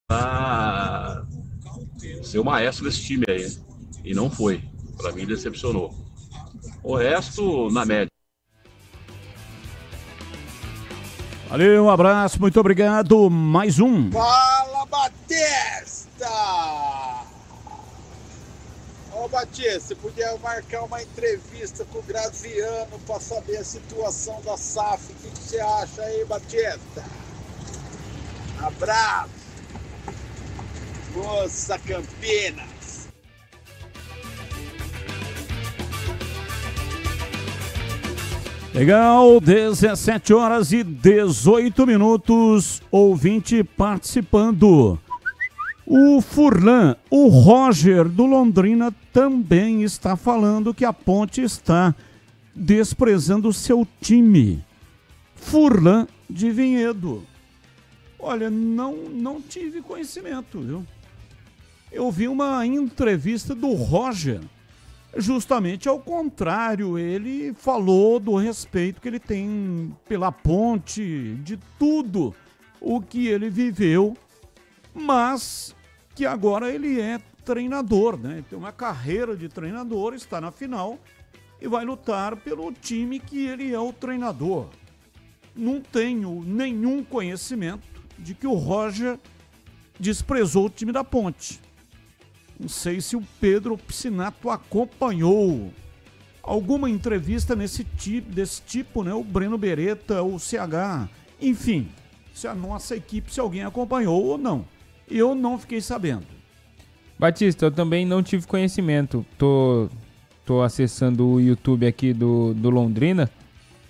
para ser o maestro desse time aí. E não foi. Para mim, decepcionou. O resto, na média. Valeu, um abraço, muito obrigado. Mais um. Fala, Batista! Ô, Batista, você podia marcar uma entrevista com o Graziano para saber a situação da SAF. O que você acha aí, Batista? Abraço! Força, Campinas! Legal, 17 horas e 18 minutos, ouvinte participando. O Furlan, o Roger do Londrina também está falando que a Ponte está desprezando o seu time. Furlan de Vinhedo. Olha, não tive conhecimento, viu? Eu vi uma entrevista do Roger. Justamente ao contrário, ele falou do respeito que ele tem pela Ponte, de tudo o que ele viveu, mas que agora ele é treinador, né? Tem uma carreira de treinador, está na final e vai lutar pelo time que ele é o treinador. Não tenho nenhum conhecimento de que o Roger desprezou o time da Ponte. Não sei se o Pedro Piscinato acompanhou alguma entrevista desse tipo, né? O Breno Beretta, o CH, enfim, se a nossa equipe, se alguém acompanhou ou não. Eu não fiquei sabendo. Batista, eu também não tive conhecimento. Tô acessando o YouTube aqui do Londrina.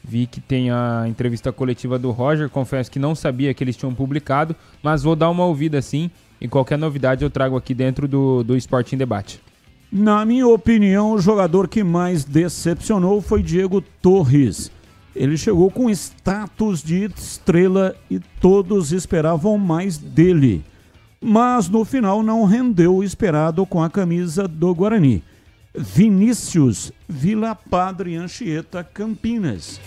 Vi que tem a entrevista coletiva do Roger. Confesso que não sabia que eles tinham publicado, mas vou dar uma ouvida sim. E qualquer novidade eu trago aqui dentro do Esporte em Debate. Na minha opinião, o jogador que mais decepcionou foi Diego Torres. Ele chegou com status de estrela e todos esperavam mais dele. Mas no final não rendeu o esperado com a camisa do Guarani. Vinícius, Vila Padre Anchieta, Campinas.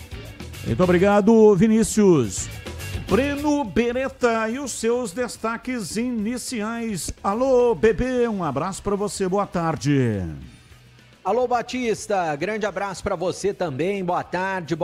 Muito obrigado, Vinícius. Breno Beretta e os seus destaques iniciais. Alô, bebê, um abraço para você, boa tarde. Alô, Batista, grande abraço para você também, boa tarde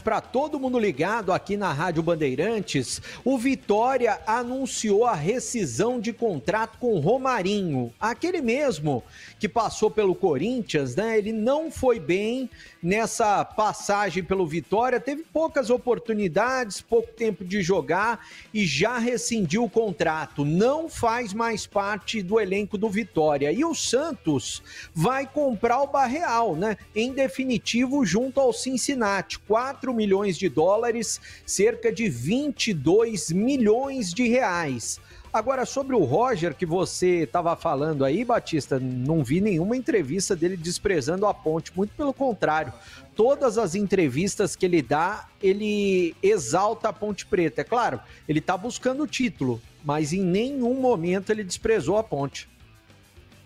para todo mundo ligado aqui na Rádio Bandeirantes. O Vitória anunciou a rescisão de contrato com o Romarinho, aquele mesmo que passou pelo Corinthians, né? Ele não foi bem nessa passagem pelo Vitória, teve poucas oportunidades, pouco tempo de jogar e já rescindiu o contrato, não faz mais parte do elenco do Vitória. E o Santos vai comprar o Barreal, né? Em definitivo, junto ao Cincinnati, 4 milhões de dólares, cerca de 22 milhões de reais. Agora, sobre o Roger, que você estava falando aí, Batista, não vi nenhuma entrevista dele desprezando a Ponte, muito pelo contrário. Todas as entrevistas que ele dá, ele exalta a Ponte Preta. É claro, ele está buscando o título, mas em nenhum momento ele desprezou a Ponte.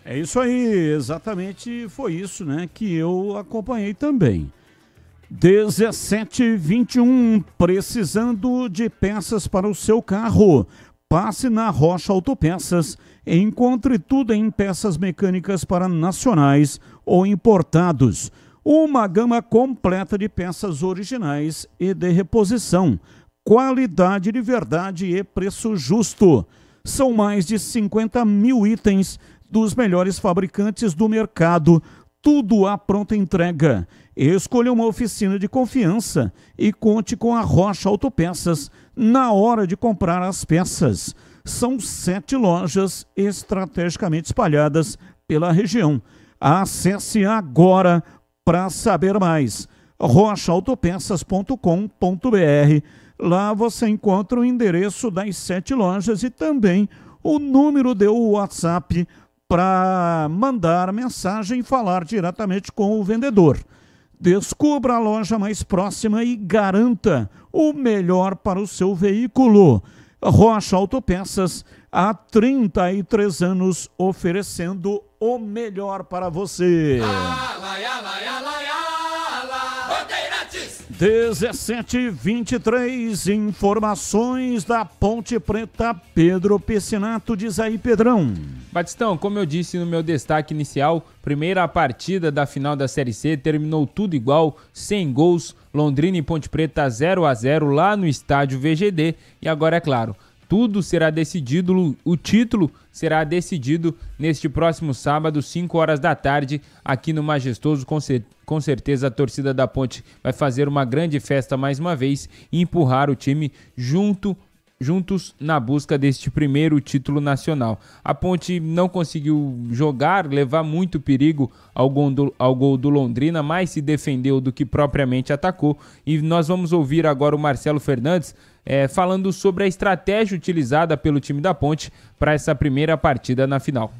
É isso aí, exatamente foi isso, né, que eu acompanhei também. 17:21, precisando de peças para o seu carro. Passe na Rocha Autopeças e encontre tudo em peças mecânicas para nacionais ou importados. Uma gama completa de peças originais e de reposição. Qualidade de verdade e preço justo. São mais de 50 mil itens dos melhores fabricantes do mercado, tudo à pronta entrega. Escolha uma oficina de confiança e conte com a Rocha Autopeças na hora de comprar as peças. São 7 lojas estrategicamente espalhadas pela região. Acesse agora para saber mais. rochaautopeças.com.br. Lá você encontra o endereço das 7 lojas e também o número de WhatsApp para mandar mensagem e falar diretamente com o vendedor. Descubra a loja mais próxima e garanta o melhor para o seu veículo. Rocha Autopeças, há 33 anos oferecendo o melhor para você. 17h23, informações da Ponte Preta, Pedro Piscinato, diz aí, Pedrão. Batistão, como eu disse no meu destaque inicial, primeira partida da final da Série C, terminou tudo igual, sem gols, Londrina e Ponte Preta 0-0 lá no estádio VGD, e agora é claro, tudo será decidido, o título será decidido neste próximo sábado, 5 horas da tarde, aqui no Majestoso. Com certeza a torcida da Ponte vai fazer uma grande festa mais uma vez e empurrar o time juntos na busca deste primeiro título nacional. A Ponte não conseguiu jogar, levar muito perigo ao gol do Londrina, mais se defendeu do que propriamente atacou. E nós vamos ouvir agora o Marcelo Fernandes falando sobre a estratégia utilizada pelo time da Ponte para essa primeira partida na final.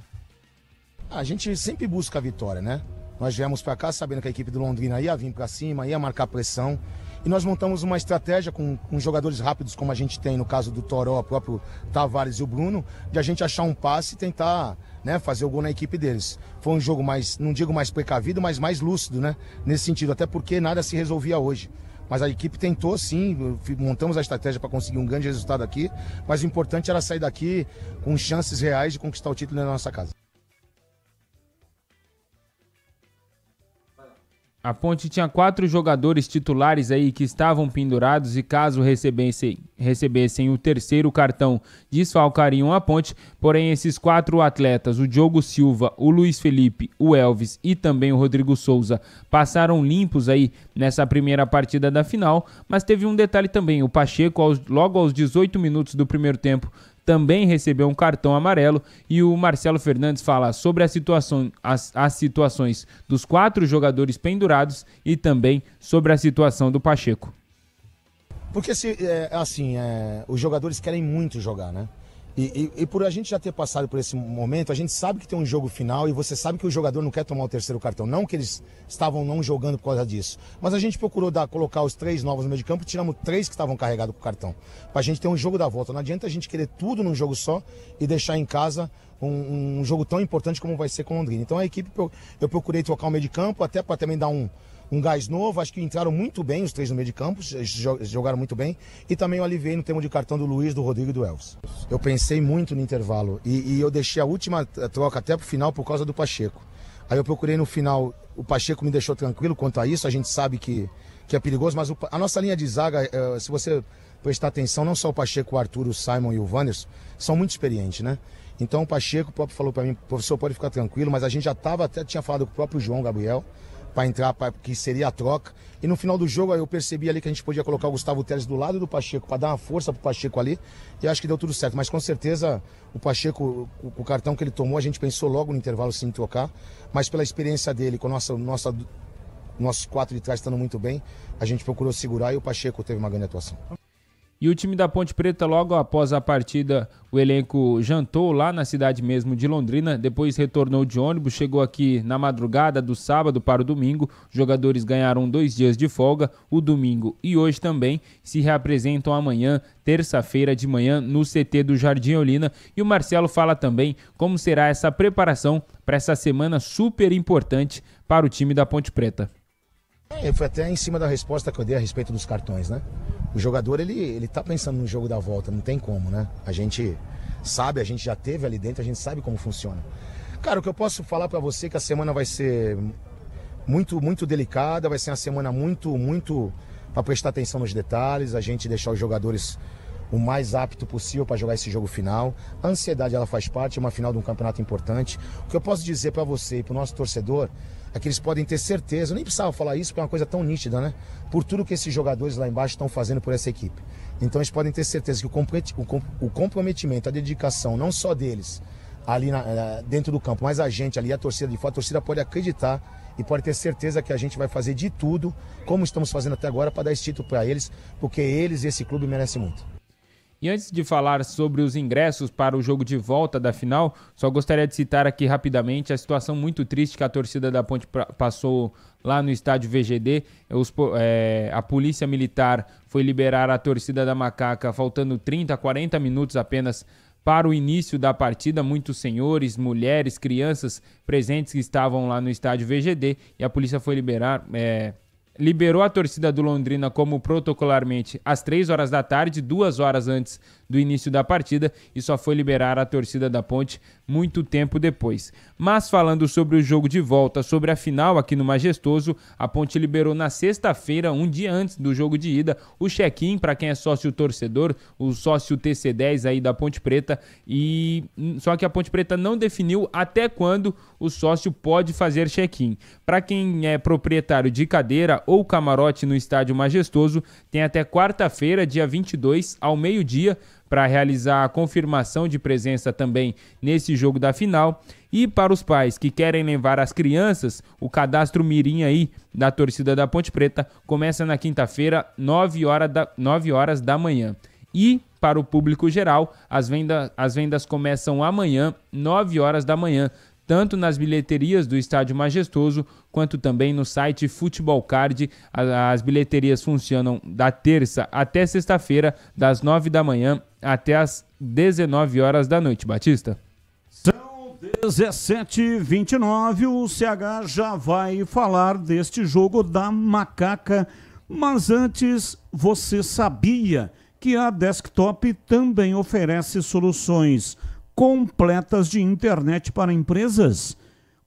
A gente sempre busca a vitória, né? Nós viemos para cá sabendo que a equipe do Londrina ia vir para cima, ia marcar pressão. E nós montamos uma estratégia com jogadores rápidos, como a gente tem no caso do Toró, o próprio Tavares e o Bruno, de a gente achar um passe e tentar, né, fazer o gol na equipe deles. Foi um jogo mais, não digo mais precavido, mas mais lúcido, né? Nesse sentido, até porque nada se resolvia hoje. Mas a equipe tentou sim, montamos a estratégia para conseguir um grande resultado aqui, mas o importante era sair daqui com chances reais de conquistar o título na nossa casa. A Ponte tinha 4 jogadores titulares aí que estavam pendurados e caso recebessem o terceiro cartão desfalcariam a Ponte, porém esses 4 atletas, o Diogo Silva, o Luiz Felipe, o Elvis e também o Rodrigo Souza, passaram limpos aí nessa primeira partida da final, mas teve um detalhe também, o Pacheco logo aos 18 minutos do primeiro tempo também recebeu um cartão amarelo e o Marcelo Fernandes fala sobre as situações dos 4 jogadores pendurados e também sobre a situação do Pacheco. Porque os jogadores querem muito jogar, né? E por a gente já ter passado por esse momento, a gente sabe que tem um jogo final e você sabe que o jogador não quer tomar o terceiro cartão. Não que eles estavam não jogando por causa disso. Mas a gente procurou colocar os 3 novos no meio de campo e tiramos 3 que estavam carregados com o cartão. Pra gente ter um jogo da volta. Não adianta a gente querer tudo num jogo só e deixar em casa um jogo tão importante como vai ser com o Londrina. Então a equipe, eu procurei trocar o meio de campo até para também dar um gás novo, acho que entraram muito bem os 3 no meio de campo, jogaram muito bem, e também eu aliviei no termo de cartão do Luiz, do Rodrigo e do Elvis. Eu pensei muito no intervalo, e eu deixei a última troca até pro final por causa do Pacheco. Aí eu procurei no final, o Pacheco me deixou tranquilo quanto a isso, a gente sabe que é perigoso, mas a nossa linha de zaga, se você prestar atenção, não só o Pacheco, o Arthur, o Simon e o Wanderson, são muito experientes, né? Então o Pacheco, o próprio falou para mim, professor, pode ficar tranquilo, mas a gente até tinha falado com o próprio João Gabriel, para entrar, que seria a troca. E no final do jogo eu percebi ali que a gente podia colocar o Gustavo Teles do lado do Pacheco para dar uma força pro Pacheco ali. E acho que deu tudo certo. Mas com certeza o Pacheco, o cartão que ele tomou, a gente pensou logo no intervalo sim em trocar. Mas pela experiência dele, com nossos 4 de trás estando muito bem, a gente procurou segurar e o Pacheco teve uma grande atuação. E o time da Ponte Preta, logo após a partida, o elenco jantou lá na cidade mesmo de Londrina, depois retornou de ônibus, chegou aqui na madrugada do sábado para o domingo. Os jogadores ganharam 2 dias de folga, o domingo e hoje também, se reapresentam amanhã, terça-feira de manhã, no CT do Jardim Olina. E o Marcelo fala também como será essa preparação para essa semana super importante para o time da Ponte Preta. Foi até em cima da resposta que eu dei a respeito dos cartões, né? O jogador, ele tá pensando no jogo da volta, não tem como, né? A gente sabe, a gente já teve ali dentro, a gente sabe como funciona. Cara, o que eu posso falar pra você é que a semana vai ser muito, muito delicada, vai ser uma semana muito pra prestar atenção nos detalhes, a gente deixar os jogadores o mais apto possível para jogar esse jogo final. A ansiedade, ela faz parte, é uma final de um campeonato importante. O que eu posso dizer para você e para o nosso torcedor é que eles podem ter certeza, eu nem precisava falar isso porque é uma coisa tão nítida, né? Por tudo que esses jogadores lá embaixo estão fazendo por essa equipe. Então eles podem ter certeza que o comprometimento, a dedicação, não só deles ali dentro do campo, mas a gente ali, a torcida de fora, a torcida pode acreditar e pode ter certeza que a gente vai fazer de tudo, como estamos fazendo até agora, para dar esse título para eles, porque eles e esse clube merecem muito. E antes de falar sobre os ingressos para o jogo de volta da final, só gostaria de citar aqui rapidamente a situação muito triste que a torcida da Ponte passou lá no estádio VGD. A polícia militar foi liberar a torcida da Macaca faltando 30, 40 minutos apenas para o início da partida. Muitos senhores, mulheres, crianças presentes que estavam lá no estádio VGD, e a polícia foi liberar liberou a torcida do Londrina como protocolarmente às 3 horas da tarde, 2 horas antes do início da partida, e só foi liberar a torcida da Ponte muito tempo depois. Mas falando sobre o jogo de volta, sobre a final aqui no Majestoso, a Ponte liberou na sexta-feira, um dia antes do jogo de ida, o check-in para quem é sócio torcedor, o sócio TC10 aí da Ponte Preta, e só que a Ponte Preta não definiu até quando o sócio pode fazer check-in. Para quem é proprietário de cadeira ou camarote no Estádio Majestoso, tem até quarta-feira, dia 22, ao meio-dia, para realizar a confirmação de presença também nesse jogo da final. E para os pais que querem levar as crianças, o cadastro mirim aí da torcida da Ponte Preta começa na quinta-feira, 9 horas da manhã. E para o público geral, as vendas começam amanhã, 9 horas da manhã, tanto nas bilheterias do Estádio Majestoso, quanto também no site Futebol Card. As bilheterias funcionam da terça até sexta-feira, das 9 da manhã até as 19 horas da noite. Batista? São 17h29, o CH já vai falar deste jogo da Macaca, mas antes, você sabia que a Desktop também oferece soluções completas de internet para empresas?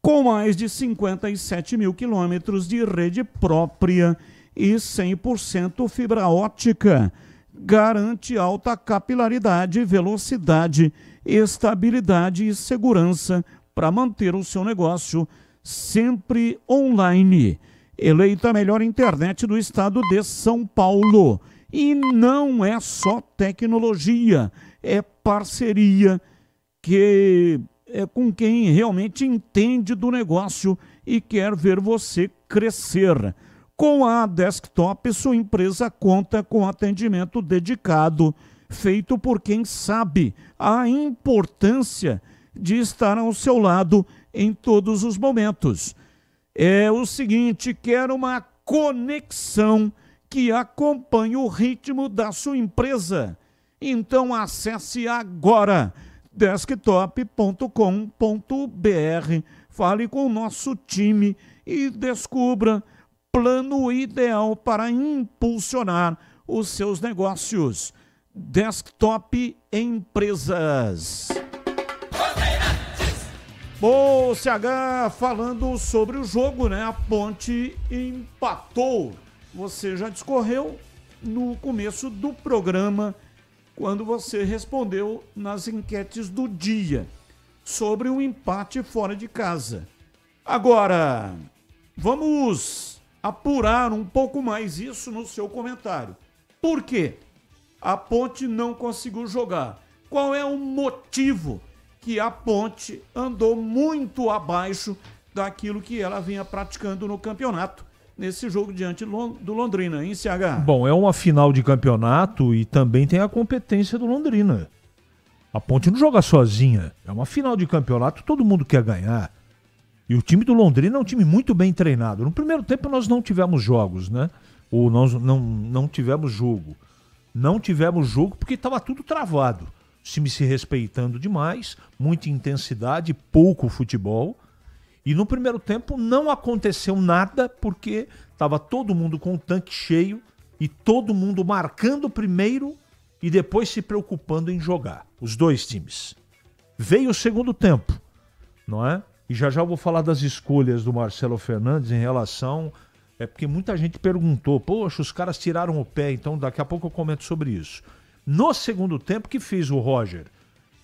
Com mais de 57 mil quilômetros de rede própria e 100% fibra ótica. Garante alta capilaridade, velocidade, estabilidade e segurança para manter o seu negócio sempre online. Eleita a melhor internet do estado de São Paulo. E não é só tecnologia, é parceria que é com quem realmente entende do negócio e quer ver você crescer. Com a Desktop, sua empresa conta com atendimento dedicado, feito por quem sabe a importância de estar ao seu lado em todos os momentos. É o seguinte, quer uma conexão que acompanhe o ritmo da sua empresa? Então acesse agora desktop.com.br, fale com o nosso time e descubra plano ideal para impulsionar os seus negócios. Desktop Empresas. Bom, CH, falando sobre o jogo, né? A Ponte empatou. Você já discorreu no começo do programa, quando você respondeu nas enquetes do dia sobre o empate fora de casa. Agora, vamos apurar um pouco mais isso no seu comentário. Por quê? A Ponte não conseguiu jogar. Qual é o motivo que a Ponte andou muito abaixo daquilo que ela vinha praticando no campeonato, nesse jogo diante do Londrina, hein, CH? Bom, é uma final de campeonato e também tem a competência do Londrina. A Ponte não joga sozinha. É uma final de campeonato, todo mundo quer ganhar. E o time do Londrina é um time muito bem treinado. No primeiro tempo nós não tivemos jogos, né? Ou nós não tivemos jogo. Não tivemos jogo porque estava tudo travado. O time se respeitando demais, muita intensidade, pouco futebol. E no primeiro tempo não aconteceu nada porque estava todo mundo com o tanque cheio e todo mundo marcando primeiro e depois se preocupando em jogar. Os dois times. Veio o segundo tempo, não é? E já vou falar das escolhas do Marcelo Fernandes em relação... É porque muita gente perguntou, poxa, os caras tiraram o pé, então daqui a pouco eu comento sobre isso. No segundo tempo, o que fez o Roger?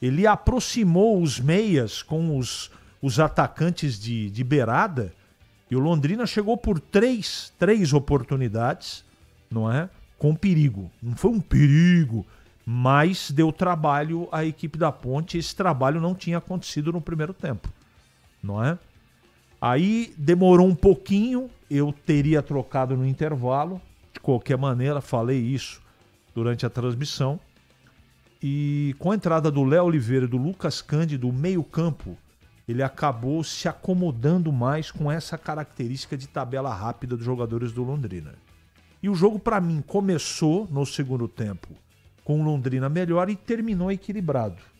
Ele aproximou os meias com os atacantes de beirada e o Londrina chegou por três oportunidades, não é? Com perigo. Não foi um perigo, mas deu trabalho à equipe da Ponte. Esse trabalho não tinha acontecido no primeiro tempo, não é? Aí demorou um pouquinho, eu teria trocado no intervalo, de qualquer maneira, falei isso durante a transmissão. E com a entrada do Léo Oliveira e do Lucas Cândido, o meio-campo, ele acabou se acomodando mais com essa característica de tabela rápida dos jogadores do Londrina. E o jogo, para mim, começou no segundo tempo com o Londrina melhor e terminou equilibrado.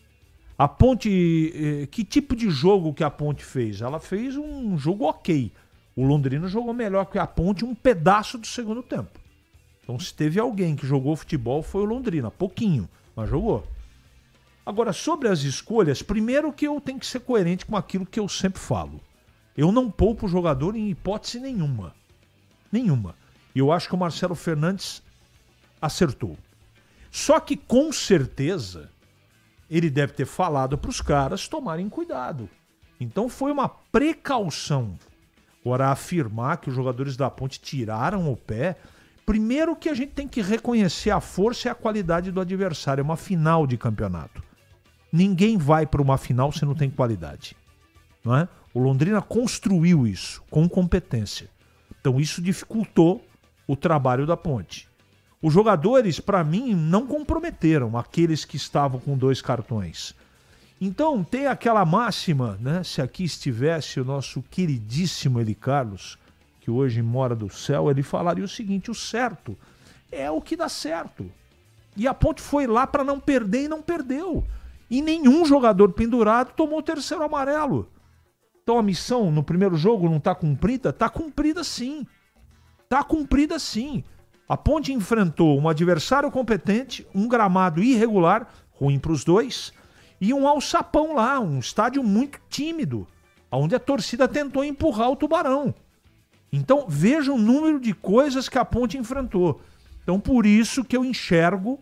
A Ponte, que tipo de jogo que a Ponte fez? Ela fez um jogo ok. O Londrina jogou melhor que a Ponte um pedaço do segundo tempo. Então, se teve alguém que jogou futebol, foi o Londrina. Pouquinho, mas jogou. Agora, sobre as escolhas, primeiro que eu tenho que ser coerente com aquilo que eu sempre falo. Eu não poupo o jogador em hipótese nenhuma. Nenhuma. E eu acho que o Marcelo Fernandes acertou. Só que, com certeza, ele deve ter falado para os caras tomarem cuidado. Então, foi uma precaução. Agora, afirmar que os jogadores da Ponte tiraram o pé... Primeiro que a gente tem que reconhecer a força e a qualidade do adversário. É uma final de campeonato. Ninguém vai para uma final se não tem qualidade. Não é? O Londrina construiu isso com competência. Então isso dificultou o trabalho da Ponte. Os jogadores, para mim, não comprometeram aqueles que estavam com 2 cartões. Então tem aquela máxima, né? Se aqui estivesse o nosso queridíssimo Eli Carlos, que hoje mora do céu, ele falaria o seguinte: o certo é o que dá certo. E a Ponte foi lá para não perder e não perdeu. E nenhum jogador pendurado tomou o 3º amarelo. Então a missão no primeiro jogo não está cumprida? Está cumprida sim. Está cumprida sim. A Ponte enfrentou um adversário competente, um gramado irregular, ruim para os dois, e um alçapão lá, um estádio muito tímido, onde a torcida tentou empurrar o Tubarão. Então, veja o número de coisas que a Ponte enfrentou. Então, por isso que eu enxergo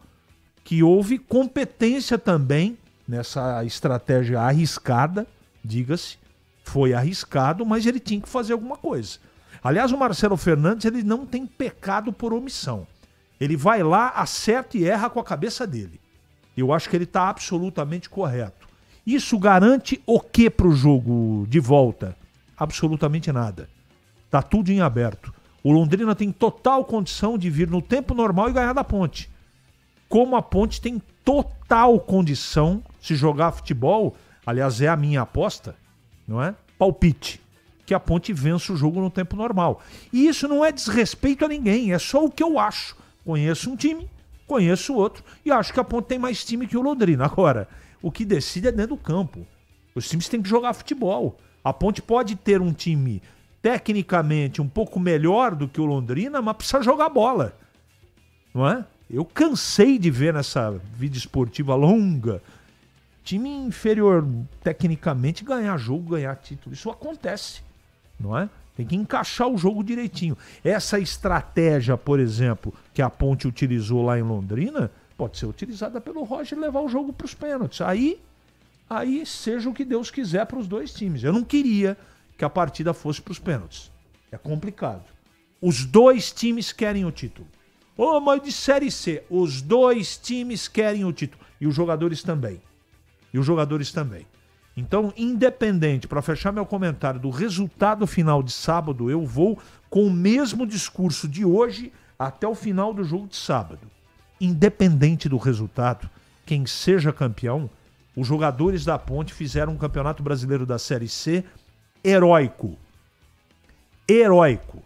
que houve competência também nessa estratégia arriscada, diga-se. Foi arriscado, mas ele tinha que fazer alguma coisa. Aliás, o Marcelo Fernandes, ele não tem pecado por omissão. Ele vai lá, acerta e erra com a cabeça dele. Eu acho que ele está absolutamente correto. Isso garante o que para o jogo de volta? Absolutamente nada. Tá tudo em aberto. O Londrina tem total condição de vir no tempo normal e ganhar da Ponte. Como a Ponte tem total condição, se jogar futebol, aliás, é a minha aposta, não é? Palpite. Que a Ponte vença o jogo no tempo normal. E isso não é desrespeito a ninguém, é só o que eu acho. Conheço um time, conheço outro, e acho que a Ponte tem mais time que o Londrina. Agora, o que decide é dentro do campo. Os times têm que jogar futebol. A Ponte pode ter um time tecnicamente um pouco melhor do que o Londrina, mas precisa jogar bola, não é? Eu cansei de ver nessa vida esportiva longa time inferior tecnicamente ganhar jogo, ganhar título. Isso acontece, não é? Tem que encaixar o jogo direitinho. Essa estratégia, por exemplo, que a Ponte utilizou lá em Londrina, pode ser utilizada pelo Roger e levar o jogo para os pênaltis. Aí seja o que Deus quiser para os dois times. Eu não queria que a partida fosse para os pênaltis. É complicado. Os dois times querem o título. Oh, mas de Série C, os dois times querem o título. E os jogadores também. Então, independente, para fechar meu comentário, do resultado final de sábado, eu vou com o mesmo discurso de hoje até o final do jogo de sábado. Independente do resultado, quem seja campeão, os jogadores da Ponte fizeram um campeonato brasileiro da Série C heróico. Heróico.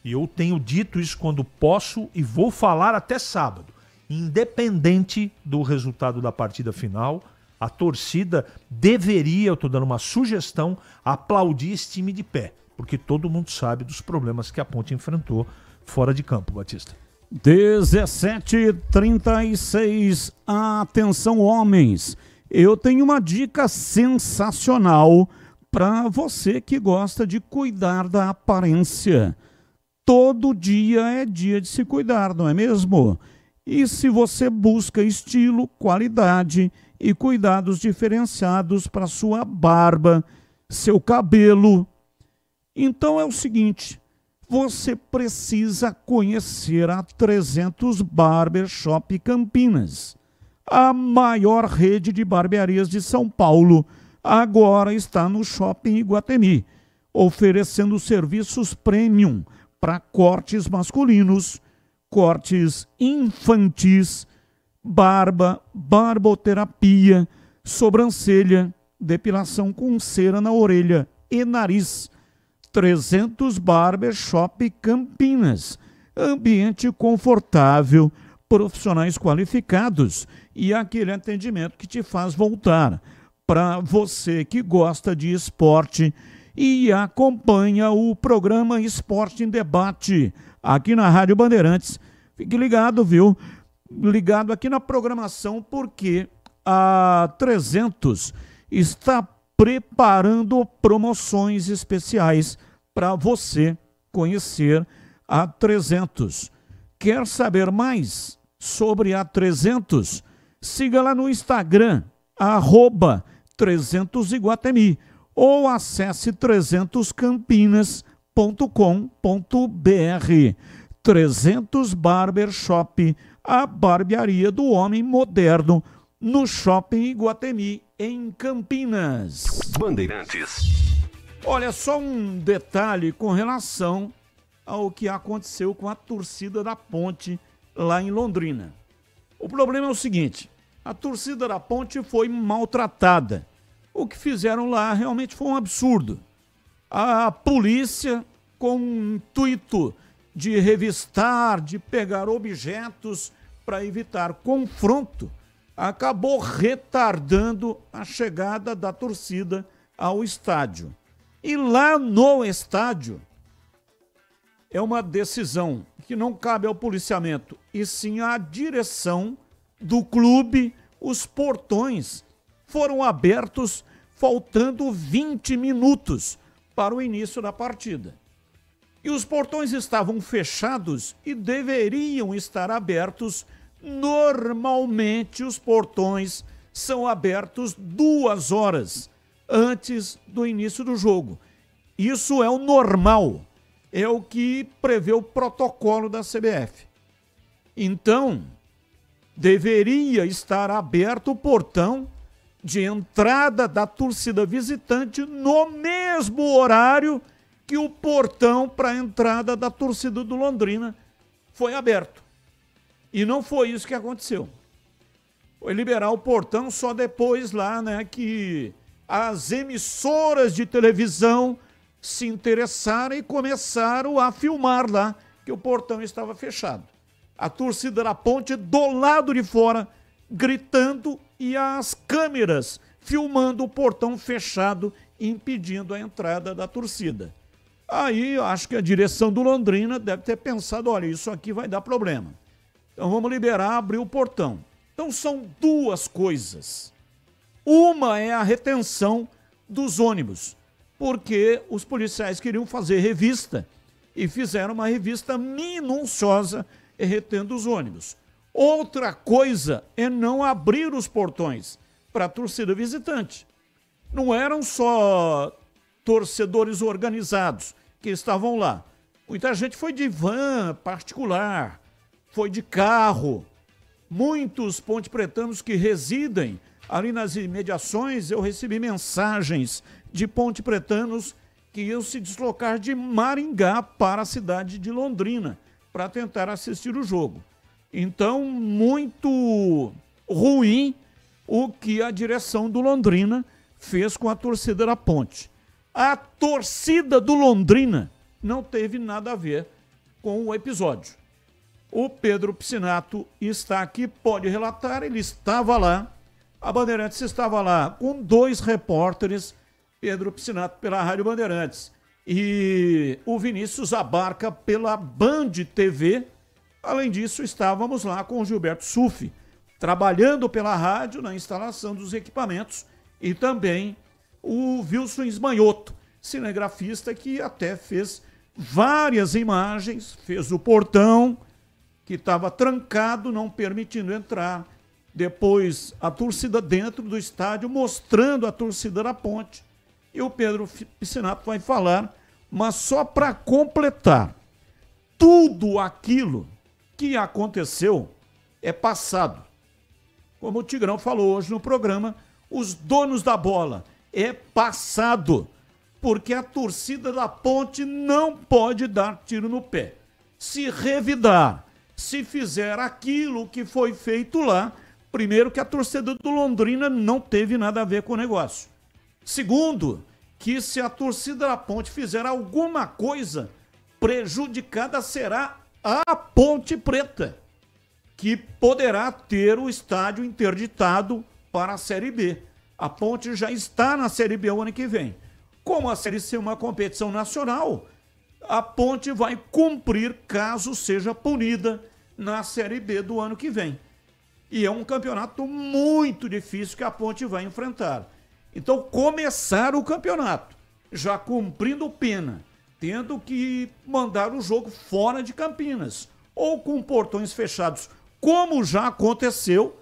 E eu tenho dito isso quando posso e vou falar até sábado. Independente do resultado da partida final, a torcida deveria, eu estou dando uma sugestão, aplaudir esse time de pé. Porque todo mundo sabe dos problemas que a Ponte enfrentou fora de campo, Batista. 17h36. Atenção, homens. Eu tenho uma dica sensacional para você que gosta de cuidar da aparência. Todo dia é dia de se cuidar, não é mesmo? E se você busca estilo, qualidade e cuidados diferenciados para sua barba, seu cabelo, então é o seguinte, você precisa conhecer a 300 Barbershop Campinas, a maior rede de barbearias de São Paulo. Agora está no Shopping Iguatemi, oferecendo serviços premium para cortes masculinos, cortes infantis, barba, barboterapia, sobrancelha, depilação com cera na orelha e nariz. 300 Barbershop Campinas, ambiente confortável, profissionais qualificados e aquele atendimento que te faz voltar. Para você que gosta de esporte e acompanha o programa Esporte em Debate aqui na Rádio Bandeirantes. Fique ligado, viu? Ligado aqui na programação, porque a 300 está preparando promoções especiais para você conhecer a 300. Quer saber mais sobre a 300? Siga lá no Instagram, @300iguatemi, ou acesse 300campinas.com.br. 300 Barbershop, a barbearia do homem moderno, no Shopping Iguatemi, em Campinas. Bandeirantes. Olha, só um detalhe com relação ao que aconteceu com a torcida da Ponte lá em Londrina. O problema é o seguinte: a torcida da Ponte foi maltratada. O que fizeram lá realmente foi um absurdo. A polícia, com o intuito de revistar, de pegar objetos para evitar confronto, acabou retardando a chegada da torcida ao estádio. E lá no estádio, é uma decisão que não cabe ao policiamento, e sim à direção do clube. Os portões foram abertos faltando 20 minutos para o início da partida. E os portões estavam fechados e deveriam estar abertos. Normalmente os portões são abertos 2 horas antes do início do jogo. Isso é o normal, é o que prevê o protocolo da CBF. Então, deveria estar aberto o portão de entrada da torcida visitante no mesmo horário que o portão para a entrada da torcida do Londrina foi aberto. E não foi isso que aconteceu. Foi liberar o portão só depois lá, né, que as emissoras de televisão se interessaram e começaram a filmar lá que o portão estava fechado. A torcida da Ponte do lado de fora gritando e as câmeras filmando o portão fechado, impedindo a entrada da torcida. Aí acho que a direção do Londrina deve ter pensado: olha, isso aqui vai dar problema. Então vamos liberar, abrir o portão. Então são 2 coisas. Uma é a retenção dos ônibus, porque os policiais queriam fazer revista e fizeram uma revista minuciosa retendo os ônibus. Outra coisa é não abrir os portões para a torcida visitante. Não eram só torcedores organizados que estavam lá. Muita gente foi de van particular, foi de carro. Muitos pontepretanos que residem ali nas imediações, eu recebi mensagens de pontepretanos que iam se deslocar de Maringá para a cidade de Londrina para tentar assistir o jogo. Então, muito ruim o que a direção do Londrina fez com a torcida da Ponte. A torcida do Londrina não teve nada a ver com o episódio. O Pedro Piscinato está aqui, pode relatar, ele estava lá, a Bandeirantes estava lá com 2 repórteres, Pedro Piscinato pela Rádio Bandeirantes e o Vinícius Abarca pela Band TV. Além disso, estávamos lá com o Gilberto Sufi, trabalhando pela rádio na instalação dos equipamentos, e também o Wilson Ismanhoto, cinegrafista, que até fez várias imagens, fez o portão, que estava trancado, não permitindo entrar. Depois a torcida dentro do estádio, mostrando a torcida da Ponte. E o Pedro Piscinato vai falar, mas só para completar, tudo aquilo que aconteceu é passado. Como o Tigrão falou hoje no programa, os donos da bola, é passado, porque a torcida da Ponte não pode dar tiro no pé. Se revidar, se fizer aquilo que foi feito lá, primeiro, que a torcida do Londrina não teve nada a ver com o negócio. Segundo, que se a torcida da Ponte fizer alguma coisa, prejudicada será a Ponte Preta, que poderá ter o estádio interditado para a Série B. A Ponte já está na Série B o ano que vem. como a Série C é uma competição nacional, a Ponte vai cumprir caso seja punida na Série B do ano que vem. E é um campeonato muito difícil que a Ponte vai enfrentar. Então, começar o campeonato já cumprindo pena, tendo que mandar o jogo fora de Campinas, ou com portões fechados, como já aconteceu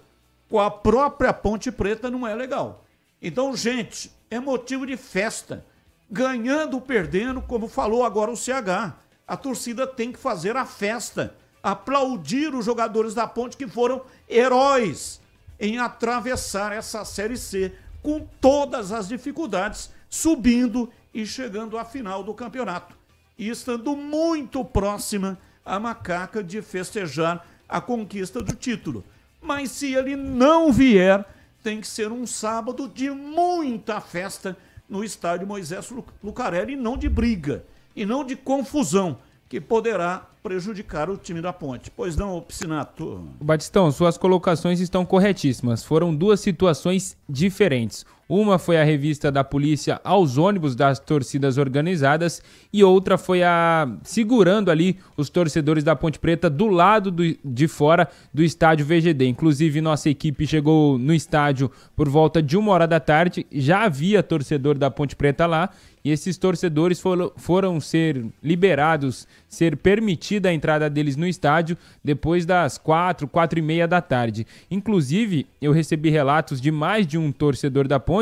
com a própria Ponte Preta, não é legal. Então, gente, é motivo de festa. Ganhando ou perdendo, como falou agora o CH, a torcida tem que fazer a festa, aplaudir os jogadores da Ponte que foram heróis em atravessar essa Série C com todas as dificuldades, subindo e chegando à final do campeonato. E estando muito próxima a Macaca de festejar a conquista do título. Mas se ele não vier, tem que ser um sábado de muita festa no estádio Moisés Lucarelli, e não de briga, e não de confusão, que poderá prejudicar o time da Ponte. Pois não, Piscinato? Batistão, suas colocações estão corretíssimas. Foram duas situações diferentes. Uma foi a revista da polícia aos ônibus das torcidas organizadas e outra foi a segurando ali os torcedores da Ponte Preta do lado de fora do estádio VGD. Inclusive, nossa equipe chegou no estádio por volta de 1h da tarde. Já havia torcedor da Ponte Preta lá e esses torcedores foram ser liberados, ser permitida a entrada deles no estádio depois das 4h30 da tarde. Inclusive, eu recebi relatos de mais de um torcedor da Ponte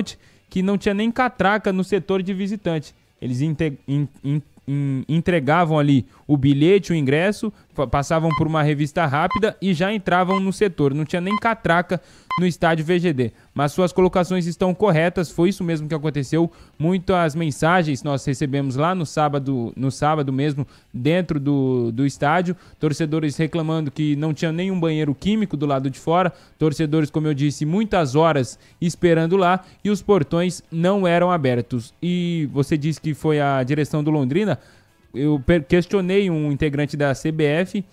que não tinha nem catraca no setor de visitante. Eles entregavam ali o bilhete, o ingresso, passavam por uma revista rápida e já entravam no setor. Não tinha nem catraca no estádio VGD. Mas suas colocações estão corretas, foi isso mesmo que aconteceu. Muitas mensagens nós recebemos lá no sábado mesmo, dentro do estádio, torcedores reclamando que não tinha nenhum banheiro químico do lado de fora, torcedores, como eu disse, muitas horas esperando lá e os portões não eram abertos. E você disse que foi a direção do Londrina. Eu questionei um integrante da CBF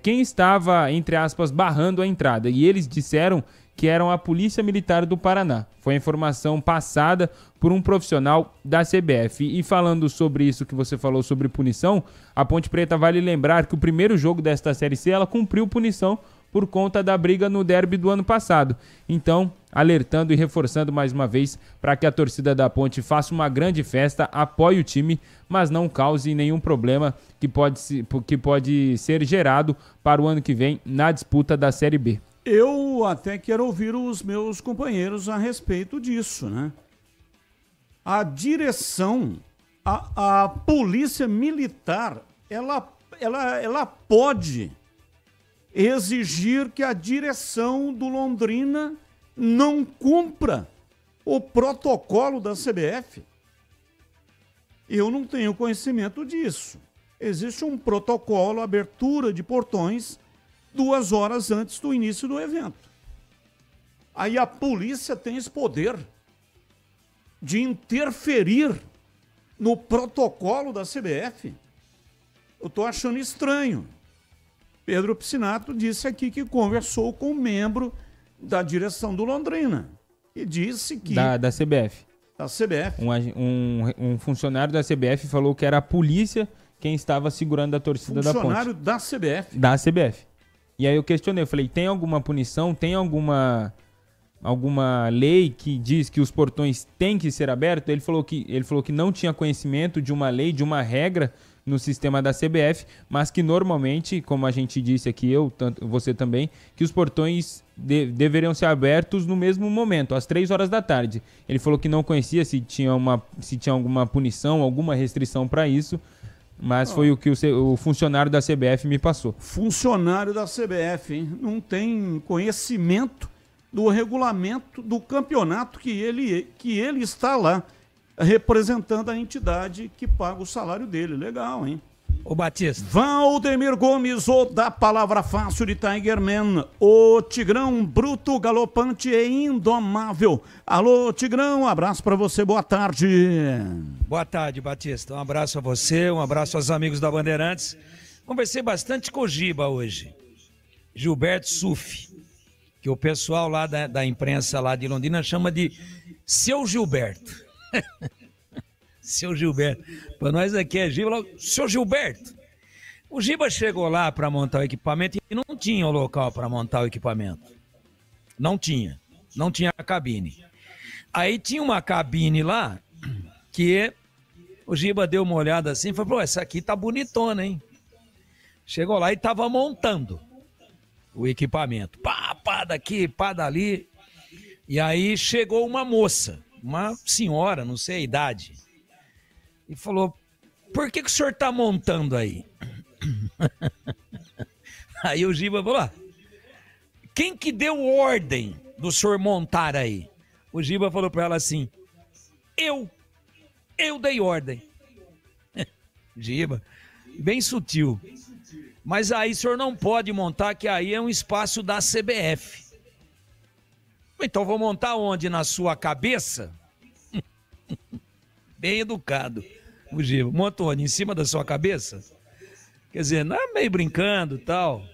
quem estava, entre aspas, barrando a entrada, e eles disseram que eram a Polícia Militar do Paraná. Foi a informação passada por um profissional da CBF. E falando sobre isso que você falou sobre punição, a Ponte Preta vale lembrar que o primeiro jogo desta Série C, ela cumpriu punição por conta da briga no derby do ano passado. Então, alertando e reforçando mais uma vez para que a torcida da Ponte faça uma grande festa, apoie o time, mas não cause nenhum problema que pode ser gerado para o ano que vem na disputa da Série B. Eu até quero ouvir os meus companheiros a respeito disso, né? A direção, a polícia militar, ela pode exigir que a direção do Londrina não cumpra o protocolo da CBF. Eu não tenho conhecimento disso. Existe um protocolo, abertura de portões 2 horas antes do início do evento. Aí a polícia tem esse poder de interferir no protocolo da CBF. Eu estou achando estranho. Pedro Piscinato disse aqui que conversou com um membro da direção do Londrina e disse que... Da CBF. Da CBF. Um funcionário da CBF falou que era a polícia quem estava segurando a torcida da Ponte. Funcionário da CBF. Da CBF. E aí eu questionei, eu falei, tem alguma punição, tem alguma lei que diz que os portões têm que ser abertos? Ele falou que não tinha conhecimento de uma lei, de uma regra no sistema da CBF, mas que normalmente, como a gente disse aqui, você também, que os portões deveriam ser abertos no mesmo momento, às 3 horas da tarde. Ele falou que não conhecia se tinha alguma punição, alguma restrição para isso, mas foi o que o funcionário da CBF me passou. Funcionário da CBF, hein? Não tem conhecimento do regulamento do campeonato que ele está lá, representando a entidade que paga o salário dele. Legal, hein? Ô Batista. Valdemir Gomes, o da palavra fácil de Tigerman, o Tigrão bruto, galopante e indomável. Alô, Tigrão, um abraço pra você, boa tarde. Boa tarde, Batista. Um abraço a você, um abraço aos amigos da Bandeirantes. Conversei bastante com o Giba hoje, Gilberto Sufi, que o pessoal lá da imprensa lá de Londrina chama de Seu Gilberto. Seu Gilberto. Para nós aqui é Giba. Seu Gilberto. O Giba chegou lá para montar o equipamento e não tinha o local para montar o equipamento. Não tinha. Não tinha a cabine. Aí tinha uma cabine lá que o Giba deu uma olhada assim e falou, pô, essa aqui tá bonitona, hein? Chegou lá e tava montando o equipamento. Pá daqui, pá dali. E aí chegou uma moça, uma senhora, não sei a idade, e falou, por que o senhor tá montando aí? Aí o Giba falou, quem que deu ordem do senhor montar aí? O Giba falou para ela assim, eu dei ordem. Giba, bem sutil. Mas aí o senhor não pode montar, que aí é um espaço da CBF. Então vou montar onde? Na sua cabeça? Bem educado, o Giba. Monta onde? Em cima da sua cabeça? Quer dizer, não é meio brincando e tal.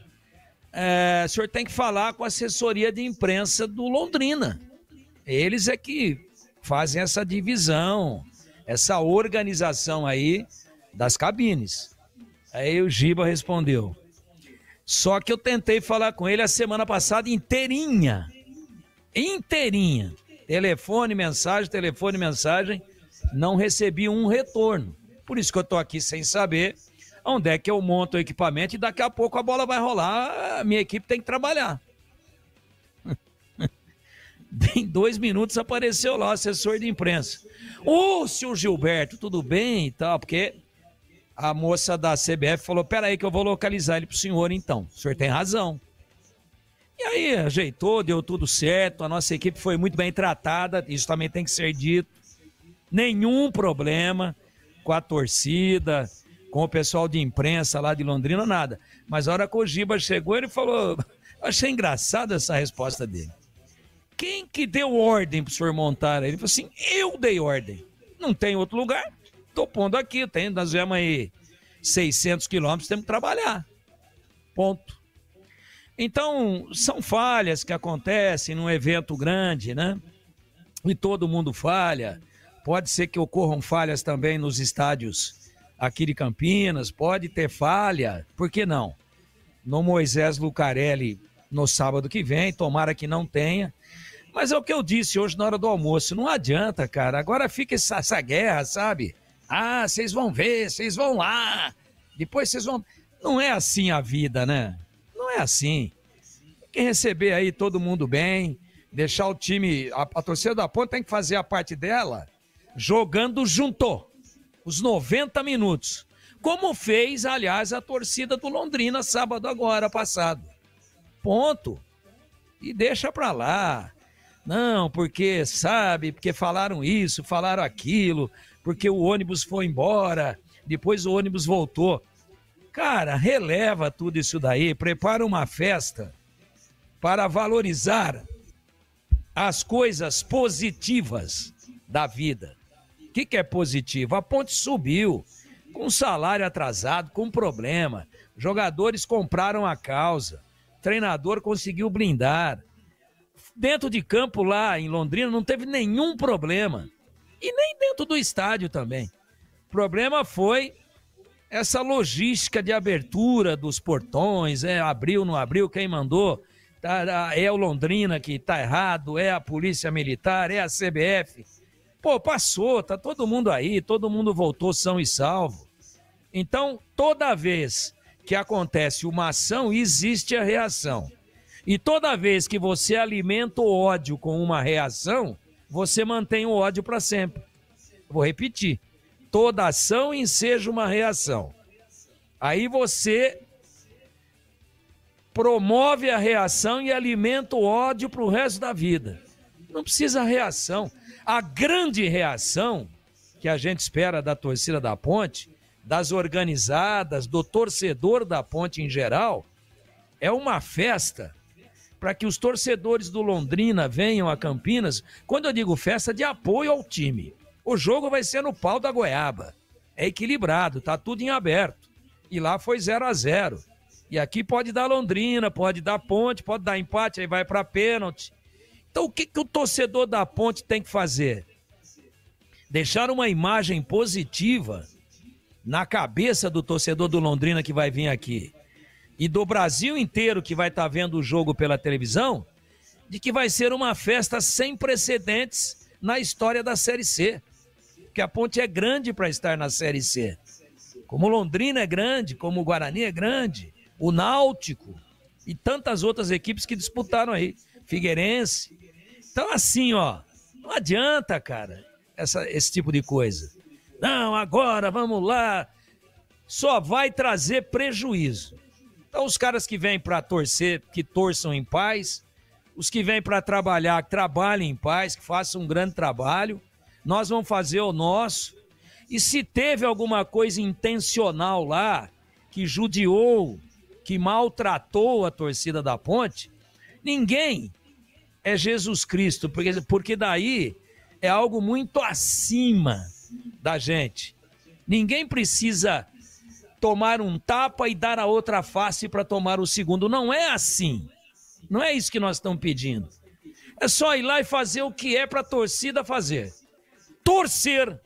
O senhor tem que falar com a assessoria de imprensa do Londrina. Eles é que fazem essa divisão, essa organização aí das cabines. Aí o Giba respondeu, só que eu tentei falar com ele a semana passada inteirinha, telefone, mensagem, não recebi um retorno. Por isso que eu tô aqui sem saber onde é que eu monto o equipamento e daqui a pouco a bola vai rolar, a minha equipe tem que trabalhar. Em 2 minutos apareceu lá o assessor de imprensa. Ô, senhor Gilberto, tudo bem e tal, porque a moça da CBF falou, peraí que eu vou localizar ele pro senhor então, o senhor tem razão. E aí ajeitou, deu tudo certo, a nossa equipe foi muito bem tratada, isso também tem que ser dito. Nenhum problema com a torcida, com o pessoal de imprensa lá de Londrina, nada. Mas a hora que o Giba chegou, ele falou, achei engraçada essa resposta dele. Quem que deu ordem pro senhor montar? Ele falou assim, eu dei ordem. Não tem outro lugar. Tô pondo aqui, nós viemos aí 600 quilômetros, temos que trabalhar. Ponto. Então, são falhas que acontecem num evento grande, né? E todo mundo falha. Pode ser que ocorram falhas também nos estádios aqui de Campinas, pode ter falha, por que não? No Moisés Lucarelli, no sábado que vem, tomara que não tenha. Mas é o que eu disse hoje na hora do almoço, não adianta, cara, agora fica essa guerra, sabe? Ah, vocês vão ver, vocês vão lá, depois vocês vão... Não é assim a vida, né? Não é assim. Tem que receber aí todo mundo bem, deixar o time... A torcida da Ponte tem que fazer a parte dela jogando junto, os 90 minutos. Como fez, aliás, a torcida do Londrina sábado agora, passado. Ponto. E deixa pra lá. Não, porque, sabe, porque falaram isso, falaram aquilo, porque o ônibus foi embora, depois o ônibus voltou. Cara, releva tudo isso daí, prepara uma festa para valorizar as coisas positivas da vida. O que é positivo? A Ponte subiu, com salário atrasado, com problema. Jogadores compraram a causa, treinador conseguiu blindar. Dentro de campo lá em Londrina não teve nenhum problema. E nem dentro do estádio também. O problema foi essa logística de abertura dos portões, abriu, não abriu, quem mandou, é o Londrina que tá errado, é a Polícia Militar, é a CBF. Pô, passou, tá todo mundo aí, todo mundo voltou são e salvo. Então, toda vez que acontece uma ação, existe a reação. E toda vez que você alimenta o ódio com uma reação, você mantém o ódio para sempre. Vou repetir. Toda ação enseja uma reação. Aí você promove a reação e alimenta o ódio para o resto da vida. Não precisa reação. A grande reação que a gente espera da torcida da Ponte, das organizadas, do torcedor da Ponte em geral, é uma festa para que os torcedores do Londrina venham a Campinas. Quando eu digo festa, de apoio ao time. O jogo vai ser no pau da goiaba. É equilibrado, tá tudo em aberto. E lá foi 0-0. E aqui pode dar Londrina, pode dar Ponte, pode dar empate, aí vai para pênalti. Então o que o torcedor da Ponte tem que fazer? deixar uma imagem positiva na cabeça do torcedor do Londrina que vai vir aqui e do Brasil inteiro que vai estar vendo o jogo pela televisão, de que vai ser uma festa sem precedentes na história da Série C. Porque a Ponte é grande para estar na Série C. Como o Londrina é grande, como o Guarani é grande, o Náutico e tantas outras equipes que disputaram aí, Figueirense. Então assim, ó, não adianta, cara, esse tipo de coisa. Não, agora vamos lá, só vai trazer prejuízo. Então os caras que vêm para torcer, que torçam em paz, os que vêm para trabalhar, que trabalhem em paz, que façam um grande trabalho, nós vamos fazer o nosso. E se teve alguma coisa intencional lá, que judiou, que maltratou a torcida da Ponte, ninguém é Jesus Cristo, porque daí é algo muito acima da gente. Ninguém precisa tomar um tapa e dar a outra face para tomar o segundo. Não é assim. Não é isso que nós estamos pedindo. É só ir lá e fazer o que é para a torcida fazer. Torcer,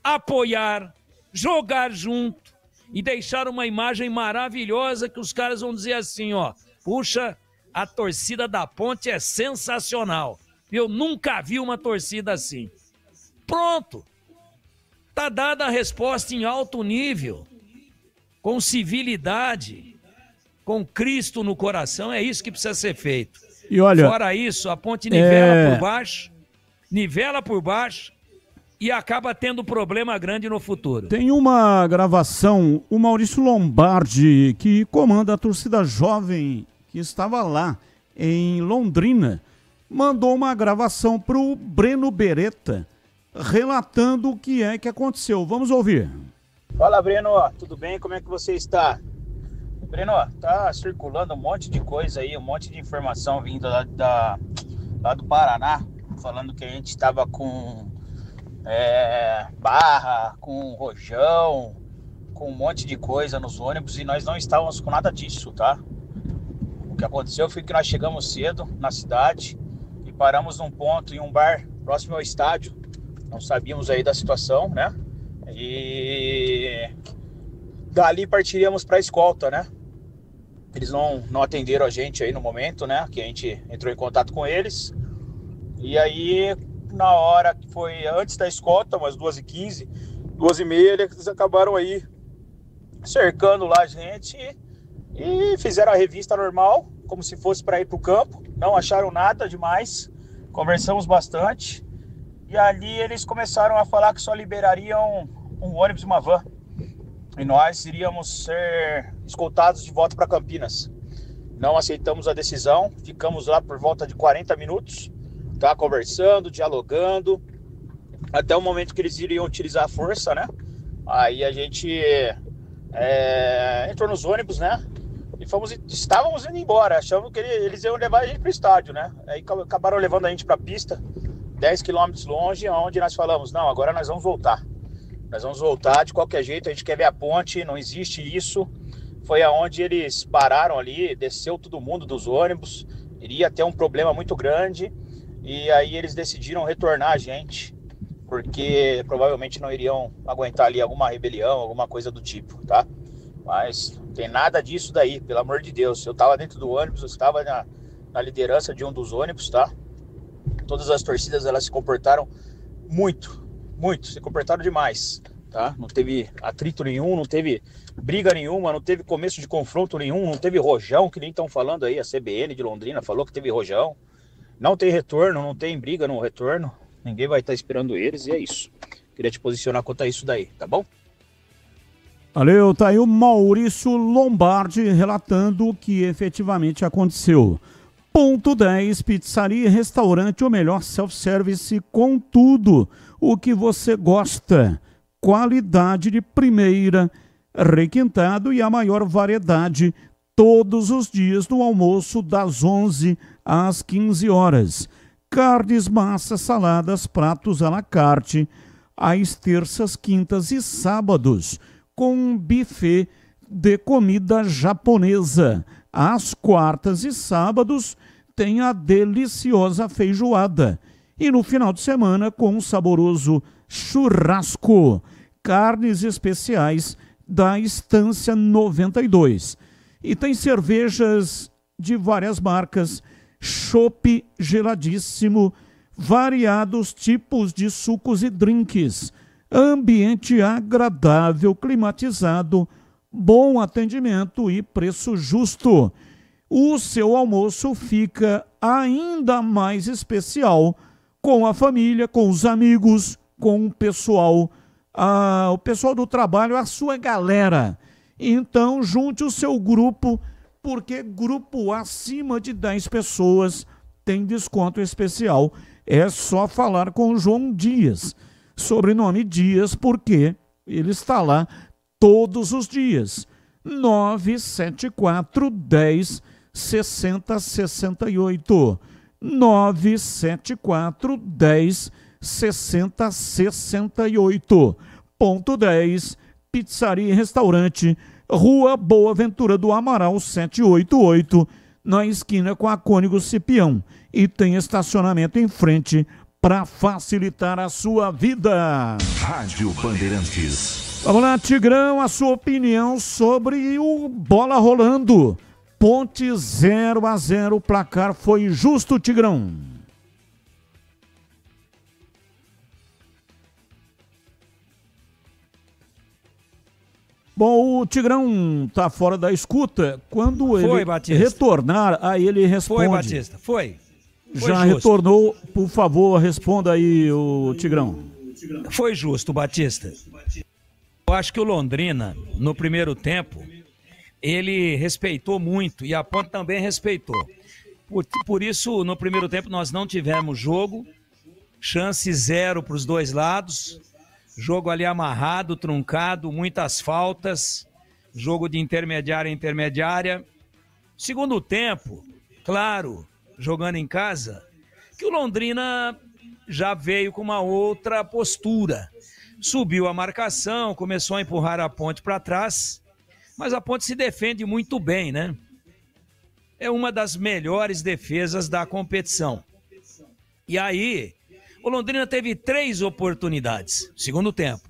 apoiar, jogar junto e deixar uma imagem maravilhosa que os caras vão dizer assim, ó, puxa, a torcida da Ponte é sensacional. Eu nunca vi uma torcida assim. Pronto. Tá dada a resposta em alto nível, com civilidade, com Cristo no coração, é isso que precisa ser feito. E olha, fora isso, a Ponte nivela por baixo e acaba tendo problema grande no futuro. Tem uma gravação, o Maurício Lombardi, que comanda a torcida jovem que estava lá em Londrina, mandou uma gravação para o Breno Beretta, relatando o que é que aconteceu. Vamos ouvir. Fala, Breno, tudo bem? Como é que você está? Breno, tá circulando um monte de coisa aí, um monte de informação vindo lá do Paraná, falando que a gente estava com barra, com rojão, com um monte de coisa nos ônibus e nós não estávamos com nada disso, tá? O que aconteceu foi que nós chegamos cedo na cidade e paramos num ponto, em um bar próximo ao estádio. Não sabíamos aí da situação, né? E dali partiríamos para a escolta, né? Eles não atenderam a gente aí no momento, né? Que a gente entrou em contato com eles. E aí, na hora que foi antes da escolta, umas 2h15, 2h30, eles acabaram aí cercando lá a gente e fizeram a revista normal, como se fosse para ir para o campo. Não acharam nada demais, conversamos bastante. E ali eles começaram a falar que só liberariam um ônibus e uma van. E nós iríamos ser escoltados de volta para Campinas. Não aceitamos a decisão, ficamos lá por volta de 40 minutos, tá, conversando, dialogando, até o momento que eles iriam utilizar a força, né? Aí a gente entrou nos ônibus, né? E estávamos indo embora, achamos que eles iam levar a gente para o estádio, né? Aí acabaram levando a gente para a pista, 10 quilômetros longe, onde nós falamos, não, agora nós vamos voltar. Nós vamos voltar de qualquer jeito, a gente quer ver a ponte, não existe isso. Foi aonde eles pararam ali, desceu todo mundo dos ônibus, iria ter um problema muito grande. E aí eles decidiram retornar a gente, porque provavelmente não iriam aguentar ali alguma rebelião, alguma coisa do tipo, tá? Mas não tem nada disso daí, pelo amor de Deus. Eu estava dentro do ônibus, eu estava na liderança de um dos ônibus, tá? Todas as torcidas, elas se comportaram muito, se comportaram demais, tá? Não teve atrito nenhum, não teve briga nenhuma, não teve começo de confronto nenhum, não teve rojão, que nem estão falando aí, a CBN de Londrina falou que teve rojão. Não tem retorno, não tem briga no retorno, ninguém vai estar esperando eles e é isso. Queria te posicionar quanto a isso daí, tá bom? Valeu, tá aí o Maurício Lombardi relatando o que efetivamente aconteceu. Ponto 10, pizzaria e restaurante, o melhor self-service com tudo o que você gosta. Qualidade de primeira, requintado e a maior variedade todos os dias no almoço das 11 às 15 horas. Carnes, massas, saladas, pratos à la carte, às terças, quintas e sábados, com um buffet de comida japonesa. Às quartas e sábados tem a deliciosa feijoada. E no final de semana, com um saboroso Churrasco, carnes especiais da Estância 92. E tem cervejas de várias marcas, chopp geladíssimo, variados tipos de sucos e drinks, ambiente agradável, climatizado, bom atendimento e preço justo. O seu almoço fica ainda mais especial com a família, com os amigos, com o pessoal do trabalho, a sua galera. Então, junte o seu grupo, porque grupo acima de 10 pessoas tem desconto especial. É só falar com o João Dias, sobrenome Dias, porque ele está lá todos os dias. 974 10 60 68. 974 10 60 68. Ponto 10, Pizzaria e Restaurante, Rua Boa Ventura do Amaral 788, na esquina com a Cônigo Cipião. E tem estacionamento em frente para facilitar a sua vida. Rádio Bandeirantes. Vamos lá, Tigrão, a sua opinião sobre o bola rolando. Ponte 0-0, o placar foi justo, Tigrão? Bom, o Tigrão tá fora da escuta. Quando ele retornar, aí ele responde. Foi, Batista, foi. Já justo. Retornou, por favor, responda aí, o Tigrão. Foi justo, Batista. Eu acho que o Londrina, no primeiro tempo, ele respeitou muito e a Ponte também respeitou. Por isso, no primeiro tempo, nós não tivemos jogo, chance 0 para os dois lados, jogo ali amarrado, truncado, muitas faltas, jogo de intermediária a intermediária. Segundo tempo, claro, jogando em casa, que o Londrina já veio com uma outra postura. Subiu a marcação, começou a empurrar a Ponte para trás, mas a Ponte se defende muito bem, né? É uma das melhores defesas da competição. E aí, o Londrina teve 3 oportunidades, segundo tempo.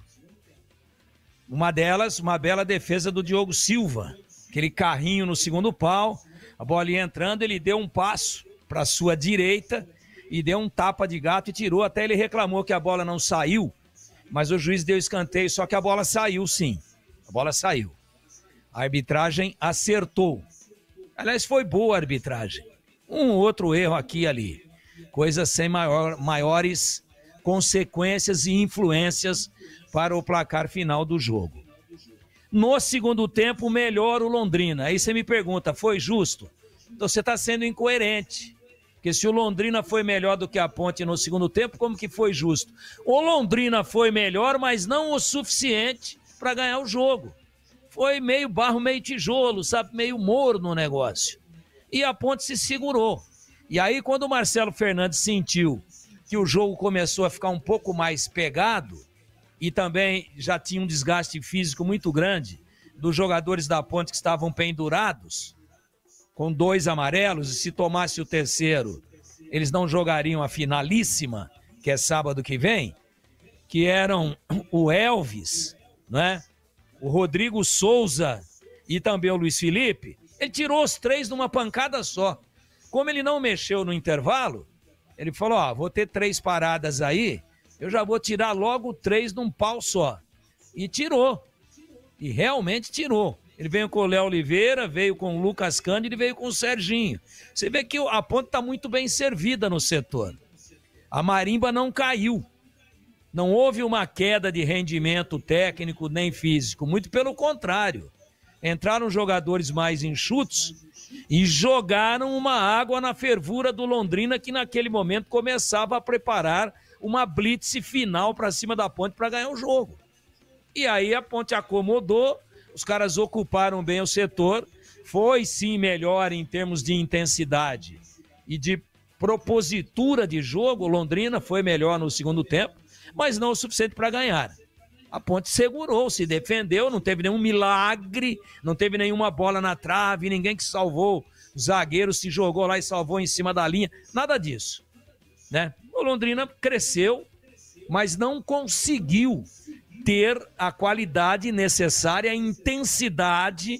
Uma delas, uma bela defesa do Diogo Silva, aquele carrinho no segundo pau, a bola ia entrando, ele deu um passo para a sua direita e deu um tapa de gato e tirou, até ele reclamou que a bola não saiu, mas o juiz deu escanteio, só que a bola saiu sim, a bola saiu. A arbitragem acertou. Aliás, foi boa a arbitragem. Um outro erro aqui e ali. Coisas sem maiores consequências e influências para o placar final do jogo. No segundo tempo, melhor o Londrina. Aí você me pergunta, foi justo? Então você está sendo incoerente. Porque se o Londrina foi melhor do que a Ponte no segundo tempo, como que foi justo? O Londrina foi melhor, mas não o suficiente para ganhar o jogo. Foi meio barro, meio tijolo, sabe? Meio morno o negócio. E a Ponte se segurou. E aí, quando o Marcelo Fernandes sentiu que o jogo começou a ficar um pouco mais pegado e também já tinha um desgaste físico muito grande dos jogadores da Ponte que estavam pendurados, com 2 amarelos, e se tomasse o terceiro, eles não jogariam a finalíssima, que é sábado que vem, que eram o Elvis, né? O Rodrigo Souza e também o Luiz Felipe. Ele tirou os 3 numa pancada só. Como ele não mexeu no intervalo, ele falou, ó, vou ter 3 paradas aí, eu já vou tirar logo 3 num pau só. E tirou. E realmente tirou. Ele veio com o Léo Oliveira, veio com o Lucas Cândido e veio com o Serginho. Você vê que a Ponte está muito bem servida no setor. A marimba não caiu. Não houve uma queda de rendimento técnico nem físico, muito pelo contrário. Entraram jogadores mais enxutos e jogaram uma água na fervura do Londrina, que naquele momento começava a preparar uma blitz final para cima da Ponte para ganhar o jogo. E aí a Ponte acomodou, os caras ocuparam bem o setor, foi sim melhor em termos de intensidade e de propositura de jogo. O Londrina foi melhor no segundo tempo, mas não o suficiente para ganhar. A Ponte segurou, se defendeu, não teve nenhum milagre, não teve nenhuma bola na trave, ninguém que salvou, o zagueiro se jogou lá e salvou em cima da linha, nada disso, né? O Londrina cresceu mas não conseguiu ter a qualidade necessária, a intensidade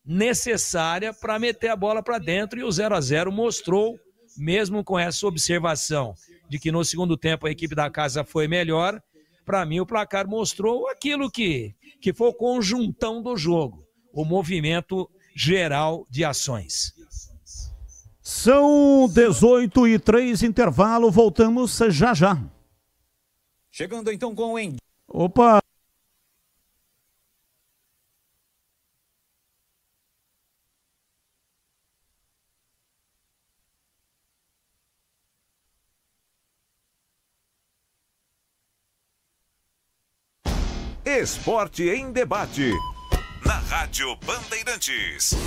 necessária para meter a bola para dentro, e o 0-0 mostrou, mesmo com essa observação de que no segundo tempo a equipe da casa foi melhor, para mim o placar mostrou aquilo que foi o conjuntão do jogo, o movimento geral de ações. São 18h03, intervalo, voltamos já já. Chegando então com o Opa! Esporte em debate. Na Rádio Bandeirantes.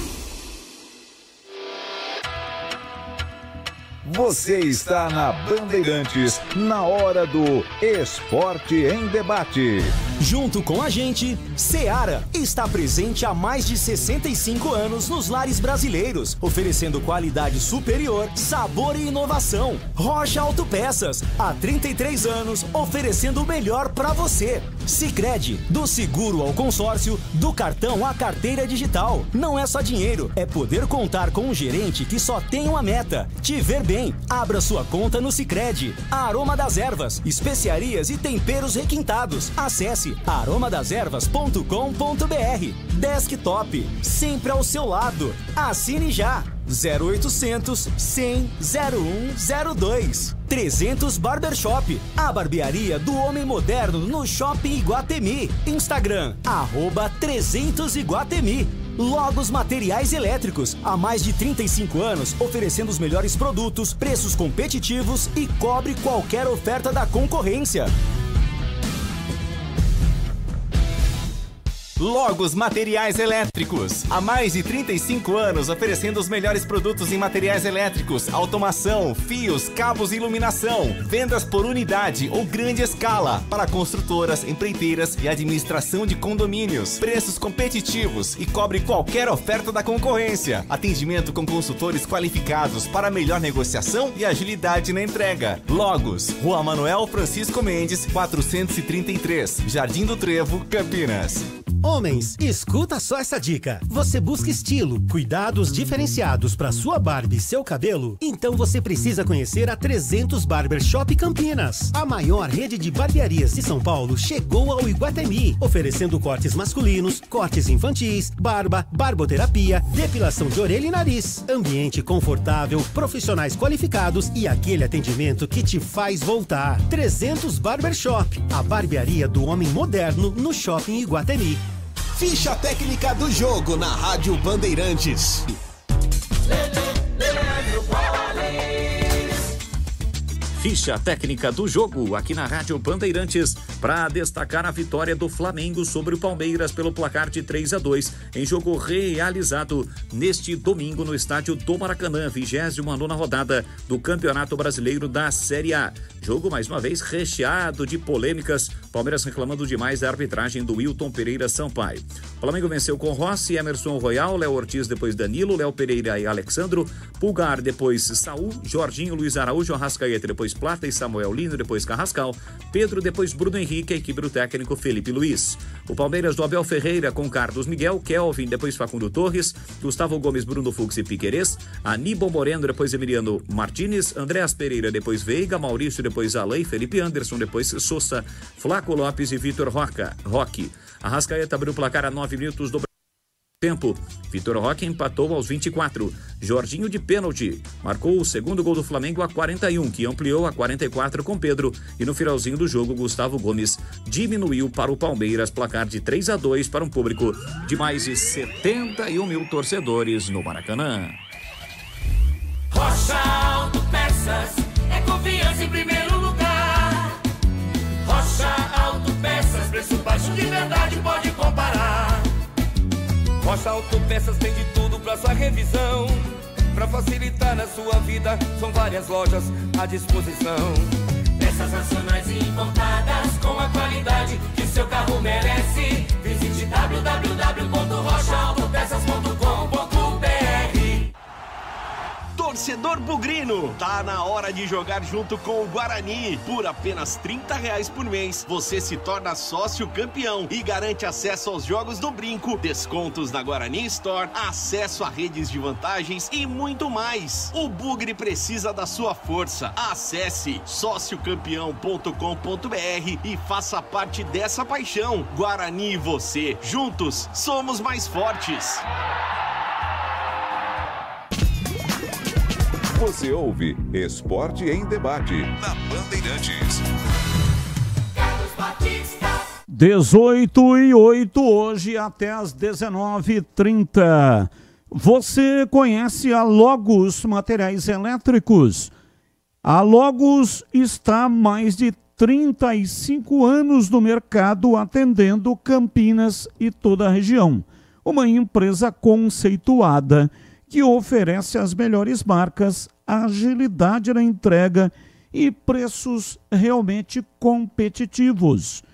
Você está na Bandeirantes, na hora do Esporte em Debate. Junto com a gente, Seara está presente há mais de 65 anos nos lares brasileiros, oferecendo qualidade superior, sabor e inovação. Rocha Autopeças, há 33 anos, oferecendo o melhor para você. Sicredi, do seguro ao consórcio, do cartão à carteira digital. Não é só dinheiro, é poder contar com um gerente que só tem uma meta: te ver bem. Abra sua conta no Sicredi. Aroma das Ervas, especiarias e temperos requintados. Acesse aromadaservas.com.br. Desktop, sempre ao seu lado. Assine já. 0800 100 0102. 300 Barbershop, a barbearia do homem moderno no Shopping Iguatemi. Instagram, @300 Iguatemi. Logos Materiais Elétricos, há mais de 35 anos, oferecendo os melhores produtos, preços competitivos e cobre qualquer oferta da concorrência. Logos Materiais Elétricos. Há mais de 35 anos oferecendo os melhores produtos em materiais elétricos, automação, fios, cabos e iluminação. Vendas por unidade ou grande escala para construtoras, empreiteiras e administração de condomínios. Preços competitivos e cobre qualquer oferta da concorrência. Atendimento com consultores qualificados para melhor negociação e agilidade na entrega. Logos, Rua Manuel Francisco Mendes, 433, Jardim do Trevo, Campinas. Homens, escuta só essa dica. Você busca estilo, cuidados diferenciados para sua barba e seu cabelo? Então você precisa conhecer a 300 Barbershop Campinas. A maior rede de barbearias de São Paulo chegou ao Iguatemi, oferecendo cortes masculinos, cortes infantis, barba, barboterapia, depilação de orelha e nariz. Ambiente confortável, profissionais qualificados e aquele atendimento que te faz voltar. 300 Barbershop, a barbearia do homem moderno no Shopping Iguatemi. Ficha técnica do jogo na Rádio Bandeirantes. Ficha técnica do jogo aqui na Rádio Bandeirantes para destacar a vitória do Flamengo sobre o Palmeiras pelo placar de 3-2 em jogo realizado neste domingo no estádio do Maracanã, 29ª rodada do Campeonato Brasileiro da Série A. Jogo mais uma vez recheado de polêmicas, Palmeiras reclamando demais da arbitragem do Wilton Pereira Sampaio. O Flamengo venceu com Rossi, Emerson Royal, Léo Ortiz, depois Danilo, Léo Pereira e Alexandro, Pulgar, depois Saul, Jorginho, Luiz Araújo, Arrascaeta, depois Plata e Samuel Lino, depois Carrascal, Pedro, depois Bruno Henrique, a equipe do técnico Felipe Luiz. O Palmeiras do Abel Ferreira com Carlos Miguel, Kelvin, depois Facundo Torres, Gustavo Gomes, Bruno Fux e Piquerez, Aníbal Moreno, depois Emiliano Martínez, Andréas Pereira, depois Veiga, Maurício, depois Alain, Felipe Anderson, depois Sousa, Flaco Lopes e Vitor Roque. Arrascaeta abriu o placar a 9 minutos do tempo. Vitor Roque empatou aos 24. Jorginho de pênalti marcou o segundo gol do Flamengo a 41, que ampliou a 44 com Pedro. E no finalzinho do jogo, Gustavo Gomes diminuiu para o Palmeiras, placar de 3-2 para um público de mais de 71 mil torcedores no Maracanã. Rocha Autopeças é confiança em primeiro lugar. Rocha Autopeças, preço baixo de verdade, pode comparar. Rocha Autopeças tem de tudo pra sua revisão. Pra facilitar na sua vida, são várias lojas à disposição. Peças nacionais e importadas com a qualidade que seu carro merece. Visite www.rochaautopeças.com.br. Torcedor Bugrino. Tá na hora de jogar junto com o Guarani. Por apenas R$30 por mês, você se torna sócio campeão e garante acesso aos jogos do Brinco, descontos na Guarani Store, acesso a redes de vantagens e muito mais. O Bugre precisa da sua força. Acesse sociocampeão.com.br e faça parte dessa paixão. Guarani e você, juntos, somos mais fortes. Você ouve Esporte em Debate na Bandeirantes. 18h08 hoje até às 19h30. Você conhece a Logos Materiais Elétricos? A Logos está há mais de 35 anos no mercado atendendo Campinas e toda a região. Uma empresa conceituada que oferece as melhores marcas, agilidade na entrega e preços realmente competitivos.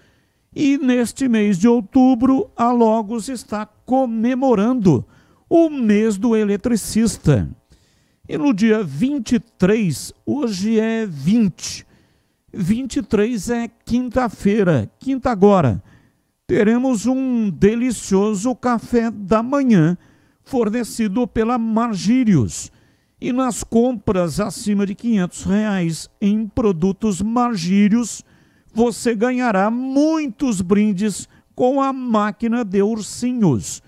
E neste mês de outubro, a Logos está comemorando o mês do eletricista. E no dia 23, hoje é 23 é quinta-feira, quinta agora, teremos um delicioso café da manhã fornecido pela Margírios. E nas compras acima de R$500 em produtos Margírios, você ganhará muitos brindes com a máquina de ursinhos.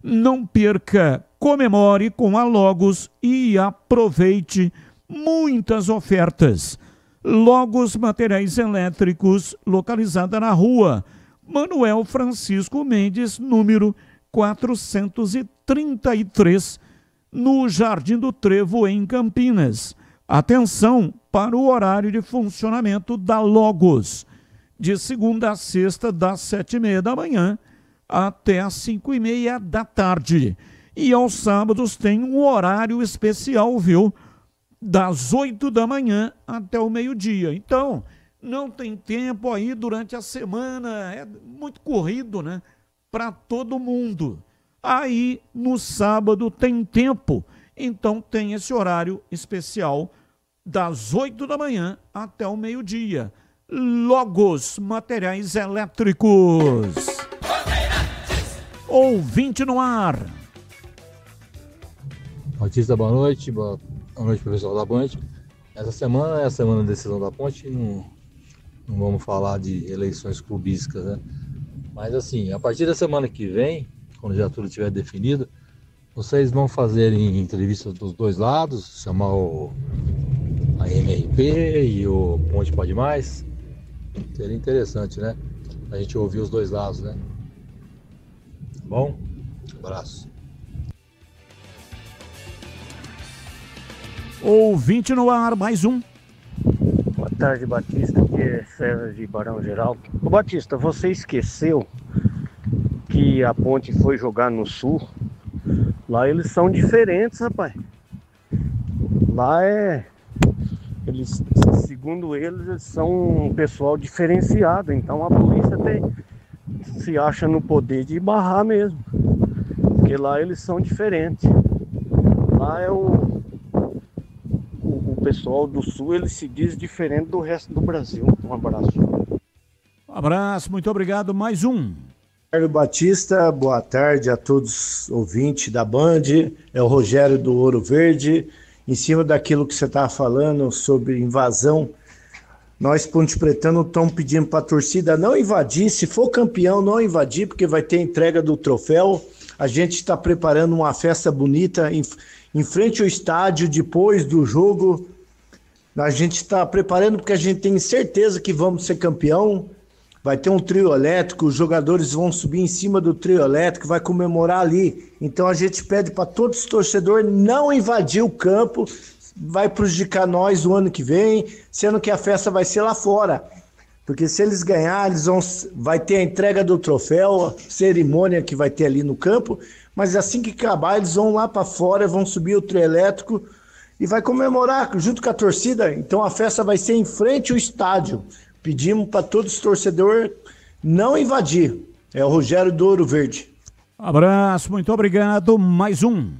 Não perca, comemore com a Logos e aproveite muitas ofertas. Logos Materiais Elétricos, localizada na rua Manuel Francisco Mendes, número 433, no Jardim do Trevo, em Campinas. Atenção para o horário de funcionamento da Logos, de segunda a sexta, das 7h30 da manhã até às 5h30 da tarde. E aos sábados tem um horário especial, viu? Das 8 da manhã até o meio-dia. Então, não tem tempo aí durante a semana, é muito corrido, né? Para todo mundo. Aí, no sábado, tem tempo, então tem esse horário especial das 8 da manhã até o meio-dia. Logos Materiais Elétricos. Ouvinte no ar. Batista, boa noite. Boa noite, professor da Band. Essa semana é a semana da decisão da Ponte. Não vamos falar de eleições clubísticas, né? Mas assim, a partir da semana que vem, quando já tudo estiver definido, vocês vão fazer entrevistas dos dois lados, chamar a MRP e o Ponte Pode Mais. Seria interessante, né? A gente ouvir os dois lados, né? Tá bom? Abraço. Ouvinte no ar, mais um. Boa tarde, Batista. Aqui é César de Barão Geraldo. Ô Batista, você esqueceu que a Ponte foi jogar no Sul? Lá eles são diferentes, rapaz. Lá eles, segundo eles são um pessoal diferenciado. Então a polícia se acha no poder de barrar mesmo. Porque lá eles são diferentes. Lá é o pessoal do Sul, ele se diz diferente do resto do Brasil. Um abraço. Um abraço, muito obrigado. Mais um. Rogério Batista, boa tarde a todos os ouvintes da Band. É o Rogério do Ouro Verde. Em cima daquilo que você estava falando sobre invasão, nós, Ponte Pretano, estamos pedindo para a torcida não invadir. Se for campeão, não invadir, porque vai ter entrega do troféu. A gente está preparando uma festa bonita em frente ao estádio, depois do jogo. A gente está preparando porque a gente tem certeza que vamos ser campeão. Vai ter um trio elétrico, os jogadores vão subir em cima do trio elétrico, vai comemorar ali. Então a gente pede para todos os torcedores não invadir o campo, vai prejudicar nós o ano que vem, sendo que a festa vai ser lá fora. Porque se eles ganharem, vai ter a entrega do troféu, a cerimônia que vai ter ali no campo, mas assim que acabar, eles vão lá para fora, vão subir o trio elétrico e vai comemorar junto com a torcida. Então a festa vai ser em frente ao estádio. Pedimos para todos os torcedores não invadir. É o Rogério do Ouro Verde. Abraço, muito obrigado. Mais um.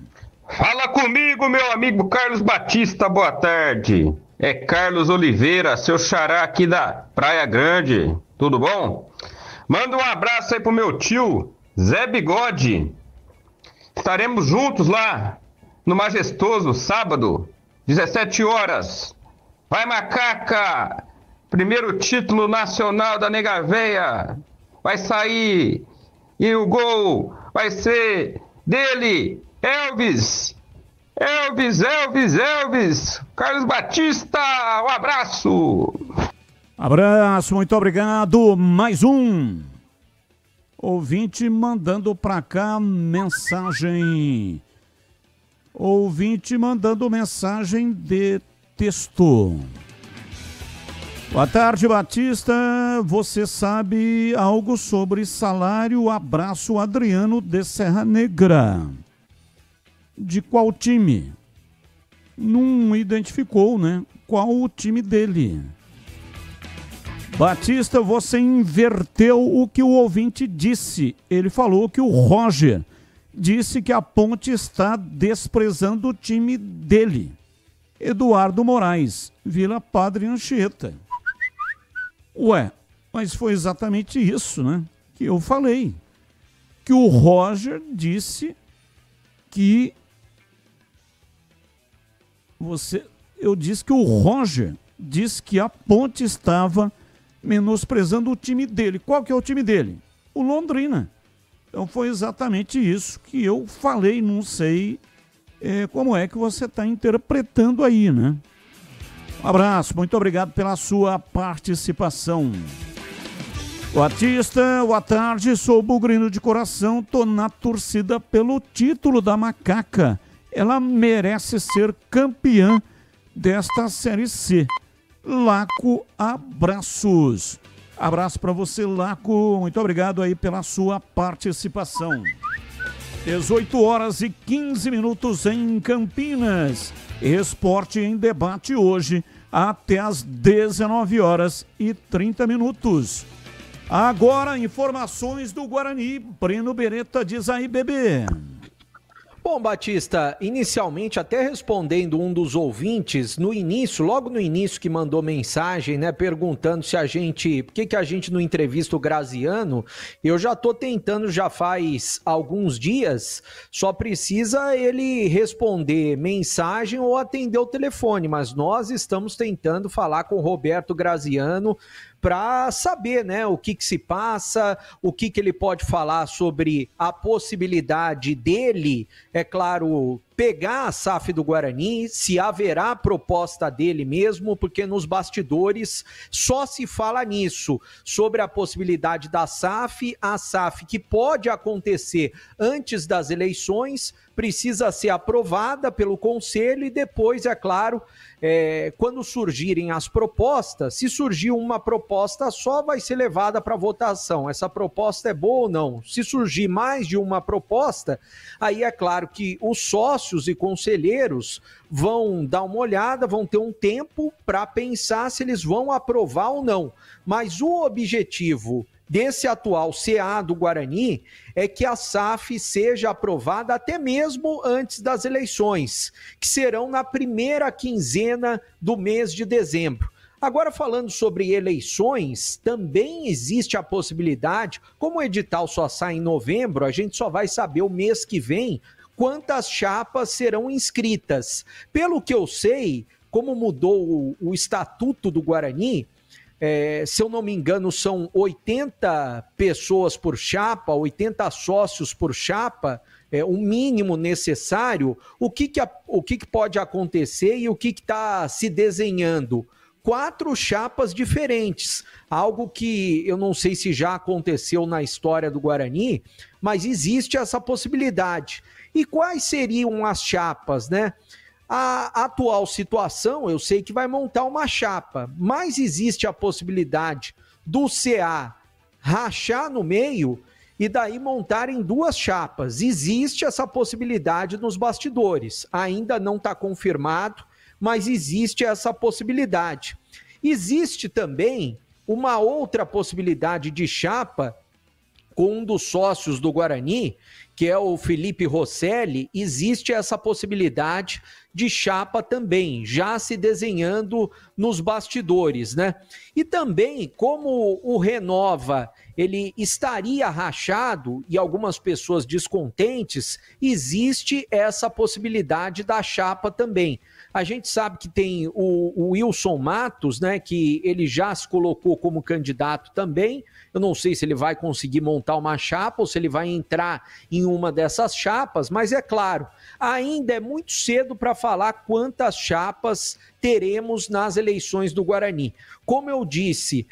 Fala comigo, meu amigo Carlos Batista, boa tarde. É Carlos Oliveira, seu xará aqui da Praia Grande, tudo bom? Manda um abraço aí pro meu tio, Zé Bigode. Estaremos juntos lá no Majestoso, sábado, 17 horas. Vai, Macaca! Primeiro título nacional da Nega Véia. Vai sair. E o gol vai ser dele, Elvis. Carlos Batista, um abraço. Abraço, muito obrigado. Mais um ouvinte mandando pra cá mensagem. Ouvinte mandando mensagem de texto. Boa tarde, Batista. Você sabe algo sobre salário? Abraço, Adriano de Serra Negra. De qual time? Não identificou, né? Qual o time dele? Batista, você inverteu o que o ouvinte disse. Ele falou que o Roger disse que a Ponte está desprezando o time dele. Eduardo Moraes, Vila Padre Anchieta. Ué, mas foi exatamente isso, né? Que eu falei. Que o Roger disse que... Eu disse que o Roger disse que a Ponte estava menosprezando o time dele. Qual que é o time dele? O Londrina. Então foi exatamente isso que eu falei. Não sei como é que você está interpretando aí, né? Um abraço, muito obrigado pela sua participação. Batista, boa tarde, sou bugrino de coração, tô na torcida pelo título da Macaca. Ela merece ser campeã desta Série C. Laco, abraços. Abraço para você, Laco, muito obrigado aí pela sua participação. 18 horas e 15 minutos em Campinas. Esporte em debate hoje até às 19 horas e 30 minutos. Agora, informações do Guarani. Breno Beretta, diz aí, bebê. Bom, Batista, inicialmente, até respondendo um dos ouvintes, no início, logo no início que mandou mensagem, né, perguntando se a gente, por que a gente não entrevista o Graziano, eu já tô tentando já faz alguns dias, só precisa ele responder mensagem ou atender o telefone, mas nós estamos tentando falar com o Roberto Graziano para saber, né, o que se passa, o que ele pode falar sobre a possibilidade dele, é claro, pegar a SAF do Guarani, se haverá proposta dele mesmo, porque nos bastidores só se fala nisso, sobre a possibilidade da SAF, a SAF que pode acontecer antes das eleições, precisa ser aprovada pelo Conselho e depois, é claro, quando surgirem as propostas, se surgir uma proposta só, vai ser levada para votação. Essa proposta é boa ou não? Se surgir mais de uma proposta, aí é claro que os sócios e conselheiros vão dar uma olhada, vão ter um tempo para pensar se eles vão aprovar ou não. Mas o objetivo desse atual CA do Guarani é que a SAF seja aprovada até mesmo antes das eleições, que serão na primeira quinzena do mês de dezembro. Agora, falando sobre eleições, também existe a possibilidade, como o edital só sai em novembro, a gente só vai saber o mês que vem quantas chapas serão inscritas. Pelo que eu sei, como mudou o estatuto do Guarani, se eu não me engano, são 80 pessoas por chapa, 80 sócios por chapa, o mínimo necessário. O que pode acontecer e o que está se desenhando? 4 chapas diferentes, algo que eu não sei se já aconteceu na história do Guarani, mas existe essa possibilidade. E quais seriam as chapas, né? A atual situação, eu sei que vai montar uma chapa, mas existe a possibilidade do CA rachar no meio e daí montarem 2 chapas. Existe essa possibilidade nos bastidores, ainda não está confirmado, mas existe essa possibilidade. Existe também uma outra possibilidade de chapa com um dos sócios do Guarani, que é o Felipe Rosselli, existe essa possibilidade de chapa também, já se desenhando nos bastidores, né? E também, como o Renova, ele estaria rachado e algumas pessoas descontentes, existe essa possibilidade da chapa também. A gente sabe que tem o Wilson Matos, né, que ele já se colocou como candidato também. Eu não sei se ele vai conseguir montar uma chapa ou se ele vai entrar em uma dessas chapas, mas é claro, ainda é muito cedo para falar quantas chapas teremos nas eleições do Guarani. Como eu disse,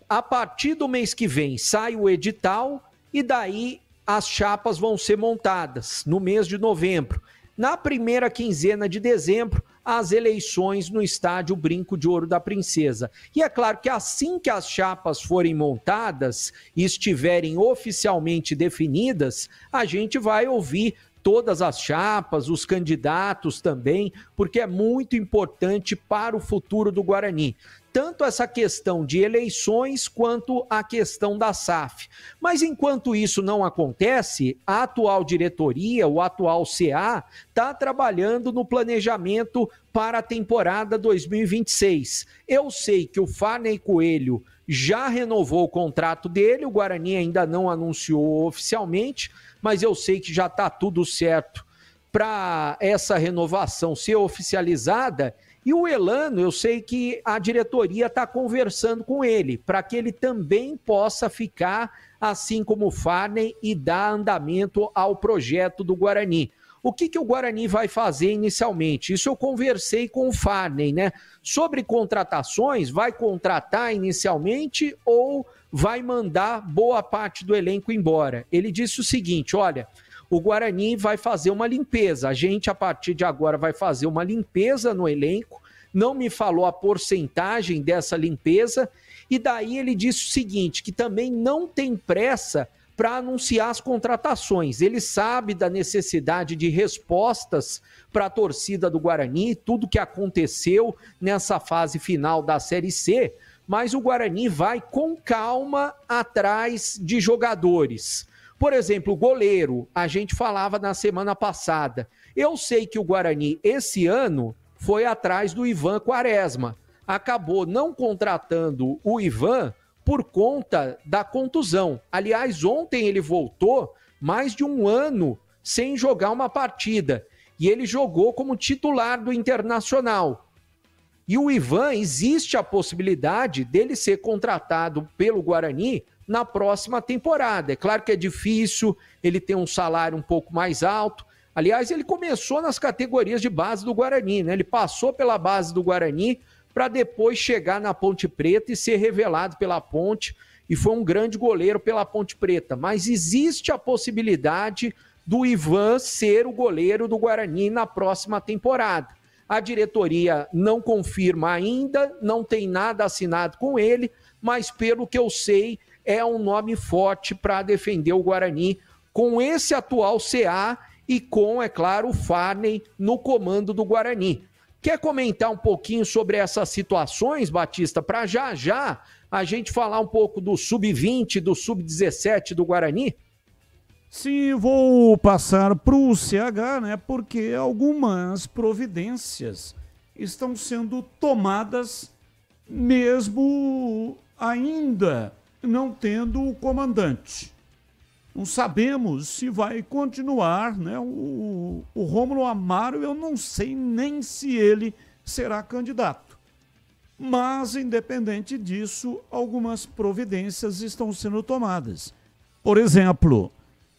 a partir do mês que vem sai o edital e daí as chapas vão ser montadas no mês de novembro. Na primeira quinzena de dezembro, as eleições no estádio Brinco de Ouro da Princesa. E é claro que assim que as chapas forem montadas e estiverem oficialmente definidas, a gente vai ouvir todas as chapas, os candidatos também, porque é muito importante para o futuro do Guarani. Tanto essa questão de eleições quanto a questão da SAF. Mas enquanto isso não acontece, a atual diretoria, o atual CA, está trabalhando no planejamento para a temporada 2026. Eu sei que o Farney Coelho já renovou o contrato dele, o Guarani ainda não anunciou oficialmente, mas eu sei que já está tudo certo para essa renovação ser oficializada. E o Elano, eu sei que a diretoria está conversando com ele, para que ele também possa ficar, assim como o Farney, e dar andamento ao projeto do Guarani. O que o Guarani vai fazer inicialmente? Isso eu conversei com o Farney, né? Sobre contratações, vai contratar inicialmente ou vai mandar boa parte do elenco embora? Ele disse o seguinte, olha, o Guarani vai fazer uma limpeza, a gente a partir de agora vai fazer uma limpeza no elenco, não me falou a porcentagem dessa limpeza, e daí ele disse o seguinte, que também não tem pressa para anunciar as contratações. Ele sabe da necessidade de respostas para a torcida do Guarani, tudo que aconteceu nessa fase final da Série C, mas o Guarani vai com calma atrás de jogadores. Por exemplo, o goleiro, a gente falava na semana passada. Eu sei que o Guarani, esse ano, foi atrás do Ivan Quaresma. Acabou não contratando o Ivan por conta da contusão. Aliás, ontem ele voltou mais de um ano sem jogar uma partida. E ele jogou como titular do Internacional. E o Ivan, existe a possibilidade dele ser contratado pelo Guarani na próxima temporada. É claro que é difícil, ele tem um salário um pouco mais alto. Aliás, ele começou nas categorias de base do Guarani, né? Ele passou pela base do Guarani para depois chegar na Ponte Preta e ser revelado pela Ponte, e foi um grande goleiro pela Ponte Preta. Mas existe a possibilidade do Ivan ser o goleiro do Guarani na próxima temporada. A diretoria não confirma ainda, não tem nada assinado com ele, mas pelo que eu sei, é um nome forte para defender o Guarani com esse atual CA e com, é claro, o Farney no comando do Guarani. Quer comentar um pouquinho sobre essas situações, Batista, para já a gente falar um pouco do Sub-20, do Sub-17 do Guarani? Sim, vou passar para o CH, né? Porque algumas providências estão sendo tomadas mesmo ainda não tendo o comandante. Não sabemos se vai continuar, né? O Rômulo Amaro, eu não sei nem se ele será candidato. Mas, independente disso, algumas providências estão sendo tomadas. Por exemplo,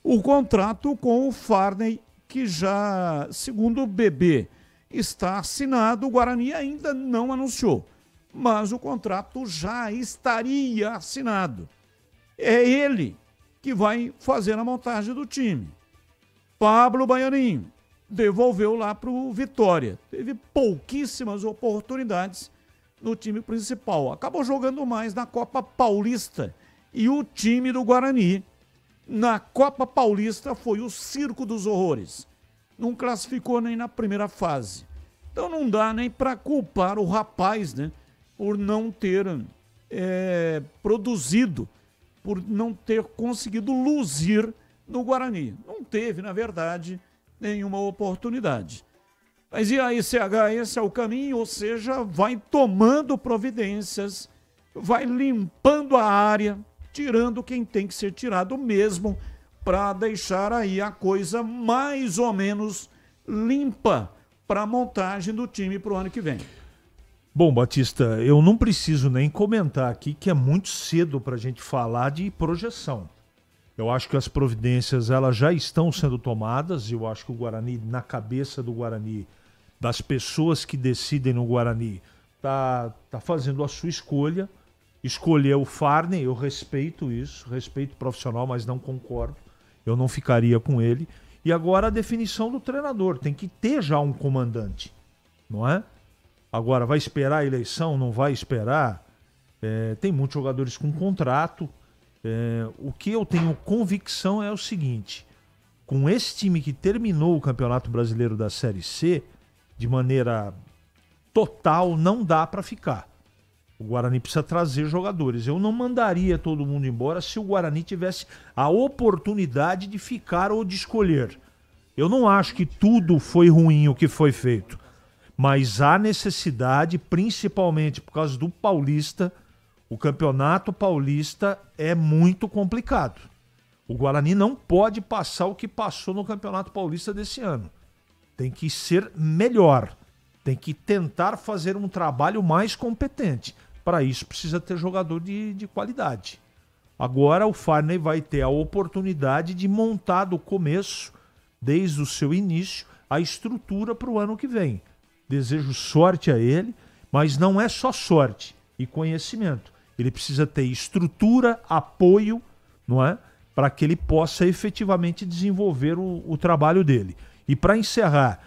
o contrato com o Farney, que já, segundo o BB, está assinado, o Guarani ainda não anunciou, mas o contrato já estaria assinado. É ele que vai fazer a montagem do time. Pablo Baianinho devolveu lá para o Vitória. Teve pouquíssimas oportunidades no time principal. Acabou jogando mais na Copa Paulista. E o time do Guarani, na Copa Paulista, foi o circo dos horrores. Não classificou nem na primeira fase. Então não dá nem para culpar o rapaz, né, por não ter produzido por não ter conseguido luzir no Guarani. Não teve, na verdade, nenhuma oportunidade. Mas e aí, CH, esse é o caminho, ou seja, vai tomando providências, vai limpando a área, tirando quem tem que ser tirado mesmo, para deixar aí a coisa mais ou menos limpa para a montagem do time para o ano que vem. Bom, Batista, eu não preciso nem comentar aqui que é muito cedo para a gente falar de projeção. Eu acho que as providências elas já estão sendo tomadas. Eu acho que o Guarani, na cabeça do Guarani, das pessoas que decidem no Guarani, tá fazendo a sua escolha. Escolheu o Farney, eu respeito isso, respeito profissional, mas não concordo. Eu não ficaria com ele. E agora a definição do treinador. Tem que ter já um comandante, não é? Agora, vai esperar a eleição? Não vai esperar? Tem muitos jogadores com contrato. O que eu tenho convicção é o seguinte: com esse time que terminou o Campeonato Brasileiro da Série C, de maneira total, não dá para ficar. O Guarani precisa trazer jogadores. Eu não mandaria todo mundo embora se o Guarani tivesse a oportunidade de ficar ou de escolher. Eu não acho que tudo foi ruim o que foi feito. Mas há necessidade, principalmente por causa do Paulista. O Campeonato Paulista é muito complicado. O Guarani não pode passar o que passou no Campeonato Paulista desse ano. Tem que ser melhor. Tem que tentar fazer um trabalho mais competente. Para isso precisa ter jogador de qualidade. Agora o Farney vai ter a oportunidade de montar do começo, desde o seu início, a estrutura para o ano que vem. Desejo sorte a ele, mas não é só sorte e conhecimento. Ele precisa ter estrutura, apoio, não é? Para que ele possa efetivamente desenvolver o trabalho dele. E para encerrar,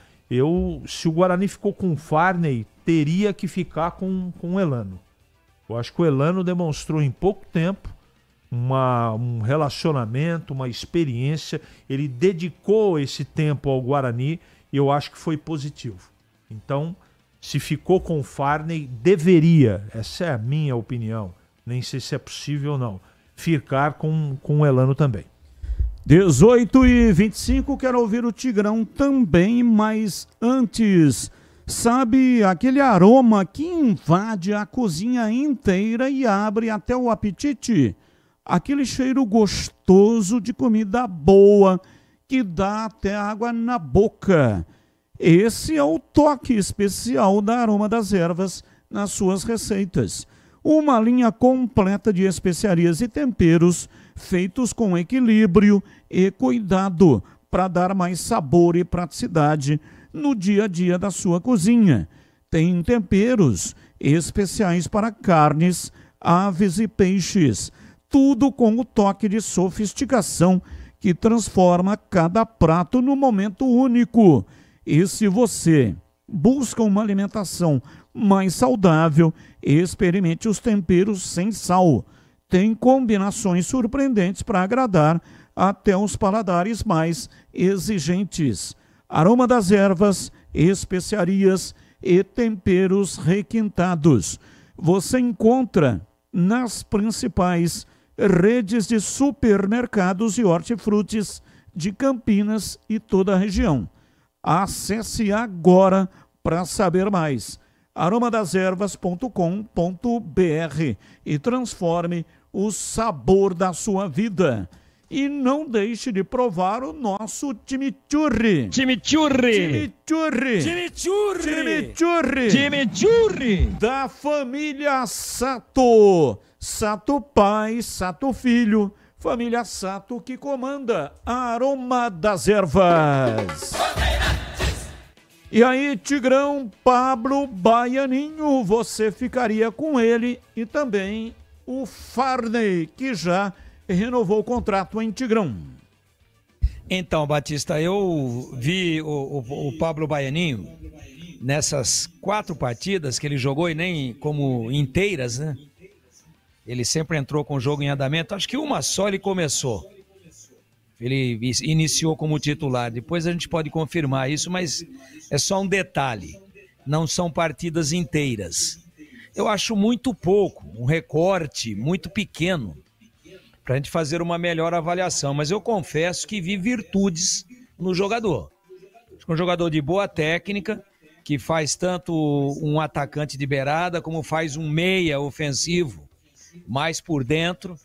se o Guarani ficou com o Farney, teria que ficar com o Elano. Eu acho que o Elano demonstrou em pouco tempo um relacionamento, uma experiência. Ele dedicou esse tempo ao Guarani e eu acho que foi positivo. Então, se ficou com o Farney, deveria, essa é a minha opinião, nem sei se é possível ou não, ficar com o Elano também. 18h25, quero ouvir o Tigrão também, mas antes, sabe aquele aroma que invade a cozinha inteira e abre até o apetite? Aquele cheiro gostoso de comida boa que dá até água na boca. Esse é o toque especial da Aroma das Ervas nas suas receitas. Uma linha completa de especiarias e temperos feitos com equilíbrio e cuidado para dar mais sabor e praticidade no dia a dia da sua cozinha. Tem temperos especiais para carnes, aves e peixes. Tudo com o toque de sofisticação que transforma cada prato num momento único. E se você busca uma alimentação mais saudável, experimente os temperos sem sal. Tem combinações surpreendentes para agradar até os paladares mais exigentes. Aroma das ervas, especiarias e temperos requintados. Você encontra nas principais redes de supermercados e hortifrutis de Campinas e toda a região. Acesse agora para saber mais. aromadeservas.com.br e transforme o sabor da sua vida. E não deixe de provar o nosso chimichurri. Chimichurri. Chimichurri. Chimichurri. Chimichurri. Chimichurri. Da família Sato. Sato pai, Sato filho. Família Sato que comanda a Aroma das Ervas. E aí, Tigrão, Pablo Baianinho, você ficaria com ele e também o Farney, que já renovou o contrato em Tigrão. Então, Batista, eu vi o Pablo Baianinho nessas 4 partidas que ele jogou e nem como inteiras, né? Ele sempre entrou com o jogo em andamento. Acho que uma só ele começou. Ele iniciou como titular. Depois a gente pode confirmar isso, mas é só um detalhe. Não são partidas inteiras. Eu acho muito pouco, um recorte muito pequeno para a gente fazer uma melhor avaliação. Mas eu confesso que vi virtudes no jogador. Um jogador de boa técnica, que faz tanto um atacante de beirada como faz um meia ofensivo, mais por dentro.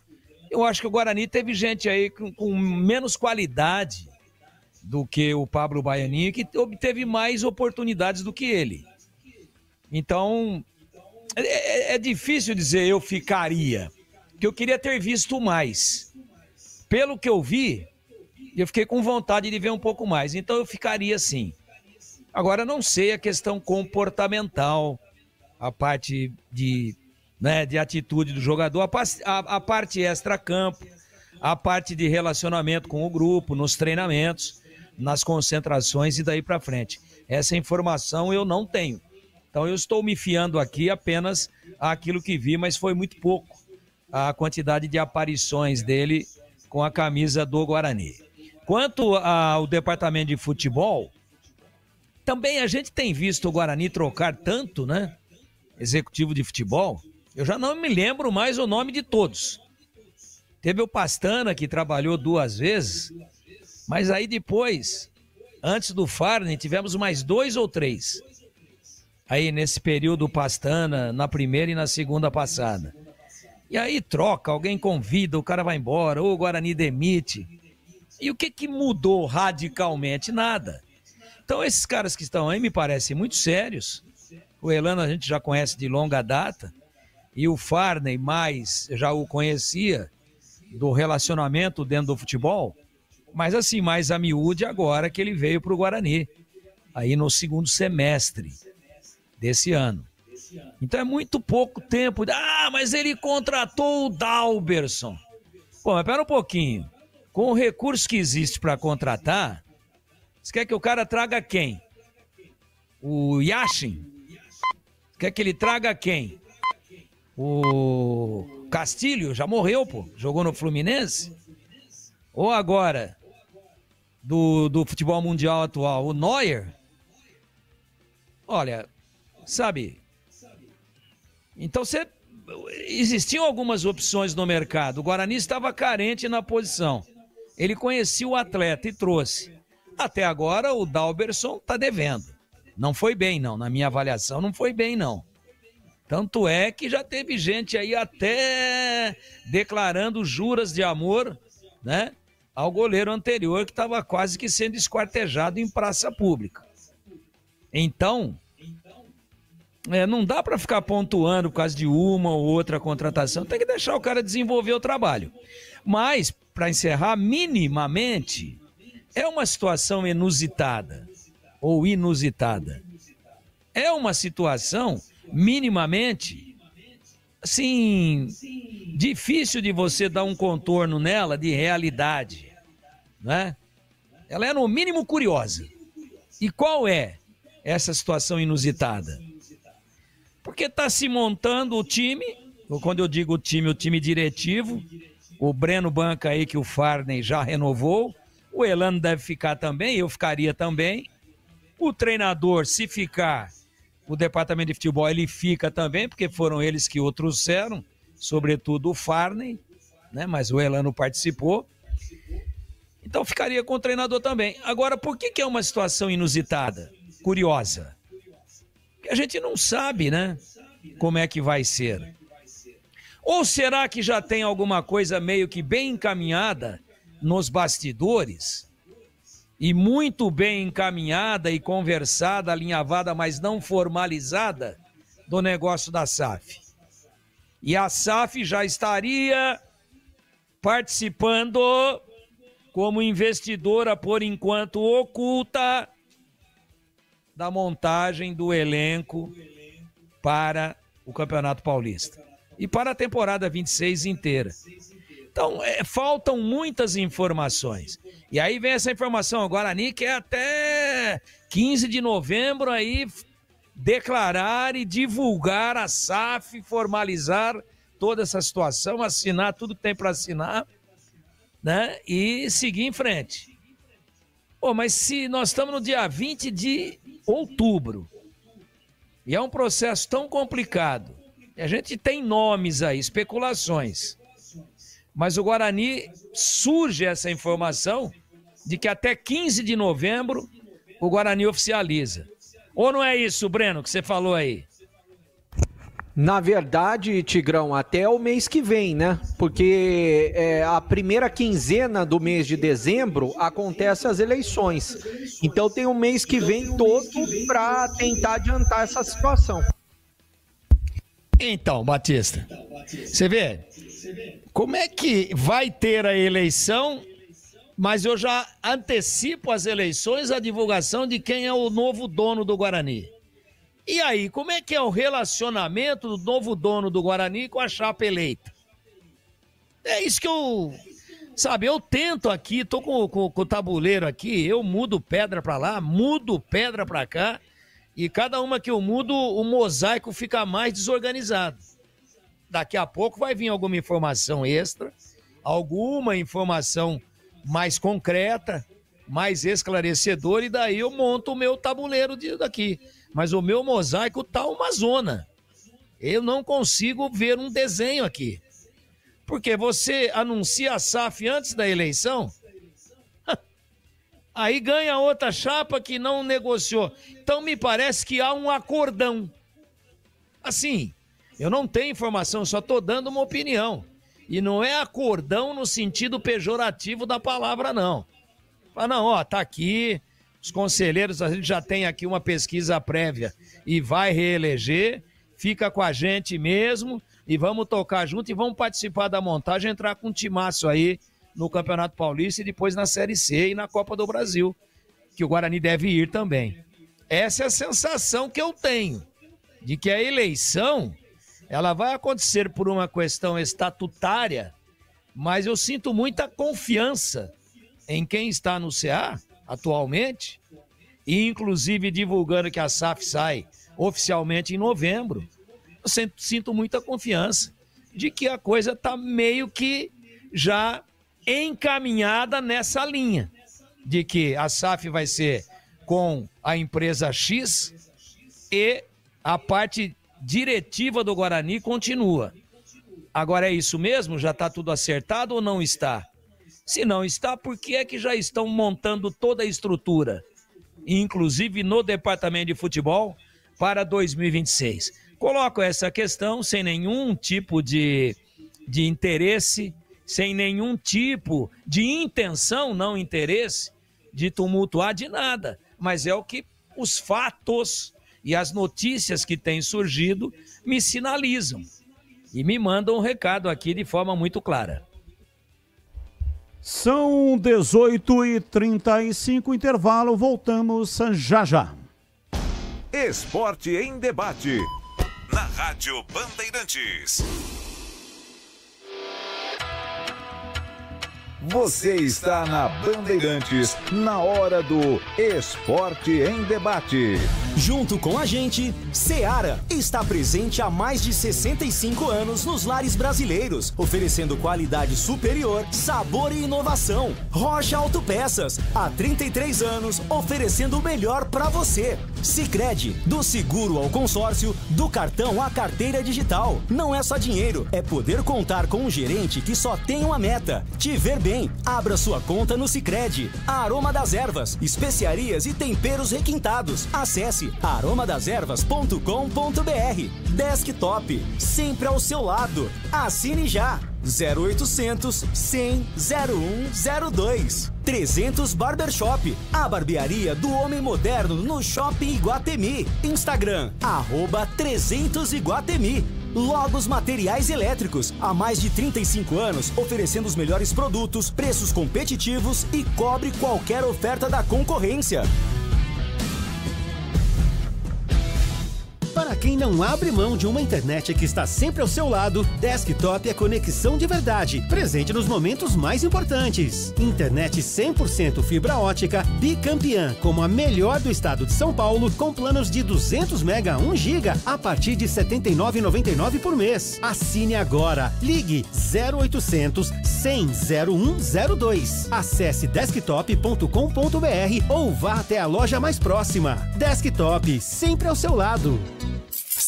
Eu acho que o Guarani teve gente aí com menos qualidade do que o Pablo Baianinho, que obteve mais oportunidades do que ele. Então, é difícil dizer eu ficaria, porque eu queria ter visto mais. Pelo que eu vi, eu fiquei com vontade de ver um pouco mais, então eu ficaria sim. Agora, não sei a questão comportamental, a parte de atitude do jogador, a parte extra-campo, a parte de relacionamento com o grupo, nos treinamentos, nas concentrações e daí para frente. Essa informação eu não tenho. Então eu estou me fiando aqui apenas àquilo que vi, mas foi muito pouco a quantidade de aparições dele com a camisa do Guarani. Quanto ao departamento de futebol, também a gente tem visto o Guarani trocar tanto, né? Executivo de futebol, eu já não me lembro mais o nome de todos. Teve o Pastana, que trabalhou 2 vezes, mas aí depois, antes do Farney, tivemos mais 2 ou 3. Aí nesse período, o Pastana, na primeira e na segunda passada. E aí troca, alguém convida, o cara vai embora, ou o Guarani demite. E o que mudou radicalmente? Nada. Então esses caras que estão aí me parecem muito sérios. O Elano a gente já conhece de longa data. E o Farney mais, já o conhecia do relacionamento dentro do futebol. Mas assim, mais a miúde agora que ele veio para o Guarani. Aí no segundo semestre desse ano. Então é muito pouco tempo. Ah, mas ele contratou o Dalberson. Pô, mas pera um pouquinho. Com o recurso que existe para contratar, você quer que o cara traga quem? O Yashin? Quer que ele traga quem? O Castilho? Já morreu, pô. Jogou no Fluminense? Ou agora, do futebol mundial atual, o Neuer? Olha, sabe? Então existiam algumas opções no mercado. O Guarani estava carente na posição. Ele conhecia o atleta e trouxe. Até agora o Dalberson está devendo. Não foi bem, não. Na minha avaliação, não foi bem, não. Tanto é que já teve gente aí até declarando juras de amor, né, ao goleiro anterior que estava quase que sendo esquartejado em praça pública. Então, não dá para ficar pontuando por causa de uma ou outra contratação. Tem que deixar o cara desenvolver o trabalho. Mas, para encerrar, minimamente, é uma situação inusitada ou inusitada. É uma situação minimamente, assim, difícil de você dar um contorno nela de realidade, né? Ela é no mínimo curiosa. E qual é essa situação inusitada? Porque está se montando o time, ou quando eu digo o time diretivo, o Breno banca aí que o Farney já renovou, o Elano deve ficar também, eu ficaria também, o treinador, se ficar, o departamento de futebol, ele fica também, porque foram eles que o trouxeram, sobretudo o Farney, né? Mas o Elano participou. Então ficaria com o treinador também. Agora, por que é uma situação inusitada, curiosa? Porque a gente não sabe, né, como é que vai ser. Ou será que já tem alguma coisa meio que bem encaminhada nos bastidores? E muito bem encaminhada e conversada, alinhavada, mas não formalizada, do negócio da SAF. E a SAF já estaria participando como investidora, por enquanto oculta, da montagem do elenco para o Campeonato Paulista. E para a temporada 26 inteira. Então, faltam muitas informações. E aí vem essa informação, o Guarani quer até 15 de novembro aí declarar e divulgar a SAF, formalizar toda essa situação, assinar tudo que tem para assinar, né? E seguir em frente. Pô, mas se nós estamos no dia 20 de outubro, e é um processo tão complicado, e a gente tem nomes aí, especulações, Mas o Guarani, surge essa informação de que até 15 de novembro o Guarani oficializa. Ou não é isso, Breno, que você falou aí? Na verdade, Tigrão, até o mês que vem, né? Porque a primeira quinzena do mês de dezembro acontecem as eleições. Então tem um mês que vem todo para tentar adiantar essa situação. Então, Batista, você vê, como é que vai ter a eleição, mas eu já antecipo as eleições, a divulgação de quem é o novo dono do Guarani. E aí, como é que é o relacionamento do novo dono do Guarani com a chapa eleita? É isso que eu tento aqui, tô com o tabuleiro aqui, eu mudo pedra pra lá, mudo pedra pra cá, e cada uma que eu mudo, o mosaico fica mais desorganizado. Daqui a pouco vai vir alguma informação extra, alguma informação mais concreta, mais esclarecedora, e daí eu monto o meu tabuleiro daqui. Mas o meu mosaico tá uma zona. Eu não consigo ver um desenho aqui. Porque você anuncia a SAF antes da eleição, aí ganha outra chapa que não negociou. Então me parece que há um acordão. Assim, eu não tenho informação, só estou dando uma opinião. E não é acordão no sentido pejorativo da palavra, não. Fala, não, ó, tá aqui, os conselheiros, a gente já tem aqui uma pesquisa prévia e vai reeleger, fica com a gente mesmo e vamos tocar junto e vamos participar da montagem, entrar com um timaço aí no Campeonato Paulista e depois na Série C e na Copa do Brasil, que o Guarani deve ir também. Essa é a sensação que eu tenho, de que a eleição, ela vai acontecer por uma questão estatutária, mas eu sinto muita confiança em quem está no CA atualmente, e inclusive divulgando que a SAF sai oficialmente em novembro. Eu sinto muita confiança de que a coisa está meio que já encaminhada nessa linha, de que a SAF vai ser com a empresa X e a parte diretiva do Guarani continua. Agora é isso mesmo? Já está tudo acertado ou não está? Se não está, por que é que já estão montando toda a estrutura, inclusive no departamento de futebol, para 2026? Coloco essa questão sem nenhum tipo de interesse, sem nenhum tipo de intenção, não interesse, de tumultuar de nada. Mas é o que os fatos e as notícias que têm surgido me sinalizam e me mandam um recado aqui de forma muito clara. São 18h35, intervalo, voltamos já já. Esporte em debate, na Rádio Bandeirantes. Você está na Bandeirantes, na hora do Esporte em Debate. Junto com a gente, Seara está presente há mais de 65 anos nos lares brasileiros, oferecendo qualidade superior, sabor e inovação. Rocha Autopeças, há 33 anos, oferecendo o melhor para você. Sicredi, do seguro ao consórcio, do cartão à carteira digital. Não é só dinheiro, é poder contar com um gerente que só tem uma meta: te ver bem. Abra sua conta no Sicredi. Aroma das Ervas, especiarias e temperos requintados. Acesse aromadaservas.com.br. Desktop, sempre ao seu lado. Assine já. 0800 100 0102. 300 Barbershop, a barbearia do homem moderno no Shopping Iguatemi. Instagram, @300 Iguatemi. Logos Materiais Elétricos, há mais de 35 anos, oferecendo os melhores produtos, preços competitivos e cobre qualquer oferta da concorrência. Para quem não abre mão de uma internet que está sempre ao seu lado, Desktop é conexão de verdade, presente nos momentos mais importantes. Internet 100% fibra ótica, bicampeã, como a melhor do estado de São Paulo, com planos de 200 mega 1 giga a partir de R$ 79,99 por mês. Assine agora. Ligue 0800 100 0102. Acesse desktop.com.br ou vá até a loja mais próxima. Desktop, sempre ao seu lado.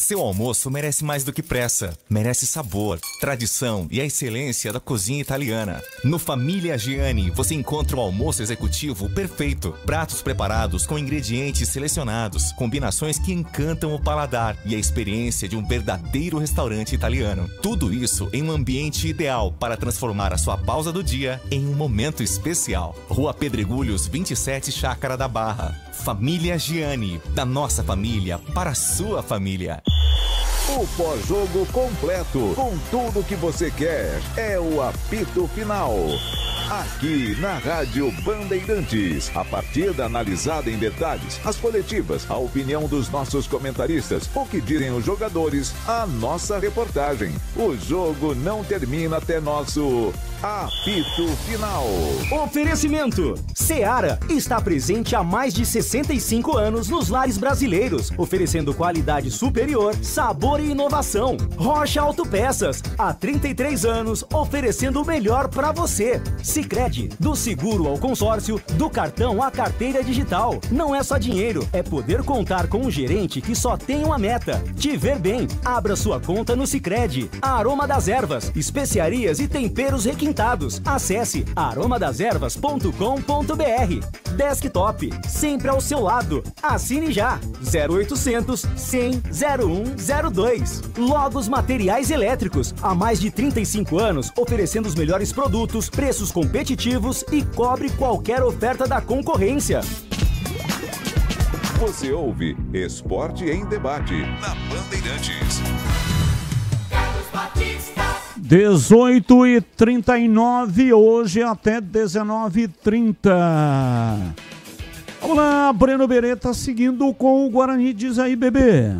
Seu almoço merece mais do que pressa, merece sabor, tradição e a excelência da cozinha italiana. No Família Giani você encontra o almoço executivo perfeito, pratos preparados com ingredientes selecionados, combinações que encantam o paladar e a experiência de um verdadeiro restaurante italiano. Tudo isso em um ambiente ideal para transformar a sua pausa do dia em um momento especial. Rua Pedregulhos 27, Chácara da Barra. Família Giani, da nossa família para a sua família. O pós-jogo completo, com tudo que você quer, é o apito final. Aqui na Rádio Bandeirantes, a partida analisada em detalhes, as coletivas, a opinião dos nossos comentaristas, o que dizem os jogadores, a nossa reportagem. O jogo não termina até nosso apito final. Oferecimento: Seara está presente há mais de 65 anos nos lares brasileiros, oferecendo qualidade superior, sabor e inovação. Rocha Autopeças, há 33 anos, oferecendo o melhor para você. Sicredi, do seguro ao consórcio, do cartão à carteira digital. Não é só dinheiro, é poder contar com um gerente que só tem uma meta: te ver bem. Abra sua conta no Sicredi. Aroma das Ervas, especiarias e temperos requintados. Acesse aromadeservas.com.br. Desktop, sempre ao seu lado. Assine já. 0800 100 0102. Logos Materiais Elétricos, há mais de 35 anos, oferecendo os melhores produtos, preços competitivos e cobre qualquer oferta da concorrência. Você ouve Esporte em Debate na Bandeirantes. 18h39, hoje até 19h30. Vamos lá, Breno Beretta seguindo com o Guarani, diz aí, bebê.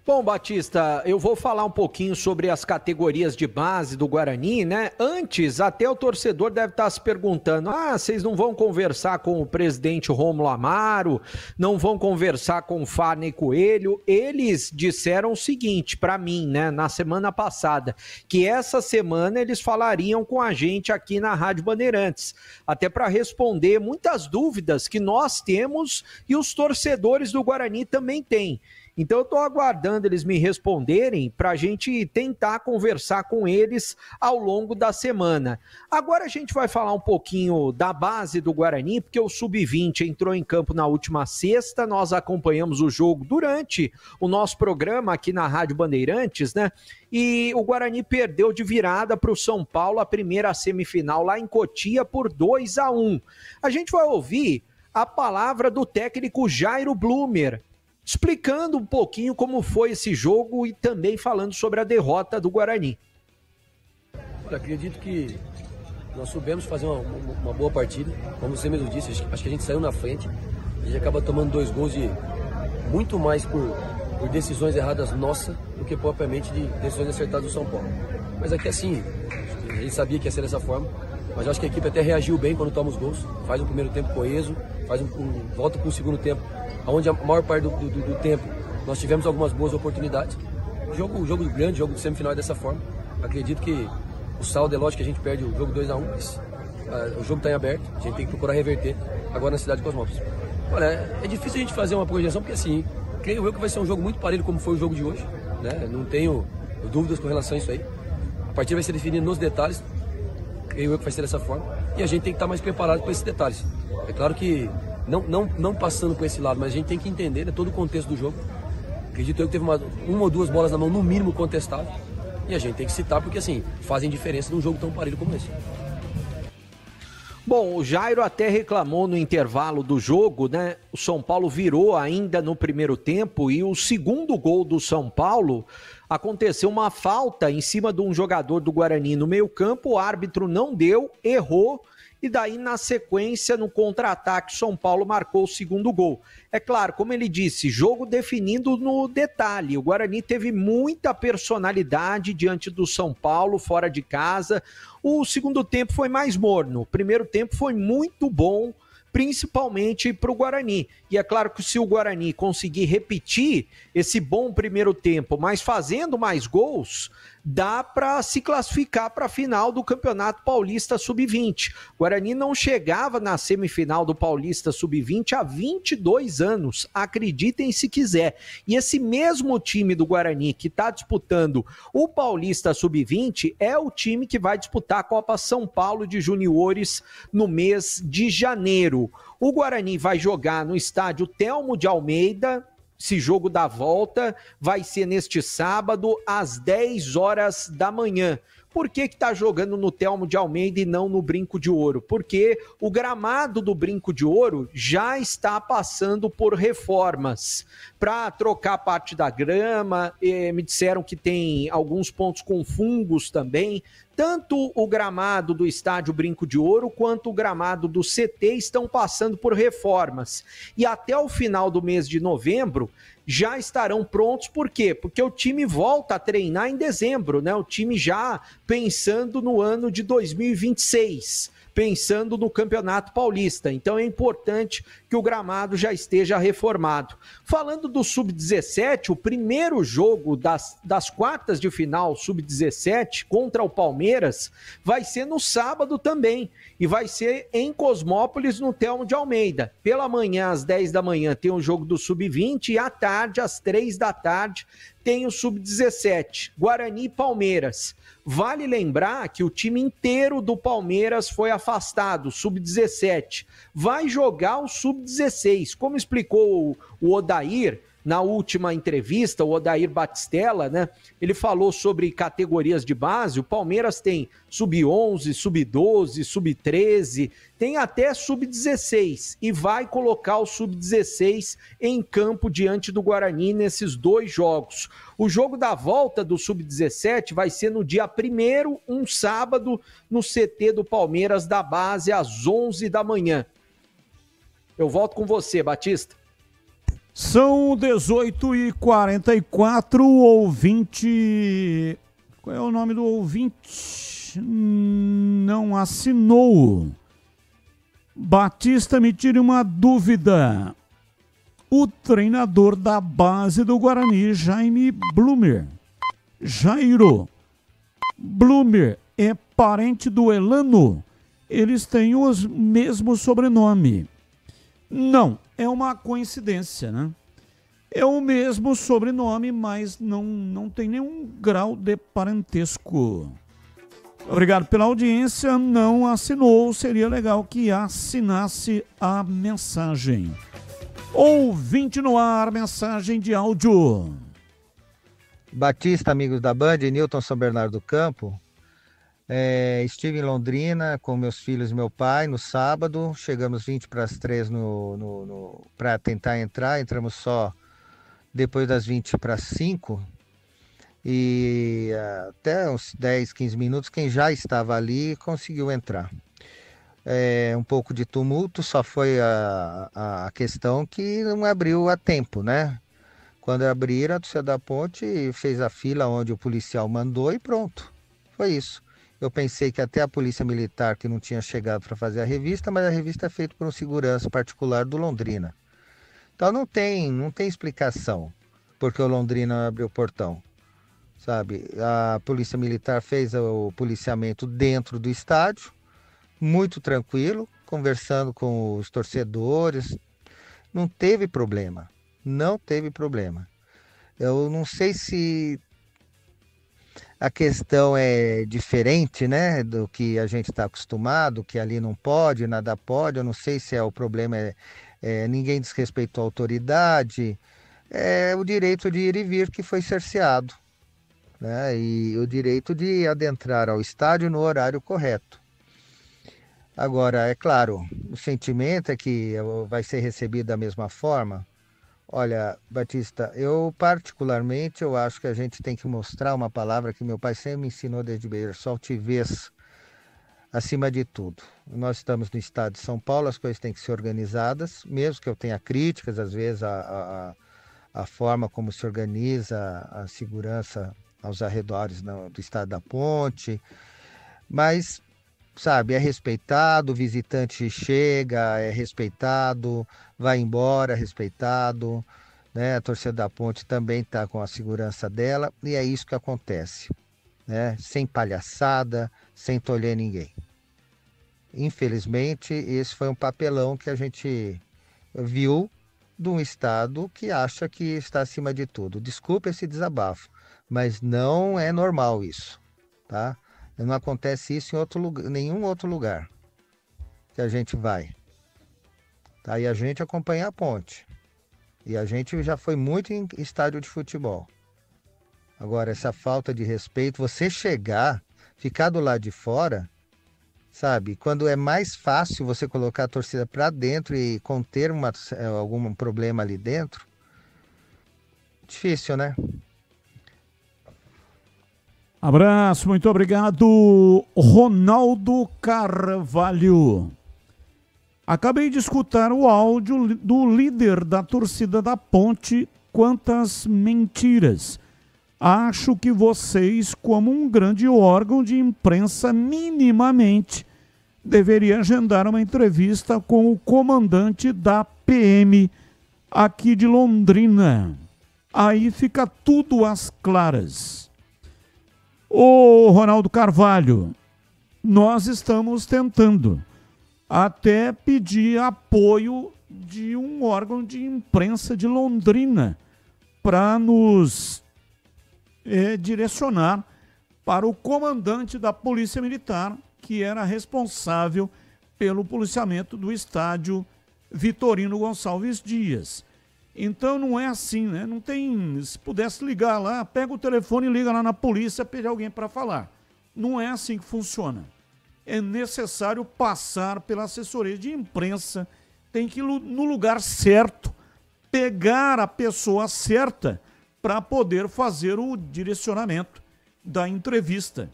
Bom, Batista, eu vou falar um pouquinho sobre as categorias de base do Guarani, né? Antes, até o torcedor deve estar se perguntando: vocês não vão conversar com o presidente Rômulo Amaro, não vão conversar com o Farney Coelho? Eles disseram o seguinte para mim, né, na semana passada, que essa semana eles falariam com a gente aqui na Rádio Bandeirantes, até para responder muitas dúvidas que nós temos e os torcedores do Guarani também têm. Então eu estou aguardando eles me responderem para a gente tentar conversar com eles ao longo da semana. Agora a gente vai falar um pouquinho da base do Guarani, porque o Sub-20 entrou em campo na última sexta, nós acompanhamos o jogo durante o nosso programa aqui na Rádio Bandeirantes, né? E o Guarani perdeu de virada para o São Paulo a primeira semifinal lá em Cotia por 2-1. A gente vai ouvir a palavra do técnico Jairo Blumer, explicando um pouquinho como foi esse jogo e também falando sobre a derrota do Guarani. Olha, acredito que nós soubemos fazer uma boa partida, como você mesmo disse, acho que a gente saiu na frente, a gente acaba tomando 2 gols e muito mais por decisões erradas nossas do que propriamente de decisões acertadas do São Paulo. Mas aqui assim, a gente sabia que ia ser dessa forma, mas eu acho que a equipe até reagiu bem quando toma os gols, faz um primeiro tempo coeso, volta para o segundo tempo, onde a maior parte do tempo nós tivemos algumas boas oportunidades. Jogo grande, jogo de semifinal é dessa forma. Acredito que o saldo é lógico que a gente perde o jogo 2-1, mas o jogo está em aberto, a gente tem que procurar reverter agora na cidade de Cosmópolis. Olha, é difícil a gente fazer uma projeção, porque assim, creio eu que vai ser um jogo muito parelho como foi o jogo de hoje, né? Não tenho dúvidas com relação a isso aí. A partida vai ser definida nos detalhes, creio eu que vai ser dessa forma, e a gente tem que estar mais preparado para esses detalhes. É claro que não passando por esse lado, mas a gente tem que entender, né, todo o contexto do jogo. Acredito eu que teve uma ou duas bolas na mão, no mínimo contestável, e a gente tem que citar porque assim, fazem diferença num jogo tão parelho como esse. Bom, o Jairo até reclamou no intervalo do jogo, né? O São Paulo virou ainda no primeiro tempo e o segundo gol do São Paulo aconteceu uma falta em cima de um jogador do Guarani no meio-campo, o árbitro não deu, errou. E daí, na sequência, no contra-ataque, o São Paulo marcou o segundo gol. É claro, como ele disse, jogo definido no detalhe. O Guarani teve muita personalidade diante do São Paulo, fora de casa. O segundo tempo foi mais morno. O primeiro tempo foi muito bom, principalmente para o Guarani. E é claro que se o Guarani conseguir repetir esse bom primeiro tempo, mas fazendo mais gols, dá para se classificar para a final do Campeonato Paulista Sub-20. O Guarani não chegava na semifinal do Paulista Sub-20 há 22 anos, acreditem se quiser. E esse mesmo time do Guarani que está disputando o Paulista Sub-20 é o time que vai disputar a Copa São Paulo de Juniores no mês de janeiro. O Guarani vai jogar no estádio Telmo de Almeida. Esse jogo da volta vai ser neste sábado, às 10 horas da manhã. Por que está jogando no Telmo de Almeida e não no Brinco de Ouro? Porque o gramado do Brinco de Ouro já está passando por reformas. Para trocar parte da grama, me disseram que tem alguns pontos com fungos também. Tanto o gramado do estádio Brinco de Ouro quanto o gramado do CT estão passando por reformas. E até o final do mês de novembro já estarão prontos. Por quê? Porque o time volta a treinar em dezembro, né? O time já pensando no ano de 2026. Pensando no Campeonato Paulista. Então é importante que o gramado já esteja reformado. Falando do Sub-17, o primeiro jogo das quartas de final Sub-17 contra o Palmeiras vai ser no sábado também. E vai ser em Cosmópolis, no Telmo de Almeida. Pela manhã, às 10 da manhã, tem o jogo do Sub-20 e à tarde, às 3 da tarde, tem o Sub-17, Guarani e Palmeiras. Vale lembrar que o time inteiro do Palmeiras foi afastado, Sub-17. Vai jogar o Sub-16. Como explicou o Odair na última entrevista, o Odair Batistella, né? Ele falou sobre categorias de base. O Palmeiras tem Sub-11, Sub-12, Sub-13, tem até Sub-16 e vai colocar o Sub-16 em campo diante do Guarani nesses 2 jogos. O jogo da volta do Sub-17 vai ser no dia 1º, um sábado, no CT do Palmeiras da base, às 11 da manhã. Eu volto com você, Batista. São 18h44, ouvinte... Qual é o nome do ouvinte? Não assinou. Batista, me tire uma dúvida. O treinador da base do Guarani, Jaime Blumer, Jairo Blumer, é parente do Elano? Eles têm o mesmo sobrenome. Não, é uma coincidência, né? É o mesmo sobrenome, mas não tem nenhum grau de parentesco. Obrigado pela audiência, não assinou, seria legal que assinasse a mensagem. Ouvinte no ar, mensagem de áudio. Batista, amigos da Band, Newton São Bernardo do Campo. Estive em Londrina com meus filhos e meu pai no sábado. Chegamos 20 para as 3 para tentar entrar. Entramos só depois das 20 para as 5. E até uns 10, 15 minutos, quem já estava ali conseguiu entrar. Um pouco de tumulto, só foi a questão que não abriu a tempo, né? Quando abriram, a torcida da Ponte fez a fila onde o policial mandou e pronto. Foi isso. Eu pensei que até a Polícia Militar que não tinha chegado para fazer a revista, mas a revista é feita por um segurança particular do Londrina. Então não tem explicação porque o Londrina abriu o portão, sabe? A Polícia Militar fez o policiamento dentro do estádio, muito tranquilo, conversando com os torcedores. Não teve problema. Eu não sei se a questão é diferente, né, do que a gente está acostumado, que ali não pode, nada pode. Eu não sei se o problema ninguém desrespeitou a autoridade, o direito de ir e vir que foi cerceado, né, e o direito de adentrar ao estádio no horário correto. Agora, é claro, o sentimento é que vai ser recebido da mesma forma. Olha, Batista, eu particularmente, eu acho que a gente tem que mostrar uma palavra que meu pai sempre me ensinou desde berço: altivez acima de tudo. Nós estamos no estado de São Paulo, as coisas têm que ser organizadas, mesmo que eu tenha críticas, às vezes, a forma como se organiza a segurança aos arredores do estado da Ponte, mas, sabe, é respeitado, o visitante chega, é respeitado, vai embora, respeitado, né? A torcida da Ponte também está com a segurança dela, e é isso que acontece. né? Sem palhaçada, sem tolher ninguém. Infelizmente, esse foi um papelão que a gente viu de um Estado que acha que está acima de tudo. Desculpa esse desabafo, mas não é normal isso, tá? Não acontece isso em nenhum outro lugar que a gente vai. Tá? E a gente acompanha a ponte. E a gente já foi muito em estádio de futebol. Agora, essa falta de respeito, você chegar, ficar do lado de fora, sabe? Quando é mais fácil você colocar a torcida para dentro e conter algum problema ali dentro, difícil, né? Abraço, muito obrigado, Ronaldo Carvalho. Acabei de escutar o áudio do líder da torcida da Ponte. Quantas mentiras. Acho que vocês, como um grande órgão de imprensa, minimamente deveria agendar uma entrevista com o comandante da PM aqui de Londrina. Aí fica tudo às claras. Ô Ronaldo Carvalho, nós estamos tentando até pedir apoio de um órgão de imprensa de Londrina para nos direcionar para o comandante da Polícia Militar, que era responsável pelo policiamento do estádio Vitorino Gonçalves Dias. Então não é assim, né? Não tem, se pudesse ligar lá, pega o telefone e liga lá na polícia, pede alguém para falar. Não é assim que funciona. É necessário passar pela assessoria de imprensa, tem que ir no lugar certo, pegar a pessoa certa para poder fazer o direcionamento da entrevista.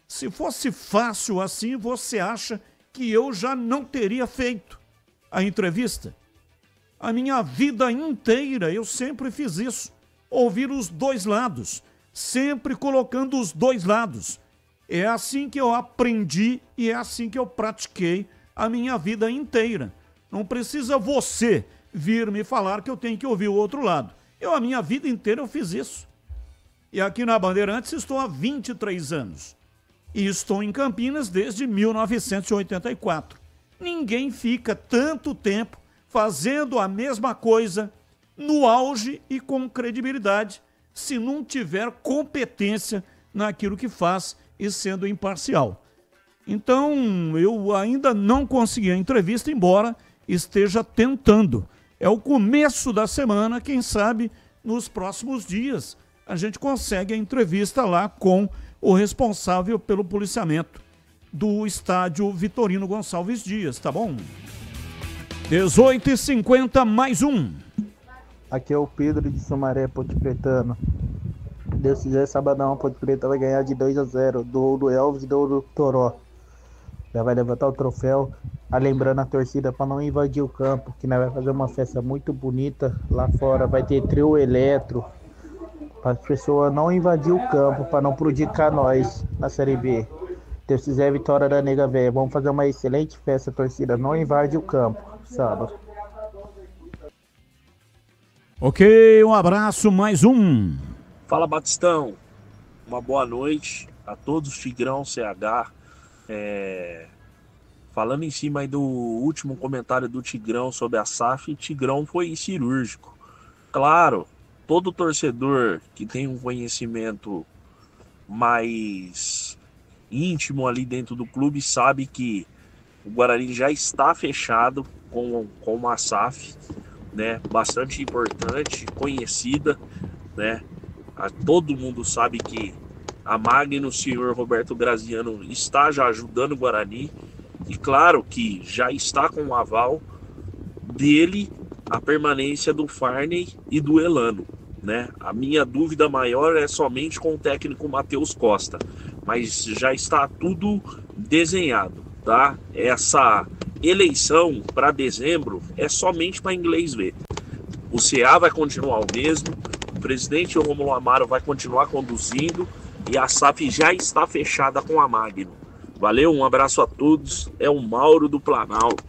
Se fosse fácil assim, você acha que eu já não teria feito a entrevista? A minha vida inteira eu sempre fiz isso, ouvir os dois lados, sempre colocando os dois lados. É assim que eu aprendi e é assim que eu pratiquei a minha vida inteira. Não precisa você vir me falar que eu tenho que ouvir o outro lado. A minha vida inteira eu fiz isso. E aqui na Bandeirantes estou há 23 anos. E estou em Campinas desde 1984. Ninguém fica tanto tempo fazendo a mesma coisa no auge e com credibilidade se não tiver competência naquilo que faz e sendo imparcial. Então, eu ainda não consegui a entrevista, embora esteja tentando. É o começo da semana, quem sabe nos próximos dias a gente consegue a entrevista lá com o responsável pelo policiamento do estádio Vitorino Gonçalves Dias, tá bom? 18h50, mais um. Aqui é o Pedro de Sumaré, Ponte Pretano. Deus quiser, sabadão, Ponte Preta vai ganhar de 2-0 do Elvis e do Toró. Já vai levantar o troféu. Lembrando a torcida para não invadir o campo, que nós vai fazer uma festa muito bonita lá fora. Vai ter trio eletro, para as pessoas não invadir o campo, para não prejudicar nós na Série B. Deus quiser, vitória da Nega Véia. Vamos fazer uma excelente festa, torcida. Não invade o campo, sábado. Ok, um abraço, mais um. Fala, Batistão. Uma boa noite a todos, Tigrão, CH. Falando em cima aí do último comentário do Tigrão sobre a SAF, Tigrão foi cirúrgico. Claro, todo torcedor que tem um conhecimento mais íntimo ali dentro do clube sabe que o Guarani já está fechado com a SAF, né? Bastante importante, conhecida, né? Todo mundo sabe que a Magno, o senhor Roberto Graziano, está já ajudando o Guarani. E claro que já está com o aval dele a permanência do Farney e do Elano, né? A minha dúvida maior é somente com o técnico Matheus Costa, mas já está tudo desenhado, tá? Essa eleição para dezembro é somente para inglês ver. O CA vai continuar o mesmo, o presidente Rômulo Amaro vai continuar conduzindo e a SAF já está fechada com a Magno. Valeu, um abraço a todos. É o Mauro do Planalto.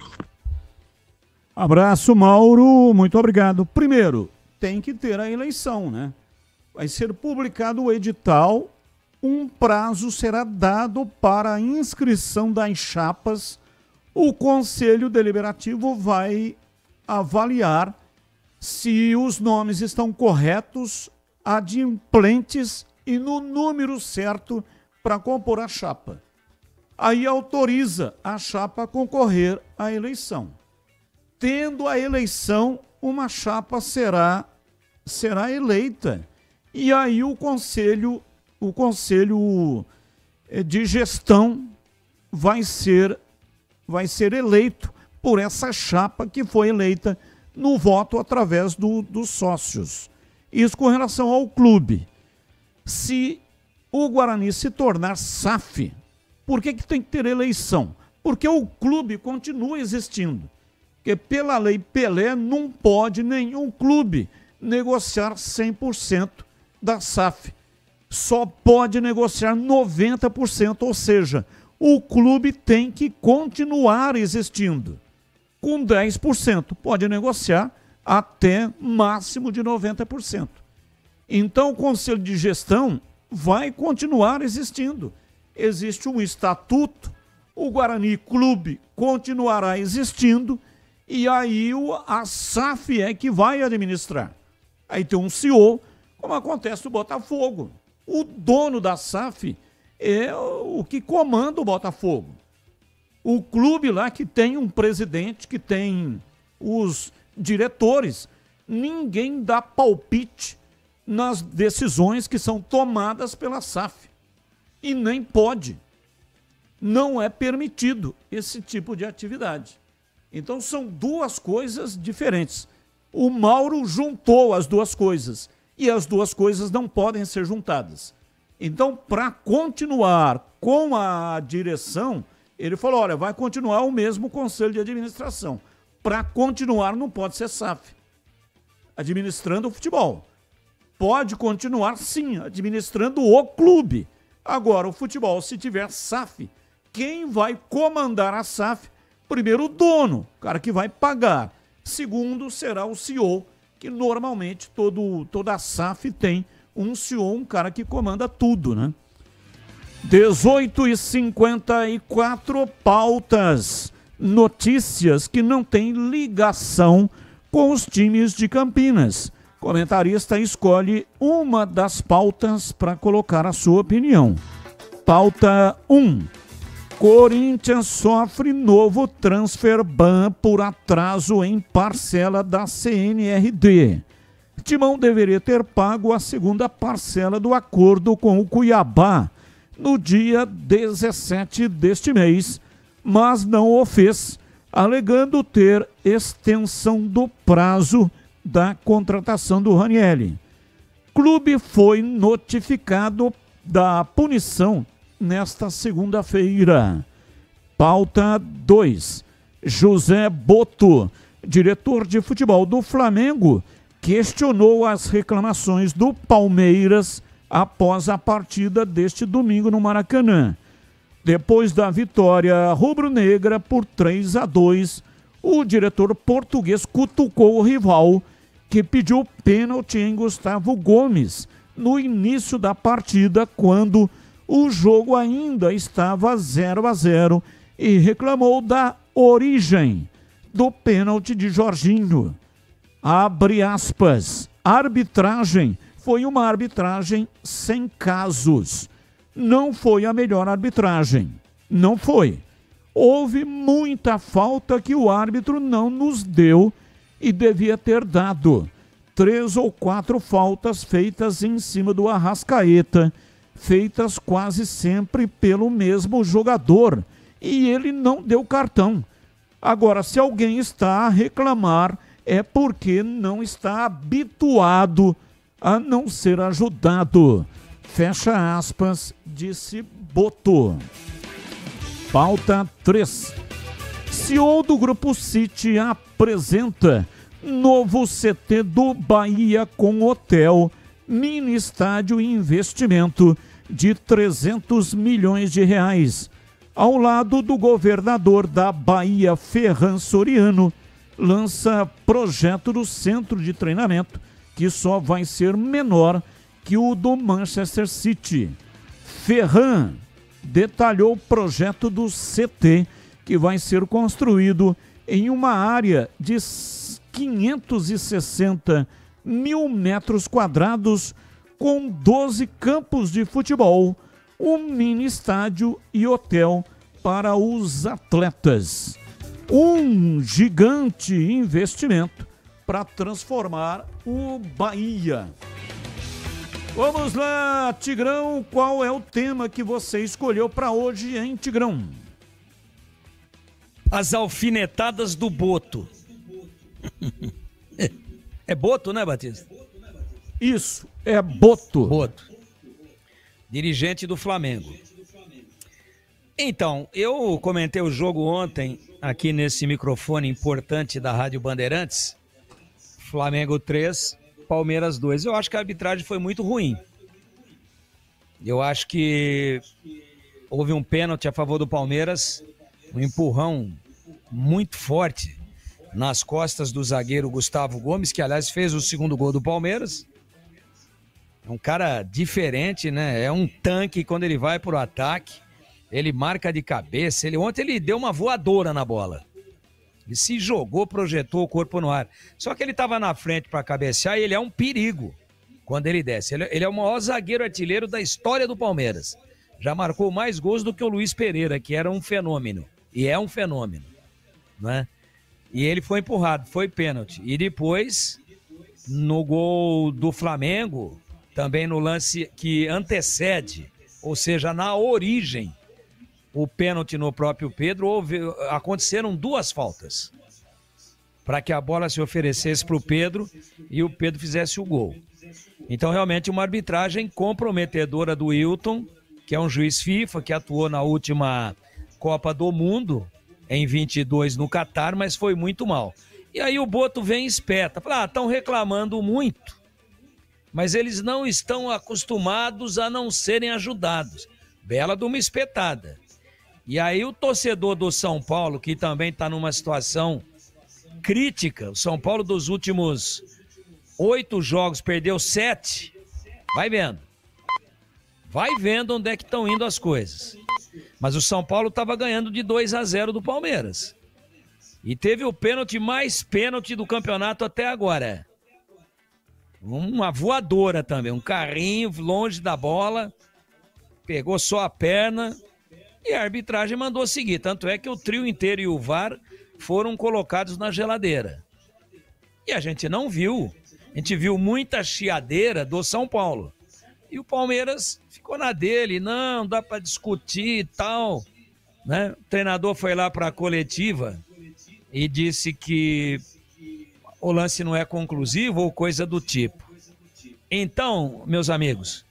Abraço, Mauro. Muito obrigado. Primeiro, tem que ter a eleição, né? Vai ser publicado o edital um prazo será dado para a inscrição das chapas. O Conselho Deliberativo vai avaliar se os nomes estão corretos, adimplentes e no número certo para compor a chapa. Aí autoriza a chapa a concorrer à eleição. Tendo a eleição, uma chapa será eleita. E aí o conselho de gestão vai ser eleito por essa chapa que foi eleita no voto através dos sócios. Isso com relação ao clube. Se o Guarani se tornar SAF, por que tem que ter eleição? Porque o clube continua existindo. Porque pela lei Pelé não pode nenhum clube negociar 100% da SAF. Só pode negociar 90%, ou seja, o clube tem que continuar existindo. Com 10% pode negociar até máximo de 90%. Então o Conselho de Gestão vai continuar existindo. Existe um estatuto, o Guarani Clube continuará existindo e aí a SAF é que vai administrar. Aí tem um CEO, como acontece no Botafogo. O dono da SAF é o que comanda o Botafogo. O clube lá que tem um presidente, que tem os diretores, ninguém dá palpite nas decisões que são tomadas pela SAF. E nem pode. Não é permitido esse tipo de atividade. Então são duas coisas diferentes. O Mauro juntou as duas coisas e as duas coisas não podem ser juntadas. Então, para continuar com a direção, ele falou, olha, vai continuar o mesmo conselho de administração. Para continuar não pode ser SAF, administrando o futebol. Pode continuar, sim, administrando o clube. Agora, o futebol, se tiver SAF, quem vai comandar a SAF? Primeiro, o dono, o cara que vai pagar. Segundo, será o CEO, que normalmente toda a SAF tem um CEO, um cara que comanda tudo, né? 18h54, pautas, notícias que não têm ligação com os times de Campinas. Comentarista escolhe uma das pautas para colocar a sua opinião. Pauta 1. Corinthians sofre novo transfer ban por atraso em parcela da CNRD. Timão deveria ter pago a segunda parcela do acordo com o Cuiabá no dia 17 deste mês, mas não o fez, alegando ter extensão do prazo da contratação do Ranieri. Clube foi notificado da punição nesta segunda-feira. Pauta 2. José Boto, diretor de futebol do Flamengo, questionou as reclamações do Palmeiras após a partida deste domingo no Maracanã. Depois da vitória rubro-negra por 3-2, o diretor português cutucou o rival, que pediu pênalti em Gustavo Gomes no início da partida, quando o jogo ainda estava 0-0, e reclamou da origem do pênalti de Jorginho. Abre aspas, a arbitragem foi uma arbitragem sem casos. Não foi a melhor arbitragem. Não foi. Houve muita falta que o árbitro não nos deu e devia ter dado. 3 ou 4 faltas feitas em cima do Arrascaeta, feitas quase sempre pelo mesmo jogador, e ele não deu cartão. Agora, se alguém está a reclamar, é porque não está habituado a não ser ajudado. Fecha aspas, disse Boto. Pauta 3. CEO do Grupo City apresenta novo CT do Bahia com hotel, mini estádio e investimento de 300 milhões de reais. Ao lado do governador da Bahia, Ferran Soriano, lança projeto do centro de treinamento, que só vai ser menor que o do Manchester City. Ferran detalhou o projeto do CT, que vai ser construído em uma área de 560 mil metros quadrados, com 12 campos de futebol, um mini estádio e hotel para os atletas. Um gigante investimento para transformar o Bahia. Vamos lá, Tigrão, qual é o tema que você escolheu para hoje, hein, Tigrão? As alfinetadas do Boto. É Boto, né, Batista? Isso, é Boto. Boto. Dirigente do Flamengo. Então, eu comentei o jogo ontem aqui nesse microfone importante da Rádio Bandeirantes. Flamengo 3, Palmeiras 2. Eu acho que a arbitragem foi muito ruim. Eu acho que houve um pênalti a favor do Palmeiras, um empurrão muito forte nas costas do zagueiro Gustavo Gomes, que aliás fez o segundo gol do Palmeiras. É um cara diferente, né? É um tanque quando ele vai pro ataque. Ele marca de cabeça. Ontem ele deu uma voadora na bola. Ele se jogou, projetou o corpo no ar. Só que ele estava na frente para cabecear e ele é um perigo quando ele desce. Ele é o maior zagueiro artilheiro da história do Palmeiras. Já marcou mais gols do que o Luiz Pereira, que era um fenômeno. E é um fenômeno, né? E ele foi empurrado, foi pênalti. E depois, no gol do Flamengo, também no lance que antecede, ou seja, na origem, o pênalti no próprio Pedro, aconteceram duas faltas para que a bola se oferecesse para o Pedro e o Pedro fizesse o gol. Então, realmente, uma arbitragem comprometedora do Wilton, que é um juiz FIFA, que atuou na última Copa do Mundo, em 22 no Catar, mas foi muito mal. E aí o Boto vem e espeta. Fala, estão reclamando muito, mas eles não estão acostumados a não serem ajudados. Bela de uma espetada. E aí o torcedor do São Paulo, que também está numa situação crítica, o São Paulo dos últimos 8 jogos perdeu 7, vai vendo onde é que estão indo as coisas. Mas o São Paulo estava ganhando de 2-0 do Palmeiras. E teve o pênalti mais pênalti do campeonato até agora. Uma voadora também, um carrinho longe da bola, pegou só a perna e a arbitragem mandou seguir. Tanto é que o trio inteiro e o VAR foram colocados na geladeira. E a gente não viu. A gente viu muita chiadeira do São Paulo. E o Palmeiras ficou na dele, não dá para discutir e tal, né? O treinador foi lá para a coletiva e disse que o lance não é conclusivo ou coisa do tipo. Então, meus amigos,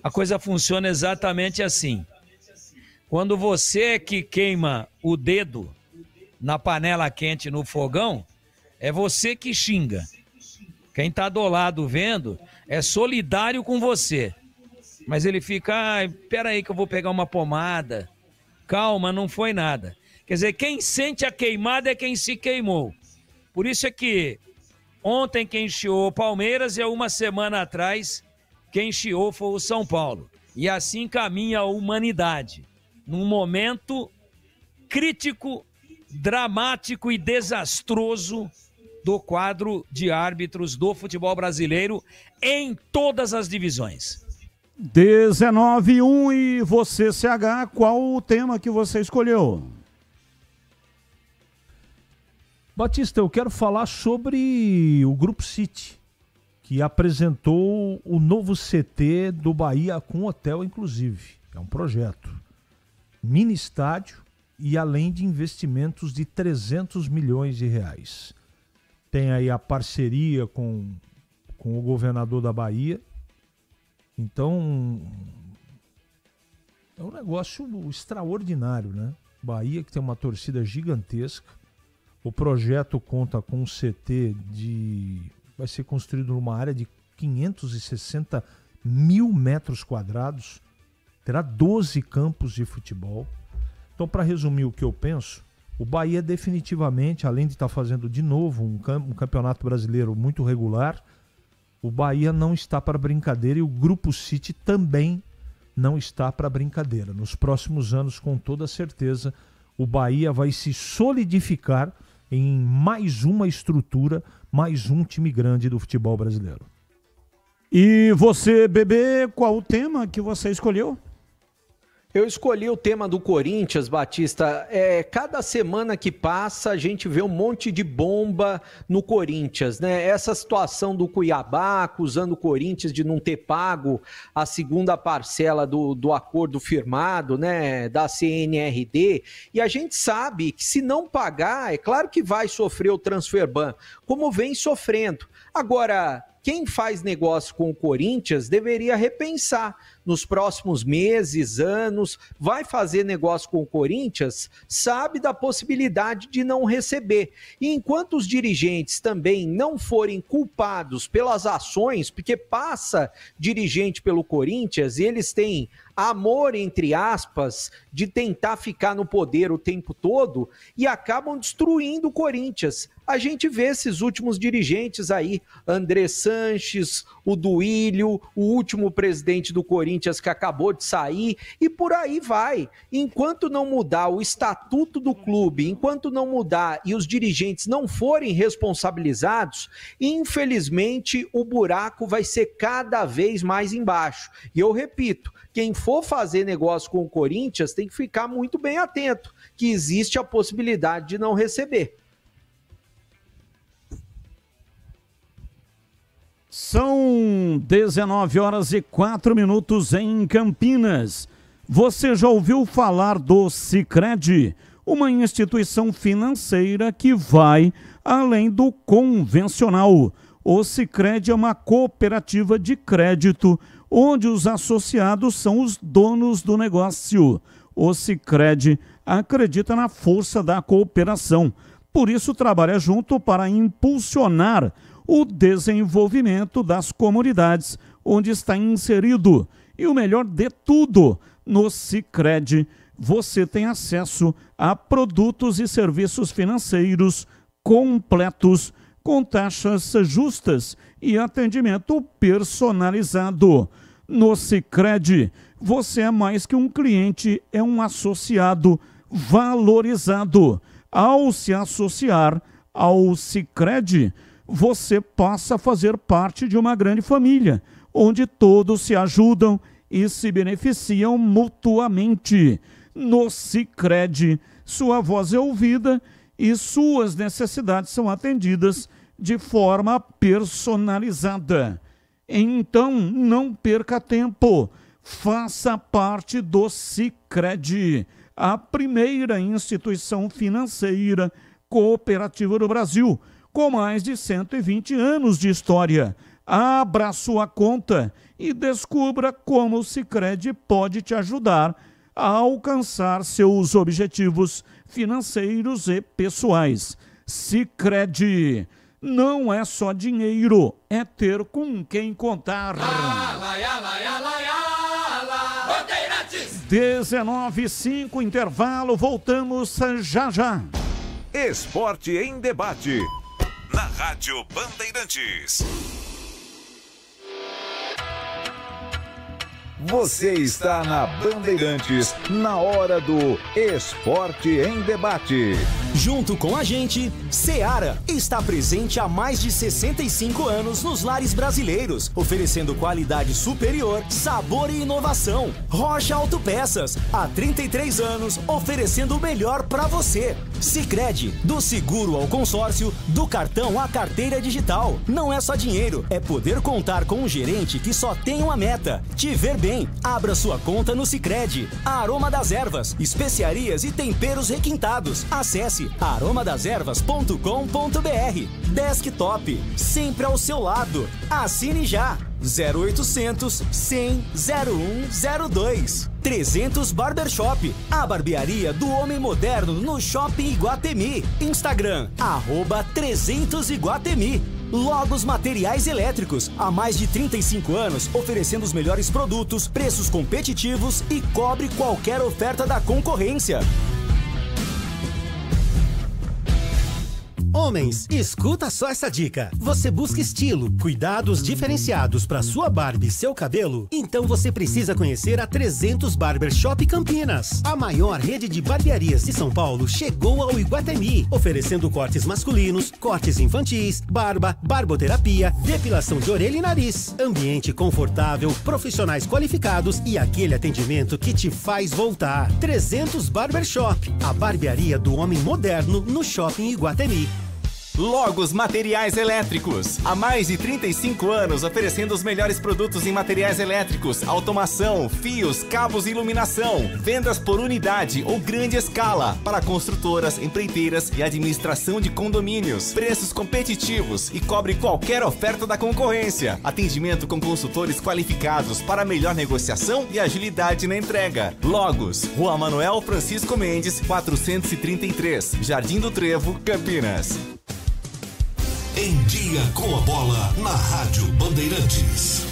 a coisa funciona exatamente assim. Quando você que queima o dedo na panela quente no fogão, é você que xinga. Quem está do lado vendo é solidário com você. Mas ele fica, peraí que eu vou pegar uma pomada. Calma, não foi nada. Quer dizer, quem sente a queimada é quem se queimou. Por isso é que ontem quem chiou o Palmeiras e uma semana atrás quem chiou foi o São Paulo. E assim caminha a humanidade. Num momento crítico, dramático e desastroso do quadro de árbitros do futebol brasileiro em todas as divisões. 19:01 e você, CH, qual o tema que você escolheu? Batista, eu quero falar sobre o Grupo City, que apresentou o novo CT do Bahia com hotel, inclusive. É um projeto. Mini estádio e além de investimentos de 300 milhões de reais. Tem aí a parceria com o governador da Bahia. Então, é um negócio extraordinário, né? Bahia, que tem uma torcida gigantesca. O projeto conta com um CT vai ser construído numa área de 560 mil metros quadrados. Terá 12 campos de futebol. Então, para resumir o que eu penso, o Bahia definitivamente, além de estar fazendo de novo um campeonato brasileiro muito regular, o Bahia não está para brincadeira e o Grupo City também não está para brincadeira. Nos próximos anos, com toda certeza, o Bahia vai se solidificar em mais uma estrutura, mais um time grande do futebol brasileiro. E você, Bebê, qual o tema que você escolheu? Eu escolhi o tema do Corinthians, Batista. Cada semana que passa a gente vê um monte de bomba no Corinthians, né? Essa situação do Cuiabá acusando o Corinthians de não ter pago a segunda parcela do acordo firmado, né, da CNRD. E a gente sabe que se não pagar, é claro que vai sofrer o transfer ban, como vem sofrendo. Agora, quem faz negócio com o Corinthians deveria repensar nos próximos meses, anos, vai fazer negócio com o Corinthians, sabe da possibilidade de não receber. E enquanto os dirigentes também não forem culpados pelas ações, porque passa dirigente pelo Corinthians e eles têm amor, entre aspas, de tentar ficar no poder o tempo todo e acabam destruindo o Corinthians. A gente vê esses últimos dirigentes aí, André Sanches, o Duílio, o último presidente do Corinthians que acabou de sair, e por aí vai. Enquanto não mudar o estatuto do clube, enquanto não mudar e os dirigentes não forem responsabilizados, infelizmente o buraco vai ser cada vez mais embaixo. E eu repito, quem for fazer negócio com o Corinthians tem que ficar muito bem atento, que existe a possibilidade de não receber. São 19h04 em Campinas. Você já ouviu falar do Sicredi? Uma instituição financeira que vai além do convencional. O Sicredi é uma cooperativa de crédito onde os associados são os donos do negócio. O Sicredi acredita na força da cooperação, por isso trabalha junto para impulsionar o desenvolvimento das comunidades onde está inserido. E o melhor de tudo, no Sicredi você tem acesso a produtos e serviços financeiros completos, com taxas justas e atendimento personalizado. No Sicredi, você é mais que um cliente, é um associado valorizado. Ao se associar ao Sicredi, você passa a fazer parte de uma grande família, onde todos se ajudam e se beneficiam mutuamente. No Sicredi, sua voz é ouvida e suas necessidades são atendidas de forma personalizada. Então, não perca tempo. Faça parte do Sicredi, a primeira instituição financeira cooperativa do Brasil, com mais de 120 anos de história. Abra sua conta e descubra como o Sicredi pode te ajudar a alcançar seus objetivos financeiros e pessoais. Sicredi não é só dinheiro, é ter com quem contar. 19h05, intervalo, voltamos já já. Esporte em debate, na Rádio Bandeirantes. Você está na Bandeirantes, na hora do Esporte em Debate. Junto com a gente, Seara está presente há mais de 65 anos nos lares brasileiros, oferecendo qualidade superior, sabor e inovação. Rocha Autopeças, há 33 anos, oferecendo o melhor para você. Sicredi, do seguro ao consórcio, do cartão à carteira digital. Não é só dinheiro, é poder contar com um gerente que só tem uma meta: te ver bem. Abra sua conta no Sicredi. Aroma das Ervas, especiarias e temperos requintados. Acesse aromadeservas.com.br. Desktop, sempre ao seu lado. Assine já. 0800 100 0102. 300 Barbershop, a barbearia do homem moderno no Shopping Iguatemi. Instagram, @300 Iguatemi. Logos Materiais Elétricos, há mais de 35 anos, oferecendo os melhores produtos, preços competitivos e cobre qualquer oferta da concorrência. Homens, escuta só essa dica. Você busca estilo, cuidados diferenciados para sua barba e seu cabelo? Então você precisa conhecer a 300 Barbershop Campinas. A maior rede de barbearias de São Paulo chegou ao Iguatemi, oferecendo cortes masculinos, cortes infantis, barba, barboterapia, depilação de orelha e nariz. Ambiente confortável, profissionais qualificados e aquele atendimento que te faz voltar. 300 Barbershop, a barbearia do homem moderno no Shopping Iguatemi. Logos Materiais Elétricos. Há mais de 35 anos oferecendo os melhores produtos em materiais elétricos, automação, fios, cabos e iluminação. Vendas por unidade ou grande escala para construtoras, empreiteiras e administração de condomínios. Preços competitivos e cobre qualquer oferta da concorrência. Atendimento com consultores qualificados para melhor negociação e agilidade na entrega. Logos, Rua Manuel Francisco Mendes, 433, Jardim do Trevo, Campinas. Em Dia com a Bola, na Rádio Bandeirantes.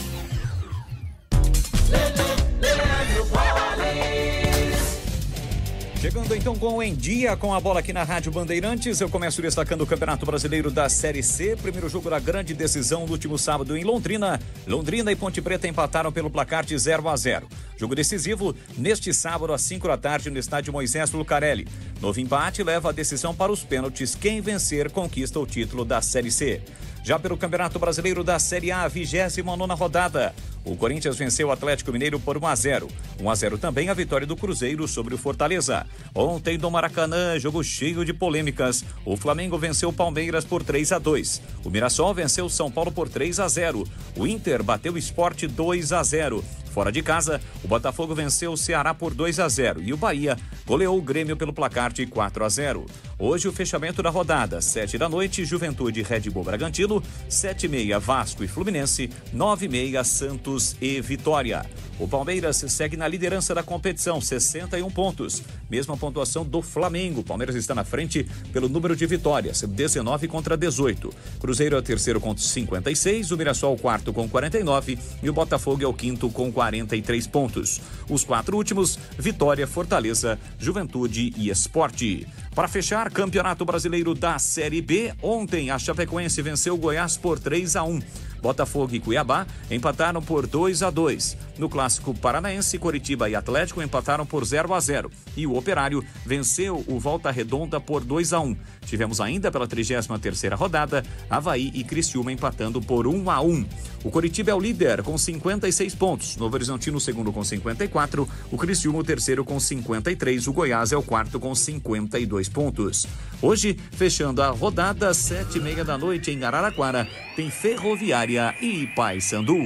Chegando então com o Em Dia com a Bola aqui na Rádio Bandeirantes, eu começo destacando o Campeonato Brasileiro da Série C, primeiro jogo da grande decisão no último sábado em Londrina. Londrina e Ponte Preta empataram pelo placar de 0-0. Jogo decisivo neste sábado às 5 da tarde no estádio Moisés Lucarelli. Novo empate leva a decisão para os pênaltis. Quem vencer conquista o título da Série C. Já pelo Campeonato Brasileiro da Série A, 29ª rodada. O Corinthians venceu o Atlético Mineiro por 1-0. 1-0 também a vitória do Cruzeiro sobre o Fortaleza. Ontem no Maracanã, jogo cheio de polêmicas. O Flamengo venceu o Palmeiras por 3-2. O Mirassol venceu o São Paulo por 3-0. O Inter bateu o Sport 2-0. Fora de casa, o Botafogo venceu o Ceará por 2-0 e o Bahia goleou o Grêmio pelo placar de 4-0. Hoje o fechamento da rodada, 7 da noite, Juventude e Red Bull Bragantino, 7h30 Vasco e Fluminense, 9h30 Santos e Vitória. O Palmeiras segue na liderança da competição, 61 pontos. Mesma pontuação do Flamengo. O Palmeiras está na frente pelo número de vitórias, 19 contra 18. Cruzeiro é o terceiro com 56, o Mirassol o quarto com 49 e o Botafogo é o quinto com 43 pontos. Os quatro últimos, Vitória, Fortaleza, Juventude e Sport. Para fechar, Campeonato Brasileiro da Série B, ontem a Chapecoense venceu o Goiás por 3-1. Botafogo e Cuiabá empataram por 2-2. No Clássico Paranaense, Coritiba e Atlético empataram por 0-0. E o Operário venceu o Volta Redonda por 2-1. Tivemos ainda pela 33ª rodada, Avaí e Criciúma empatando por 1-1. O Coritiba é o líder com 56 pontos. Novo Horizontino o segundo com 54. O Criciúma o terceiro com 53. O Goiás é o quarto com 52 pontos. Hoje, fechando a rodada, 7h30 da noite em Araraquara, tem Ferroviária e Paysandu.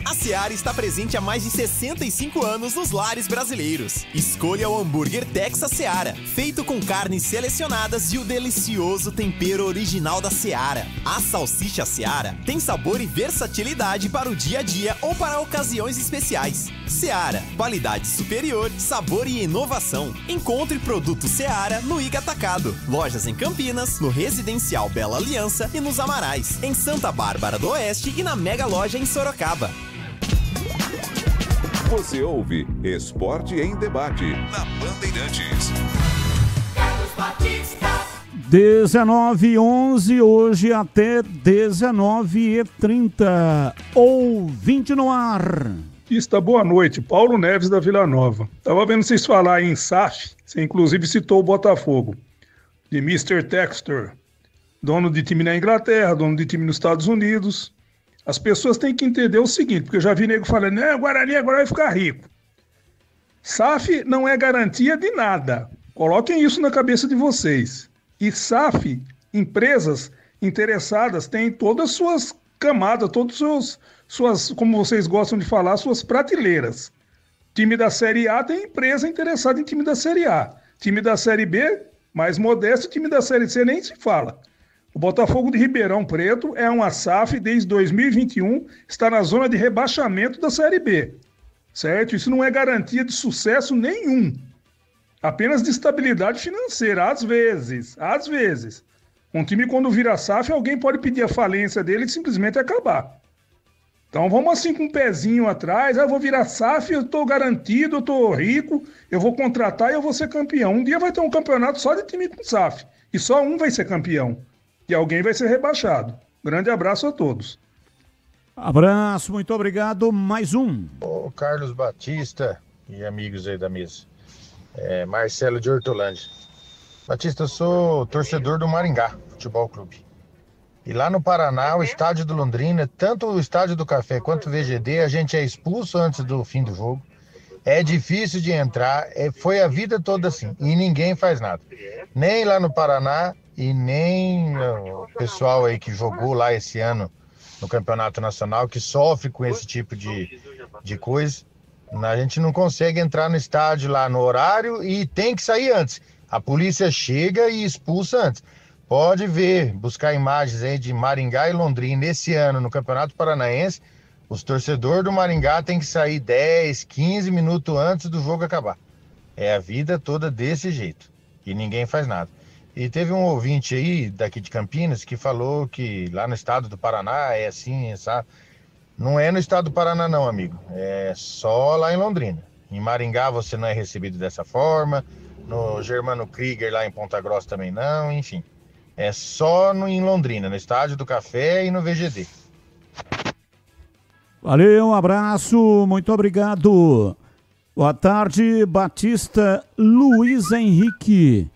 A Seara está presente há mais de 65 anos nos lares brasileiros. Escolha o hambúrguer Texas Seara, feito com carnes selecionadas e o delicioso tempero original da Seara. A salsicha Seara tem sabor e versatilidade para o dia a dia ou para ocasiões especiais. Seara, qualidade superior, sabor e inovação. Encontre produto Seara no Iga Atacado. Lojas em Campinas, no Residencial Bela Aliança e nos Amarais, em Santa Bárbara do Oeste e na Mega Loja em Sorocaba. Você ouve Esporte em Debate na Bandeirantes. 19h11, hoje até 19h30. Ouvinte no ar. Boa noite, Paulo Neves da Vila Nova. Tava vendo vocês falar em SAF, você inclusive citou o Botafogo, de Mr. Textor, dono de time na Inglaterra, dono de time nos Estados Unidos. As pessoas têm que entender o seguinte, porque eu já vi nego falando, o Guarani agora vai ficar rico. SAF não é garantia de nada. Coloquem isso na cabeça de vocês. E SAF, empresas interessadas, têm todas as suas camadas, todas suas, como vocês gostam de falar, suas prateleiras. Time da Série A tem empresa interessada em time da Série A. Time da Série B, mais modesto, time da Série C nem se fala. O Botafogo de Ribeirão Preto é uma SAF desde 2021, está na zona de rebaixamento da Série B, certo? Isso não é garantia de sucesso nenhum, apenas de estabilidade financeira, às vezes. Um time quando vira SAF, alguém pode pedir a falência dele e simplesmente acabar. Então vamos assim com um pezinho atrás, eu vou virar SAF, eu estou garantido, eu estou rico, eu vou contratar e eu vou ser campeão. Um dia vai ter um campeonato só de time com SAF, e só um vai ser campeão. que alguém vai ser rebaixado. Grande abraço a todos. Abraço, muito obrigado. Mais um. Ô, Carlos Batista e amigos aí da mesa. Marcelo de Hortolândia. Batista, eu sou torcedor do Maringá Futebol Clube. E lá no Paraná, o estádio do Londrina, tanto o estádio do Café quanto o VGD, a gente é expulso antes do fim do jogo. É difícil de entrar, foi a vida toda assim, e ninguém faz nada. Nem lá no Paraná e nem o pessoal aí que jogou lá esse ano no Campeonato Nacional, que sofre com esse tipo de coisa. A gente não consegue entrar no estádio lá no horário e tem que sair antes. A polícia chega e expulsa antes. Pode ver, buscar imagens aí de Maringá e Londrina esse ano no Campeonato Paranaense. Os torcedores do Maringá têm que sair 10, 15 minutos antes do jogo acabar. É a vida toda desse jeito. E ninguém faz nada. E teve um ouvinte aí, daqui de Campinas, que falou que lá no estado do Paraná é assim, sabe? Não é no estado do Paraná não, amigo. É só lá em Londrina. Em Maringá você não é recebido dessa forma. No Germano Krieger lá em Ponta Grossa também não, enfim. É só em Londrina, no Estádio do Café e no VGD. Valeu, um abraço, muito obrigado. Boa tarde, Batista Luiz Henrique.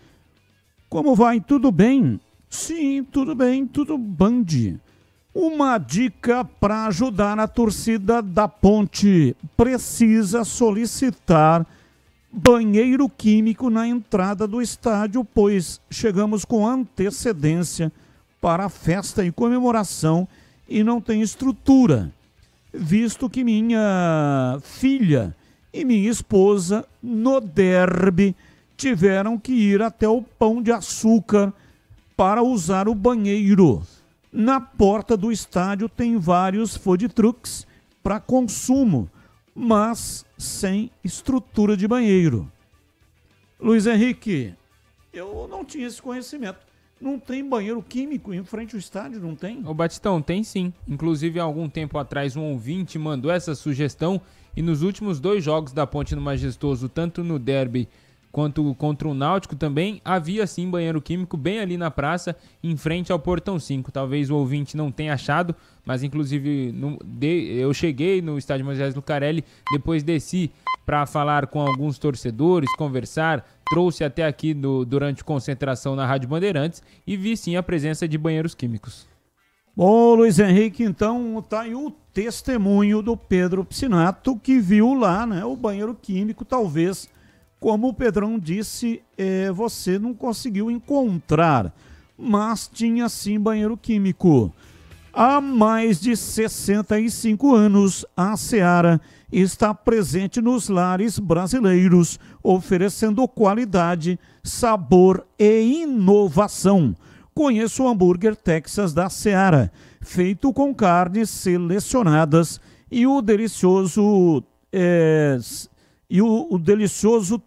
Como vai? Tudo bem? Sim, tudo bem, tudo band. Uma dica para ajudar a torcida da Ponte. Precisa solicitar banheiro químico na entrada do estádio, pois chegamos com antecedência para a festa e comemoração e não tem estrutura, visto que minha filha e minha esposa no derby tiveram que ir até o Pão de Açúcar para usar o banheiro. Na porta do estádio tem vários food trucks para consumo, mas sem estrutura de banheiro. Luiz Henrique, eu não tinha esse conhecimento. Não tem banheiro químico em frente ao estádio, não tem? Ô Batistão, tem sim. Inclusive, há algum tempo atrás, um ouvinte mandou essa sugestão e nos últimos 2 jogos da Ponte no Majestoso, tanto no derby quanto contra o Náutico também, havia sim banheiro químico bem ali na praça, em frente ao Portão 5. Talvez o ouvinte não tenha achado, mas inclusive eu cheguei no estádio Moisés Lucarelli, depois desci para falar com alguns torcedores, conversar, trouxe até aqui durante concentração na Rádio Bandeirantes e vi sim a presença de banheiros químicos. Bom, Luiz Henrique, então tá aí o testemunho do Pedro Piscinato, que viu lá, né, o banheiro químico. Talvez, como o Pedrão disse, você não conseguiu encontrar, mas tinha sim banheiro químico. Há mais de 65 anos, a Seara está presente nos lares brasileiros, oferecendo qualidade, sabor e inovação. Conheça o hambúrguer Texas da Seara, feito com carnes selecionadas e o delicioso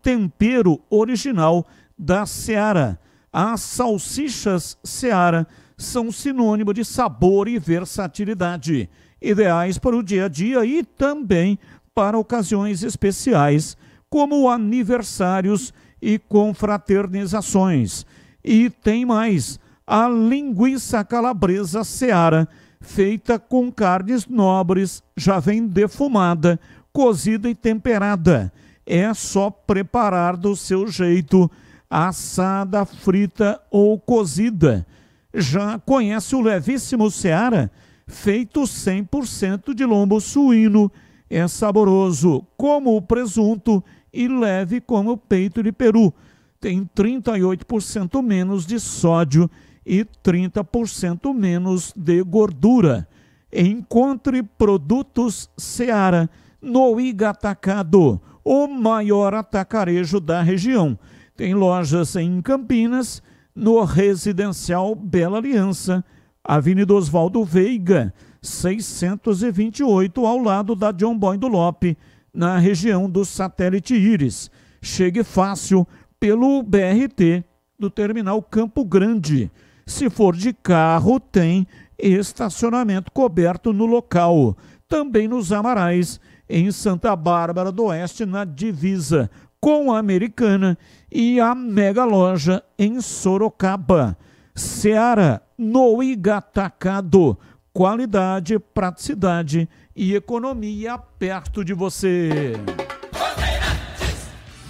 tempero original da Seara. As salsichas Seara são sinônimo de sabor e versatilidade, ideais para o dia a dia e também para ocasiões especiais, como aniversários e confraternizações. E tem mais, a linguiça calabresa Seara, feita com carnes nobres, já vem defumada, cozida e temperada. É só preparar do seu jeito, assada, frita ou cozida. Já conhece o levíssimo Seara? Feito 100% de lombo suíno. É saboroso como o presunto e leve como o peito de peru. Tem 38% menos de sódio e 30% menos de gordura. Encontre produtos Seara no Igatacado, o maior atacarejo da região. Tem lojas em Campinas, no Residencial Bela Aliança, Avenida Oswaldo Veiga, 628, ao lado da John Boy do Lope, na região do Satélite Íris. Chegue fácil pelo BRT do Terminal Campo Grande. Se for de carro, tem estacionamento coberto no local. Também nos Amarais, em Santa Bárbara do Oeste, na divisa com a Americana, e a Mega Loja em Sorocaba. Seara, no Igatacado. Qualidade, praticidade e economia perto de você.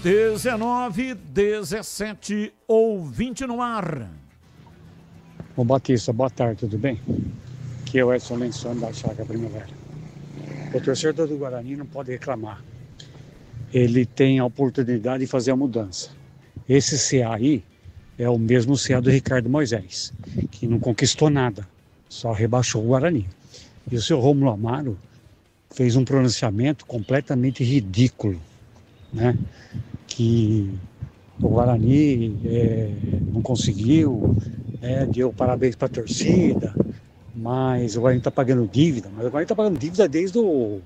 19, 17 ou 20 no ar. Ô Batista, boa tarde, tudo bem? Aqui é o Edson Lençoni da Chácara Primavera. O torcedor do Guarani não pode reclamar. Ele tem a oportunidade de fazer a mudança. Esse CA aí é o mesmo CA do Ricardo Moisés, que não conquistou nada, só rebaixou o Guarani. E o seu Rômulo Amaro fez um pronunciamento completamente ridículo, né? Que o Guarani não conseguiu, deu parabéns para a torcida, mas o Guarani está pagando dívida. Mas o Guarani está pagando dívida desde o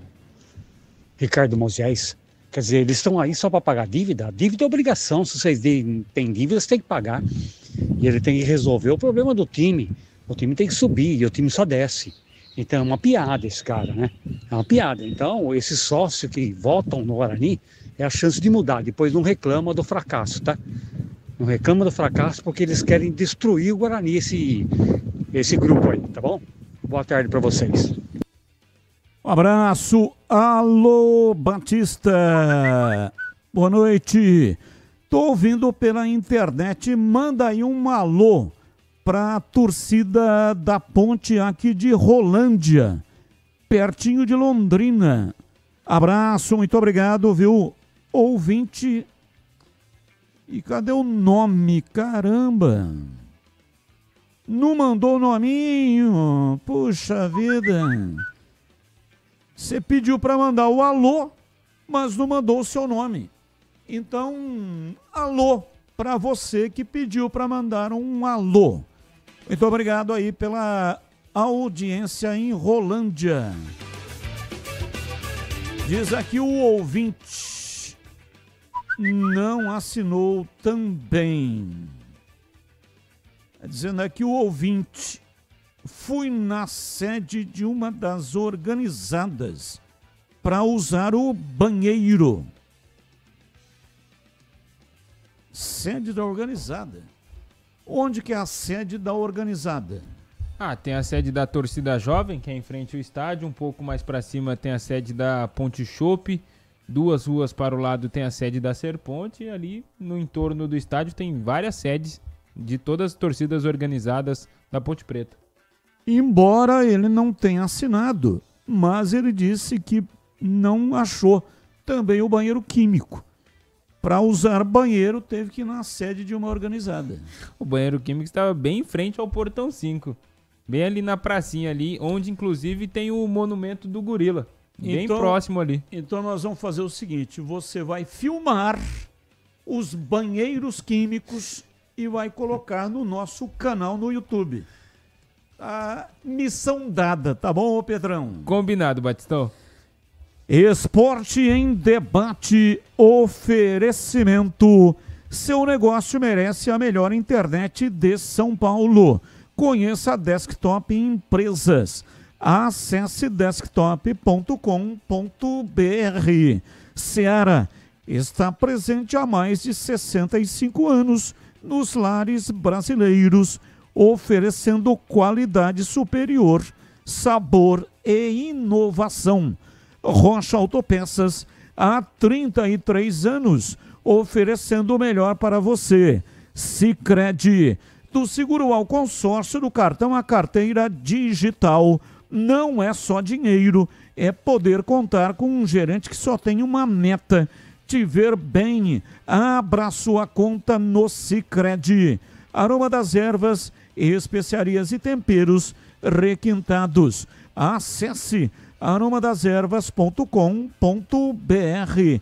Ricardo Moisés. Quer dizer, eles estão aí só para pagar dívida. A dívida é obrigação. Se vocês têm dívida, você tem que pagar. E ele tem que resolver o problema do time. O time tem que subir e o time só desce. Então é uma piada esse cara, né? É uma piada. Então, esses sócios que votam no Guarani é a chance de mudar. Depois não reclama do fracasso, tá? Não reclama do fracasso porque eles querem destruir o Guarani, esse grupo aí, tá bom? Boa tarde para vocês. Um abraço, alô Batista, boa noite, tô ouvindo pela internet, manda aí um alô pra torcida da Ponte aqui de Rolândia, pertinho de Londrina. Abraço, muito obrigado, viu, ouvinte. E cadê o nome, caramba? Não mandou o nominho, puxa vida. Você pediu para mandar o alô, mas não mandou o seu nome. Então, alô para você que pediu para mandar um alô. Muito obrigado aí pela audiência em Rolândia. Diz aqui o ouvinte, não assinou também. Dizendo aqui o ouvinte, fui na sede de uma das organizadas para usar o banheiro. Sede da organizada? Onde que é a sede da organizada? Tem a sede da Torcida Jovem, que é em frente ao estádio. Um pouco mais para cima tem a sede da Ponte Chopp. 2 ruas para o lado tem a sede da Serponte. E ali no entorno do estádio tem várias sedes de todas as torcidas organizadas da Ponte Preta. Embora ele não tenha assinado, mas ele disse que não achou também o banheiro químico. Para usar banheiro, teve que ir na sede de uma organizada. O banheiro químico estava bem em frente ao Portão 5. Bem ali na pracinha ali, onde inclusive tem o monumento do gorila. Bem próximo ali. Então nós vamos fazer o seguinte, você vai filmar os banheiros químicos e vai colocar no nosso canal no YouTube. A missão dada, tá bom, ô Pedrão? Combinado, Batistão. Esporte em debate, oferecimento. Seu negócio merece a melhor internet de São Paulo. Conheça a Desktop Empresas. Acesse desktop.com.br. Seara está presente há mais de 65 anos nos lares brasileiros, oferecendo qualidade superior, sabor e inovação. Rocha Autopeças, há 33 anos, oferecendo o melhor para você. Sicredi, do seguro ao consórcio, do cartão à carteira digital. Não é só dinheiro, é poder contar com um gerente que só tem uma meta: te ver bem. Abra sua conta no Sicredi. Aroma das ervas, especiarias e temperos requintados. Acesse aromadeservas.com.br.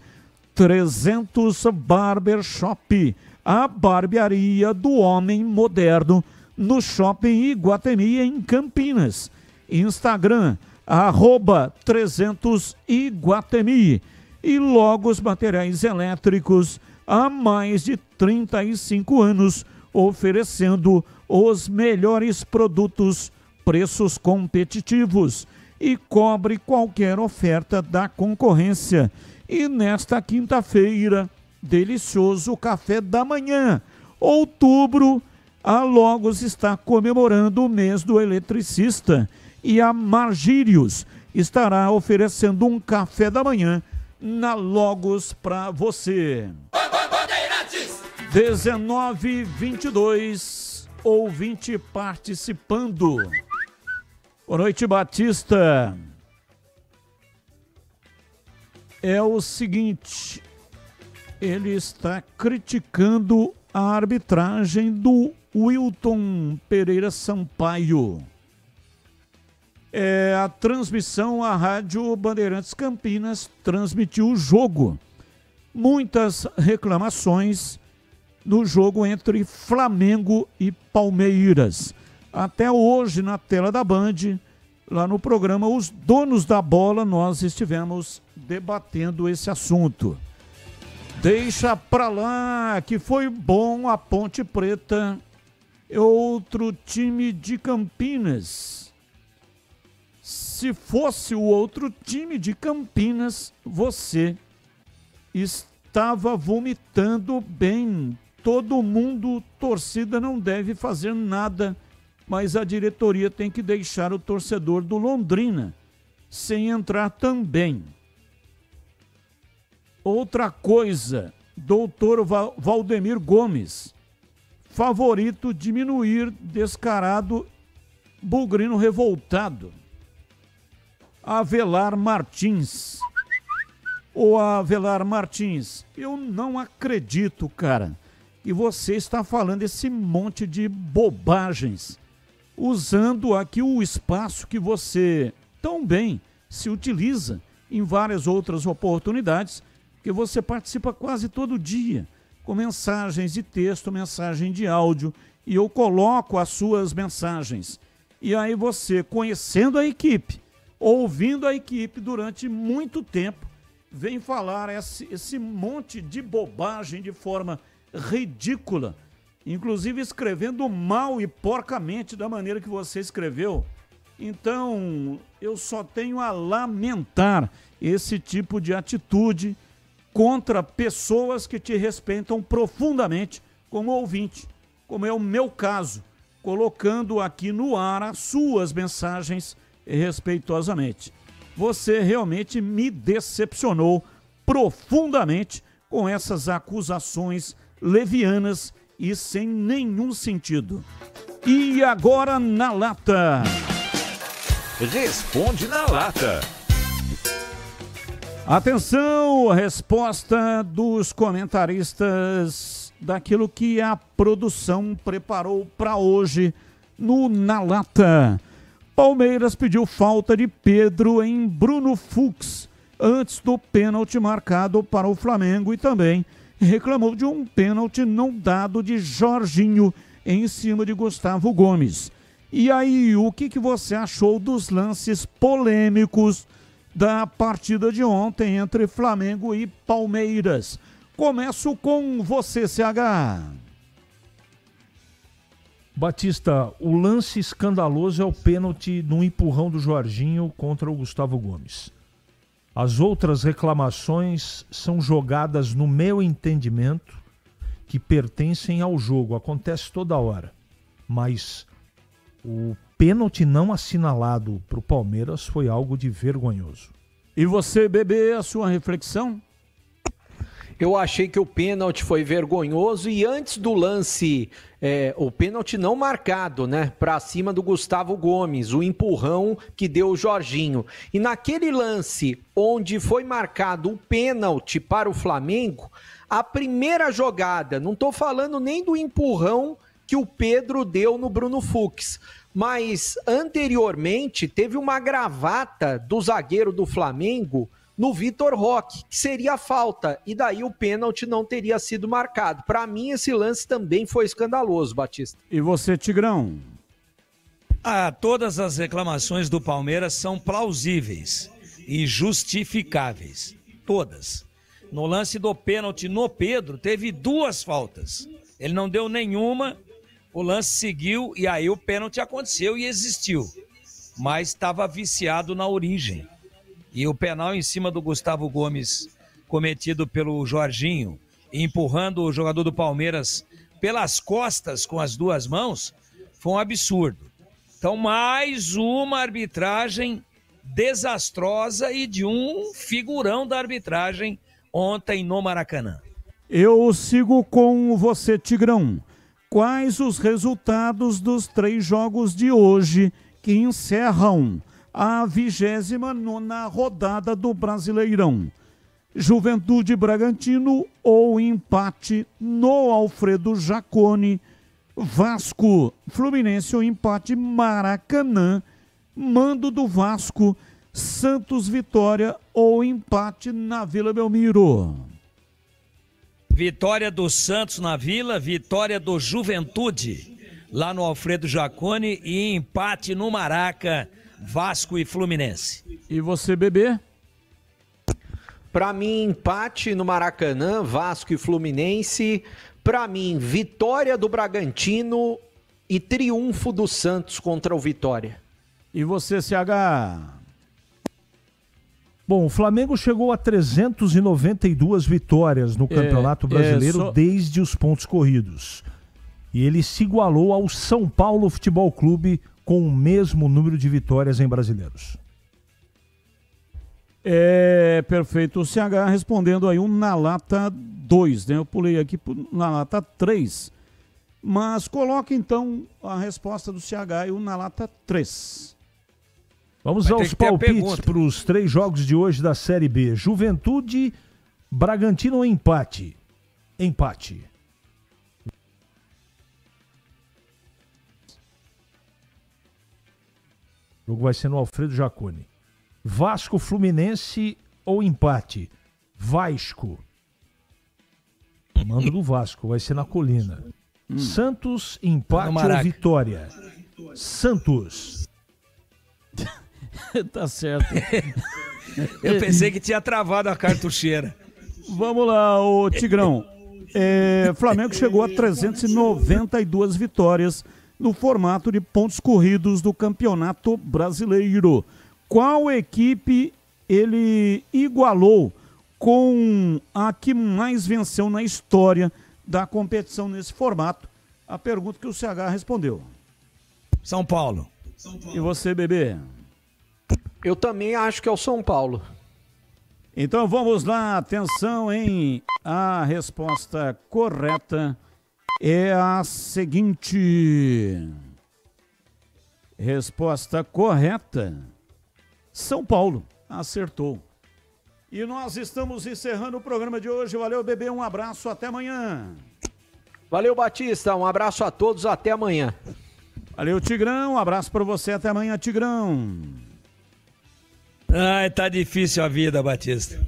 300 Barbershop, a barbearia do homem moderno, no Shopping Iguatemi, em Campinas. Instagram, @300Iguatemi. E Logos Materiais Elétricos, há mais de 35 anos, oferecendo os melhores produtos, preços competitivos, e cobre qualquer oferta da concorrência. E nesta quinta-feira, delicioso café da manhã, outubro, A Logos está comemorando o mês do eletricista e a Margírios estará oferecendo um café da manhã na Logos para você. 19h22, ouvinte participando. Boa noite, Batista. É o seguinte, ele está criticando a arbitragem do Wilton Pereira Sampaio. A transmissão, a Rádio Bandeirantes Campinas transmitiu o jogo. Muitas reclamações no jogo entre Flamengo e Palmeiras. Até hoje, na tela da Band, lá no programa Os Donos da Bola, nós estivemos debatendo esse assunto. Deixa pra lá, que foi bom a Ponte Preta, outro time de Campinas. Se fosse o outro time de Campinas, você estava vomitando bem. Todo mundo, torcida, não deve fazer nada, mas a diretoria tem que deixar o torcedor do Londrina sem entrar também. Outra coisa, doutor Valdemir Gomes, favorito diminuir, descarado, bugrino revoltado. Avelar Martins. Ô Avelar Martins, eu não acredito, cara, que você está falando esse monte de bobagens, usando aqui o espaço que você tão bem se utiliza em várias outras oportunidades, que você participa quase todo dia, com mensagens de texto, mensagem de áudio, e eu coloco as suas mensagens. E aí você, conhecendo a equipe, ouvindo a equipe durante muito tempo, vem falar esse monte de bobagem de forma ridícula, inclusive escrevendo mal e porcamente da maneira que você escreveu. Então, eu só tenho a lamentar esse tipo de atitude contra pessoas que te respeitam profundamente como ouvinte, como é o meu caso, colocando aqui no ar as suas mensagens respeitosamente. Você realmente me decepcionou profundamente com essas acusações levianas e sem nenhum sentido. E agora na lata. Responde na lata. Atenção, a resposta dos comentaristas daquilo que a produção preparou para hoje no Na Lata. Palmeiras pediu falta de Pedro em Bruno Fux antes do pênalti marcado para o Flamengo e também reclamou de um pênalti não dado de Jorginho em cima de Gustavo Gomes. E aí, o que você achou dos lances polêmicos da partida de ontem entre Flamengo e Palmeiras? Começo com você, CH. Batista, o lance escandaloso é o pênalti no empurrão do Jorginho contra o Gustavo Gomes. As outras reclamações são jogadas, no meu entendimento, que pertencem ao jogo. Acontece toda hora. Mas o pênalti não assinalado para o Palmeiras foi algo de vergonhoso. E você, Bebê, a sua reflexão? Eu achei que o pênalti foi vergonhoso e antes do lance, o pênalti não marcado, né, para cima do Gustavo Gomes, o empurrão que deu o Jorginho. E naquele lance onde foi marcado o pênalti para o Flamengo, a primeira jogada, não estou falando nem do empurrão que o Pedro deu no Bruno Fux, mas anteriormente teve uma gravata do zagueiro do Flamengo no Vitor Roque, que seria falta, e daí o pênalti não teria sido marcado. Para mim, esse lance também foi escandaloso, Batista. E você, Tigrão? Todas as reclamações do Palmeiras são plausíveis e justificáveis. Todas. No lance do pênalti no Pedro, teve 2 faltas. Ele não deu nenhuma, o lance seguiu e aí o pênalti aconteceu e existiu. Mas estava viciado na origem. E o penal em cima do Gustavo Gomes, cometido pelo Jorginho, empurrando o jogador do Palmeiras pelas costas com as duas mãos, foi um absurdo. Então, mais uma arbitragem desastrosa e de um figurão da arbitragem ontem no Maracanã. Eu sigo com você, Tigrão. Quais os resultados dos 3 jogos de hoje que encerram a 29ª rodada do Brasileirão? Juventude Bragantino ou empate no Alfredo Jaconi? Vasco Fluminense ou empate Maracanã? Mando do Vasco, Santos Vitória ou empate na Vila Belmiro? Vitória do Santos na Vila, vitória do Juventude lá no Alfredo Jaconi e empate no Maraca, Vasco e Fluminense. E você, Bebê? Para mim, empate no Maracanã, Vasco e Fluminense. Para mim, vitória do Bragantino e triunfo do Santos contra o Vitória. E você, CH? Bom, o Flamengo chegou a 392 vitórias no Campeonato Brasileiro desde os pontos corridos. E ele se igualou ao São Paulo Futebol Clube com o mesmo número de vitórias em brasileiros. Perfeito. O CH respondendo aí na lata 2, né? Eu pulei aqui na lata 3. Mas coloque então a resposta do CH e na lata 3. Vamos aos palpites para os 3 jogos de hoje da Série B. Juventude, Bragantino ou empate? Empate. O jogo vai ser no Alfredo Jaconi. Vasco, Fluminense ou empate? Vasco. Mando do Vasco, vai ser na Colina. Santos, empate ou vitória? Santos. Tá certo. Eu pensei que tinha travado a cartucheira. Vamos lá, ô Tigrão. Flamengo chegou a 392 vitórias no formato de pontos corridos do Campeonato Brasileiro. Qual equipe ele igualou com a que mais venceu na história da competição nesse formato? A pergunta que o CH respondeu. São Paulo. E você, Bebê? Eu também acho que é o São Paulo. Então vamos lá, atenção, hein? A resposta correta é a seguinte. Resposta correta. São Paulo acertou. E nós estamos encerrando o programa de hoje. Valeu, Bebê, um abraço, até amanhã. Valeu, Batista, um abraço a todos, até amanhã. Valeu, Tigrão, um abraço para você, até amanhã, Tigrão. Ai, tá difícil a vida, Batista.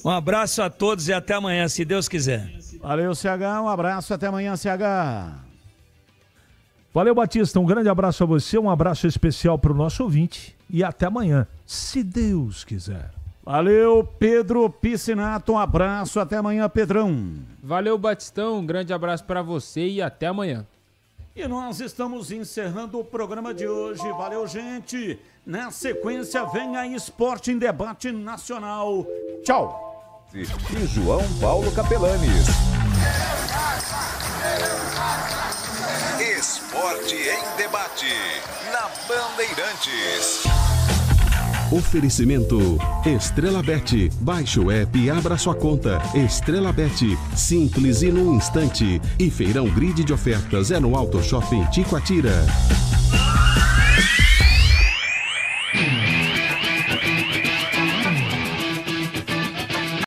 Um abraço a todos e até amanhã, se Deus quiser. Valeu, CH, um abraço, até amanhã, CH. Valeu, Batista, um grande abraço a você, um abraço especial para o nosso ouvinte e até amanhã, se Deus quiser. Valeu, Pedro Piscinato, um abraço, até amanhã, Pedrão. Valeu, Batistão, um grande abraço para você e até amanhã. E nós estamos encerrando o programa de hoje, valeu, gente. Na sequência vem a Esporte em Debate Nacional. Tchau. E João Paulo Capelanes. Esporte em Debate, na Bandeirantes. Oferecimento Estrela Bet. Baixe o app e abra sua conta. Estrela Bet, simples e num instante. E Feirão Grid de Ofertas é no Auto Shopping Ticoatira.